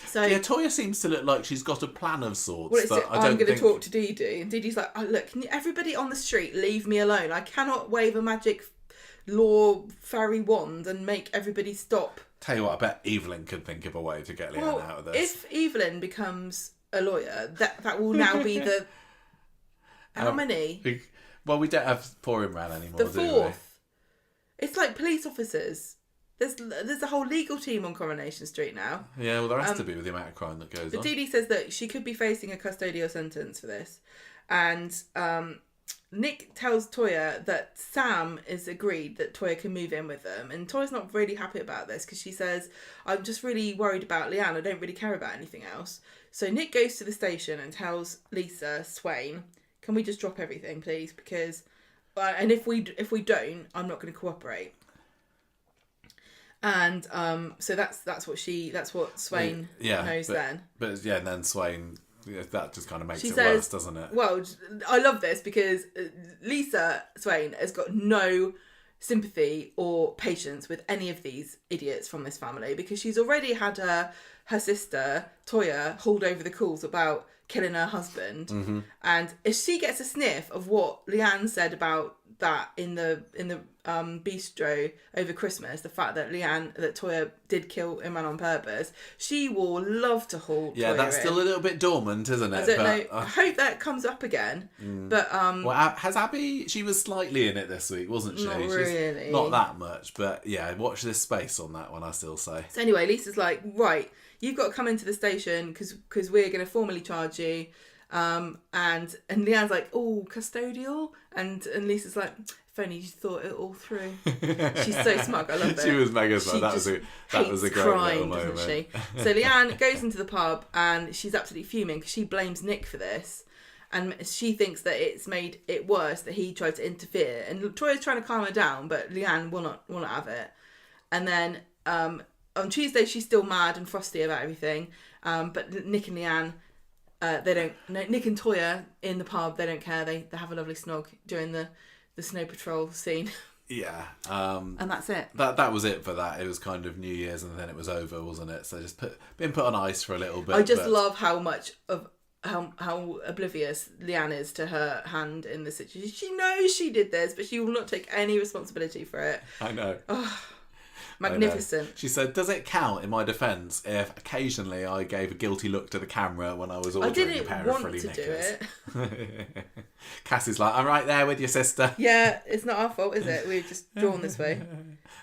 So yeah, Toya seems to look like she's got a plan of sorts. Well, I'm going to talk to Dee Dee, and Dee Dee's like, "Oh, look, can everybody on the street leave me alone? I cannot wave a magic law fairy wand and make everybody stop." Tell you what, I bet Evelyn could think of a way to get Leanne out of this. If Evelyn becomes a lawyer, that will now be the how many? Well, we don't have pouring ran anymore. The fourth. It's like police officers. There's a whole legal team on Coronation Street now. Yeah, well, there has to be with the amount of crime that goes on. Dee Dee says that she could be facing a custodial sentence for this, and Nick tells Toya that Sam is agreed that Toya can move in with them, and Toya's not really happy about this because she says, "I'm just really worried about Leanne. I don't really care about anything else." So Nick goes to the station and tells Lisa Swain, "Can we just drop everything, please? Because, and if we don't, I'm not going to cooperate." And so that's what Swain knows then. But yeah, and then Swain. Yeah, that just kind of makes it worse, doesn't it? Well, I love this because Lisa Swain has got no sympathy or patience with any of these idiots from this family because she's already had her sister, Toya, hold over the calls about killing her husband. Mm-hmm. And if she gets a sniff of what Leanne said about that in the bistro over Christmas, the fact that Toya did kill Imran on purpose, she will love to haul Toya that's still a little bit dormant, isn't it? I don't know. I hope that comes up again. But has Abby? She was slightly in it this week, wasn't she? Not really. Not that much, but yeah. Watch this space on that one. I still say. So anyway, Lisa's like, "Right, you've got to come into the station because we're going to formally charge you." And Leanne's like, "Oh, custodial," and Lisa's like, "If only you thought it all through." She's so smug. I love it. She was mega smug. That was a great crime, little moment. Doesn't she? So Leanne goes into the pub and she's absolutely fuming because she blames Nick for this, and she thinks that it's made it worse that he tried to interfere. And Toya's trying to calm her down, but Leanne will not have it. And then on Tuesday she's still mad and frosty about everything. But Nick and Leanne. Nick and Toya in the pub, they don't care. They have a lovely snog during the snow patrol scene. Yeah. And that's it. That was it for that. It was kind of New Year's and then it was over, wasn't it? So just been put on ice for a little bit. I just love how much of how oblivious Leanne is to her hand in the situation. She knows she did this, but she will not take any responsibility for it. I know. Magnificent. She said, "Does it count in my defence if occasionally I gave a guilty look to the camera when I was ordering a pair of frilly knickers?" Do it. Cassie's like, "I'm right there with your sister." Yeah, it's not our fault, is it? We've just drawn this way.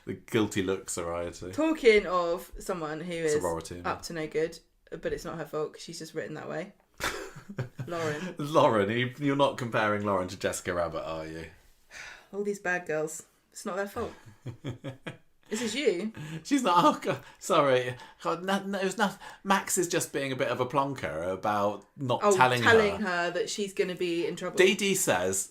The guilty look sorority. Talking of someone who is sorority, up to no good, but it's not her fault because she's just written that way. Lauren, you're not comparing Lauren to Jessica Rabbit, are you? All these bad girls. It's not their fault. This is you. She's not. Oh God, sorry. God, no, it was not. Max is just being a bit of a plonker about not telling her that she's going to be in trouble. Dee Dee says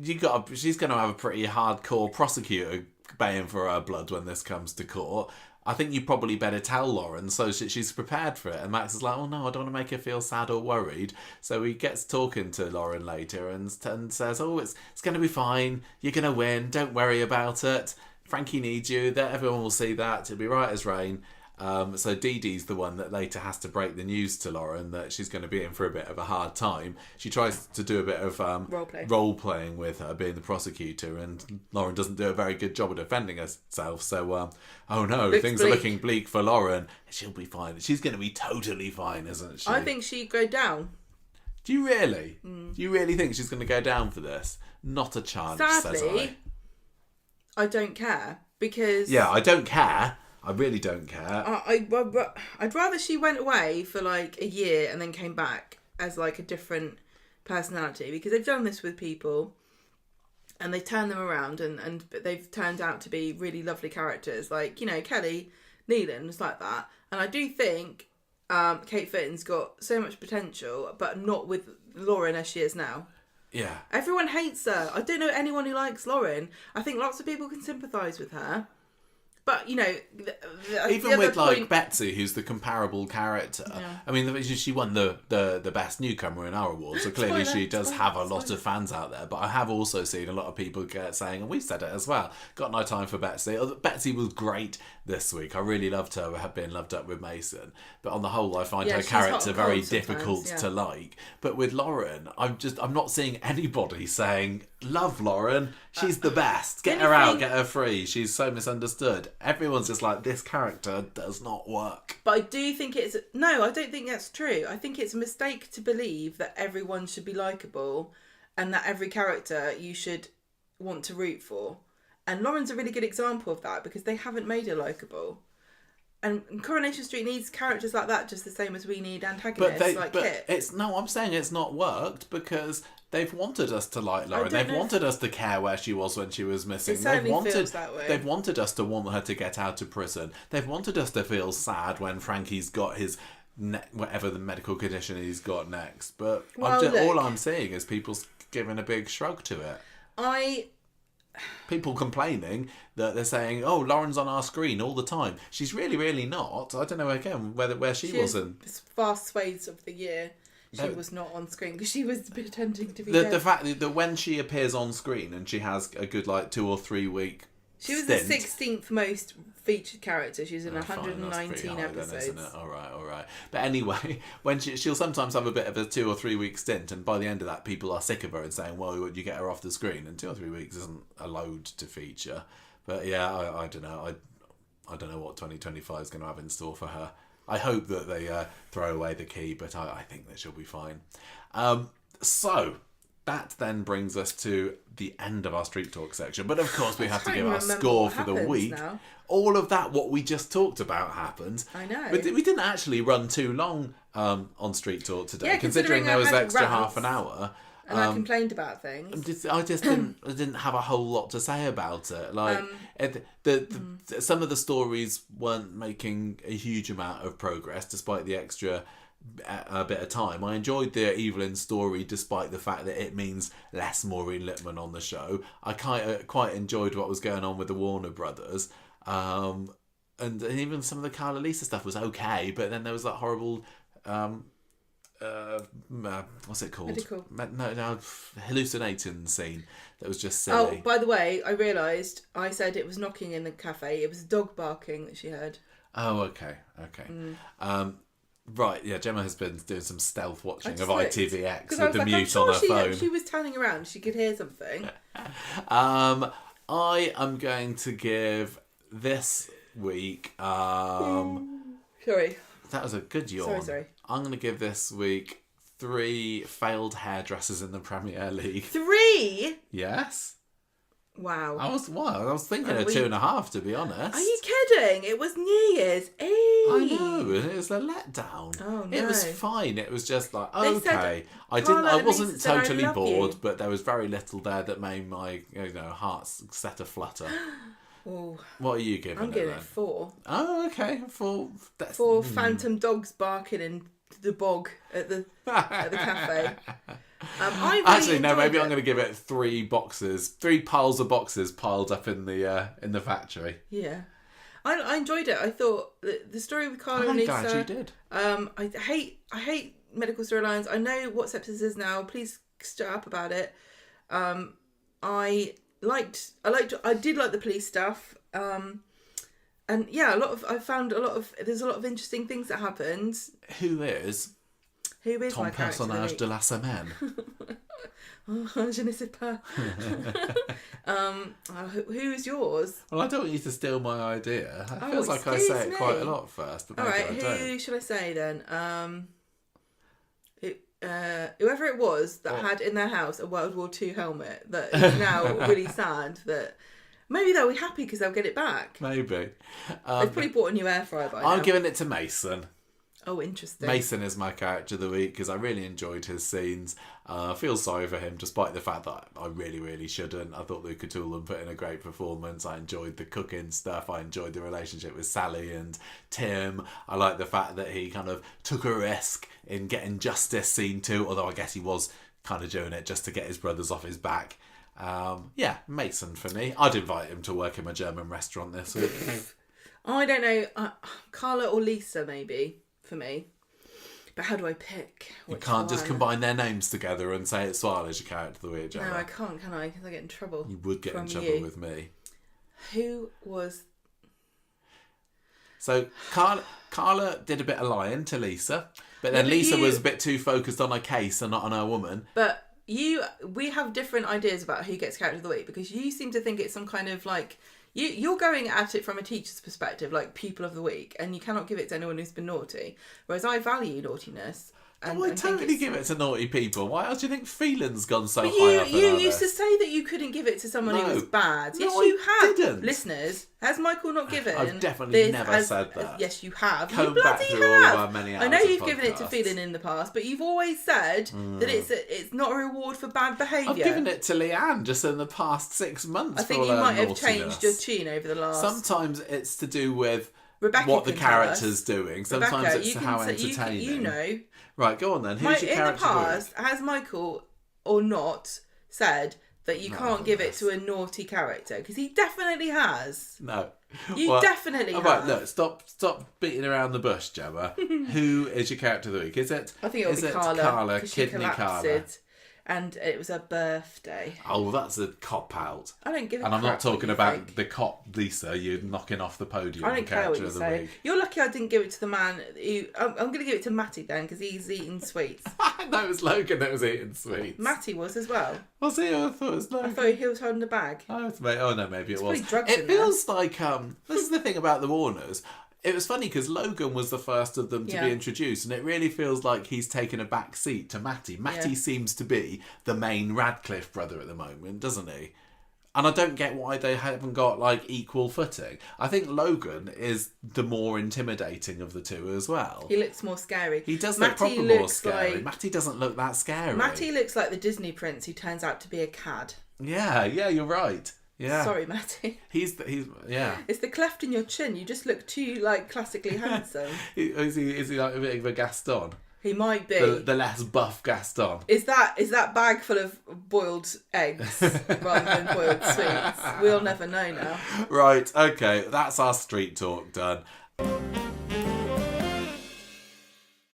she's going to have a pretty hardcore prosecutor baying for her blood when this comes to court. I think you probably better tell Lauren so she's prepared for it. And Max is like, "Oh no, I don't want to make her feel sad or worried." So he gets talking to Lauren later and says, "Oh, it's going to be fine. You're going to win. Don't worry about it." Frankie needs you. That everyone will see that. It'll be right as rain. So Dee Dee's the one that later has to break the news to Lauren that she's going to be in for a bit of a hard time. She tries to do a bit of role playing with her, being the prosecutor, and Lauren doesn't do a very good job of defending herself. So, oh no, things are looking bleak for Lauren. She'll be fine. She's going to be totally fine, isn't she? I think she'd go down. Do you really? Do you really think she's going to go down for this? Not a chance, Sadly, says I don't care because... Yeah, I don't care. I really don't care. I'd rather she went away for like a year and then came back as like a different personality, because they've done this with people and they've turned them around and they've turned out to be really lovely characters. Like, you know, Kelly Nealon was like that. And I do think Kate Fitton's got so much potential, but not with Lauren as she is now. Yeah. Everyone hates her. I don't know anyone who likes Lauren. I think lots of people can sympathise with her. But, you know... Even with, like, Betsy, who's the comparable character, yeah. I mean, she won the Best Newcomer in our awards, so clearly she does have a lot of fans out there. But I have also seen a lot of people saying, and we've said it as well, got no time for Betsy. Betsy was great this week. I really loved her, being loved up with Mason. But on the whole, I find her character very difficult to like. But with Lauren, I'm not seeing anybody saying, love Lauren, she's the best. Get her out, get her free. She's so misunderstood. Everyone's just like, this character does not work. But I do think I don't think that's true. I think it's a mistake to believe that everyone should be likeable and that every character you should want to root for. And Lauren's a really good example of that, because they haven't made her likeable. And Coronation Street needs characters like that just the same as we need antagonists like Kit. I'm saying it's not worked because they've wanted us to like Lauren. They've wanted us to care where she was when she was missing. It certainly feels that way. They've wanted us to want her to get out of prison. They've wanted us to feel sad when Frankie's got his whatever the medical condition he's got next. But all I'm seeing is people giving a big shrug to it. People complaining that they're saying, "Oh, Lauren's on our screen all the time." She's really, really not. I don't know again where she wasn't. Vast swathes of the year, she was not on screen because she was pretending to be. The fact that when she appears on screen and she has a good 2 or 3 week. She was the 16th most featured character. She was in 119 episodes. Then, isn't it? All right. But anyway, when she'll sometimes have a bit of a 2 or 3 week stint, and by the end of that, people are sick of her and saying, "Well, you get her off the screen." And 2 or 3 weeks isn't a load to feature. But yeah, I don't know. I don't know what 2025 is going to have in store for her. I hope that they throw away the key, but I think that she'll be fine. So. That then brings us to the end of our Street Talk section. But of course, we have to give our score for the week. Now. All of that, what we just talked about, happened. I know. But we didn't actually run too long on Street Talk today, considering there was extra half an hour. And I complained about things. I just didn't have a whole lot to say about it. Some of the stories weren't making a huge amount of progress, despite the extra a bit of time. I enjoyed the Evelyn story despite the fact that it means less Maureen Lipman on the show. I quite enjoyed what was going on with the Warner Brothers, and even some of the Carla Lisa stuff was okay, but then there was that horrible what's it called? No, hallucinating scene that was just silly. Oh, by the way, I realised I said it was knocking in the cafe. It was a dog barking that she heard. Oh, okay. Right, yeah, Gemma has been doing some stealth watching of ITVX with the mute on her phone. She was turning around, she could hear something. I am going to give this week... Sorry. That was a good yawn. Sorry. I'm going to give this week 3 failed hairdressers in the Premier League. 3? Yes. Wow. I was thinking of 2.5, to be honest. Are you kidding? It was New Year's Eve. I know, it was a letdown. Oh, no. It was fine. It was just like, okay. I wasn't totally bored, but there was very little there that made my heart set aflutter. Ooh. What are you giving it? I'm giving it 4. Oh, okay. 4. 4 phantom dogs barking in the bog at the cafe. Actually, no. Maybe I'm going to give it 3 boxes, 3 piles of boxes piled up in the factory. Yeah, I enjoyed it. I thought the story with Carla and Lisa. I'm glad you did. I hate medical storylines. I know what sepsis is now. Please shut up about it. I I did like the police stuff. And yeah, there's a lot of interesting things that happened. Who is Ton my personnage de la semaine? Oh, je ne sais pas. Who is yours? Well, I don't want you to steal my idea. It feels like I say it quite a lot first. But all right, who should I say then? Whoever it was that had in their house a World War II helmet that is now really sad that maybe they'll be happy because they'll get it back. Maybe. They've probably bought a new air fryer by now. I'm giving it to Mason. Oh, interesting. Mason is my character of the week because I really enjoyed his scenes. I feel sorry for him despite the fact that I really, really shouldn't. I thought Luca Tulin put in a great performance. I enjoyed the cooking stuff. I enjoyed the relationship with Sally and Tim. I like the fact that he kind of took a risk in getting justice seen to, although I guess he was kind of doing it just to get his brothers off his back. Yeah, Mason for me. I'd invite him to work in my German restaurant this week. I don't know. Carla or Lisa, maybe. For me, but how do I pick? You can't just combine their names together and say it's Swarla as your character of the week, Gemma. No, I can't, can I? Because I get in trouble. You would get in trouble with me. Who was? So Carla did a bit of lying to Lisa, but then Lisa was a bit too focused on her case and not on her woman. But we have different ideas about who gets character of the week because you seem to think it's some kind of like. You're going at it from a teacher's perspective, like pupil of the week, and you cannot give it to anyone who's been naughty. Whereas I value naughtiness. And I totally give it to naughty people. Why else do you think feeling's gone so high up? You used to say that you couldn't give it to someone who was bad. Yes, you have. Didn't. Listeners, has Michael not given? I've definitely never said that. Yes, you have. You bloody have. I know you've given it to feeling in the past, but you've always said that it's not a reward for bad behaviour. I've given it to Leanne just in the past 6 months. I think you might have changed your tune over the last. Sometimes it's to do with Rebecca what the character's doing. Sometimes Rebecca, it's how entertaining. You know. Right, go on then. Who's your character? In the past, has Michael or not said that you can't give it to a naughty character? Because he definitely has. No. You definitely have. Right, look, stop beating around the bush, Gemma. Who is your character of the week? Is it? I think it'll be Carla. Carla, Kidney Carla. And it was her birthday. Oh, that's a cop-out. I don't give a And I'm not talking about think. the cop, Lisa, you're knocking off the podium. I don't care what you say. Week. You're lucky I didn't give it to the man who... I'm going to give it to Matty then, because he's eating sweets. No, it was Logan that was eating sweets. Matty was as well. Was he? I thought it was Logan. I thought he was holding a bag. Oh no, maybe it was. It feels like... This is the thing about the Warners. It was funny because Logan was the first of them to be introduced, and it really feels like he's taken a back seat to Matty. Matty seems to be the main Radcliffe brother at the moment, doesn't he? And I don't get why they haven't got like equal footing. I think Logan is the more intimidating of the two as well. He looks more scary. He does look proper more scary. Matty doesn't look that scary. Matty looks like the Disney prince who turns out to be a cad. Yeah, you're right. Yeah. Sorry, Matty. He's It's the cleft in your chin. You just look too like classically handsome. Is he like a bit of a Gaston? He might be the less buff Gaston. Is that bag full of boiled eggs rather than boiled sweets? We'll never know now. Right. Okay. That's our street talk done.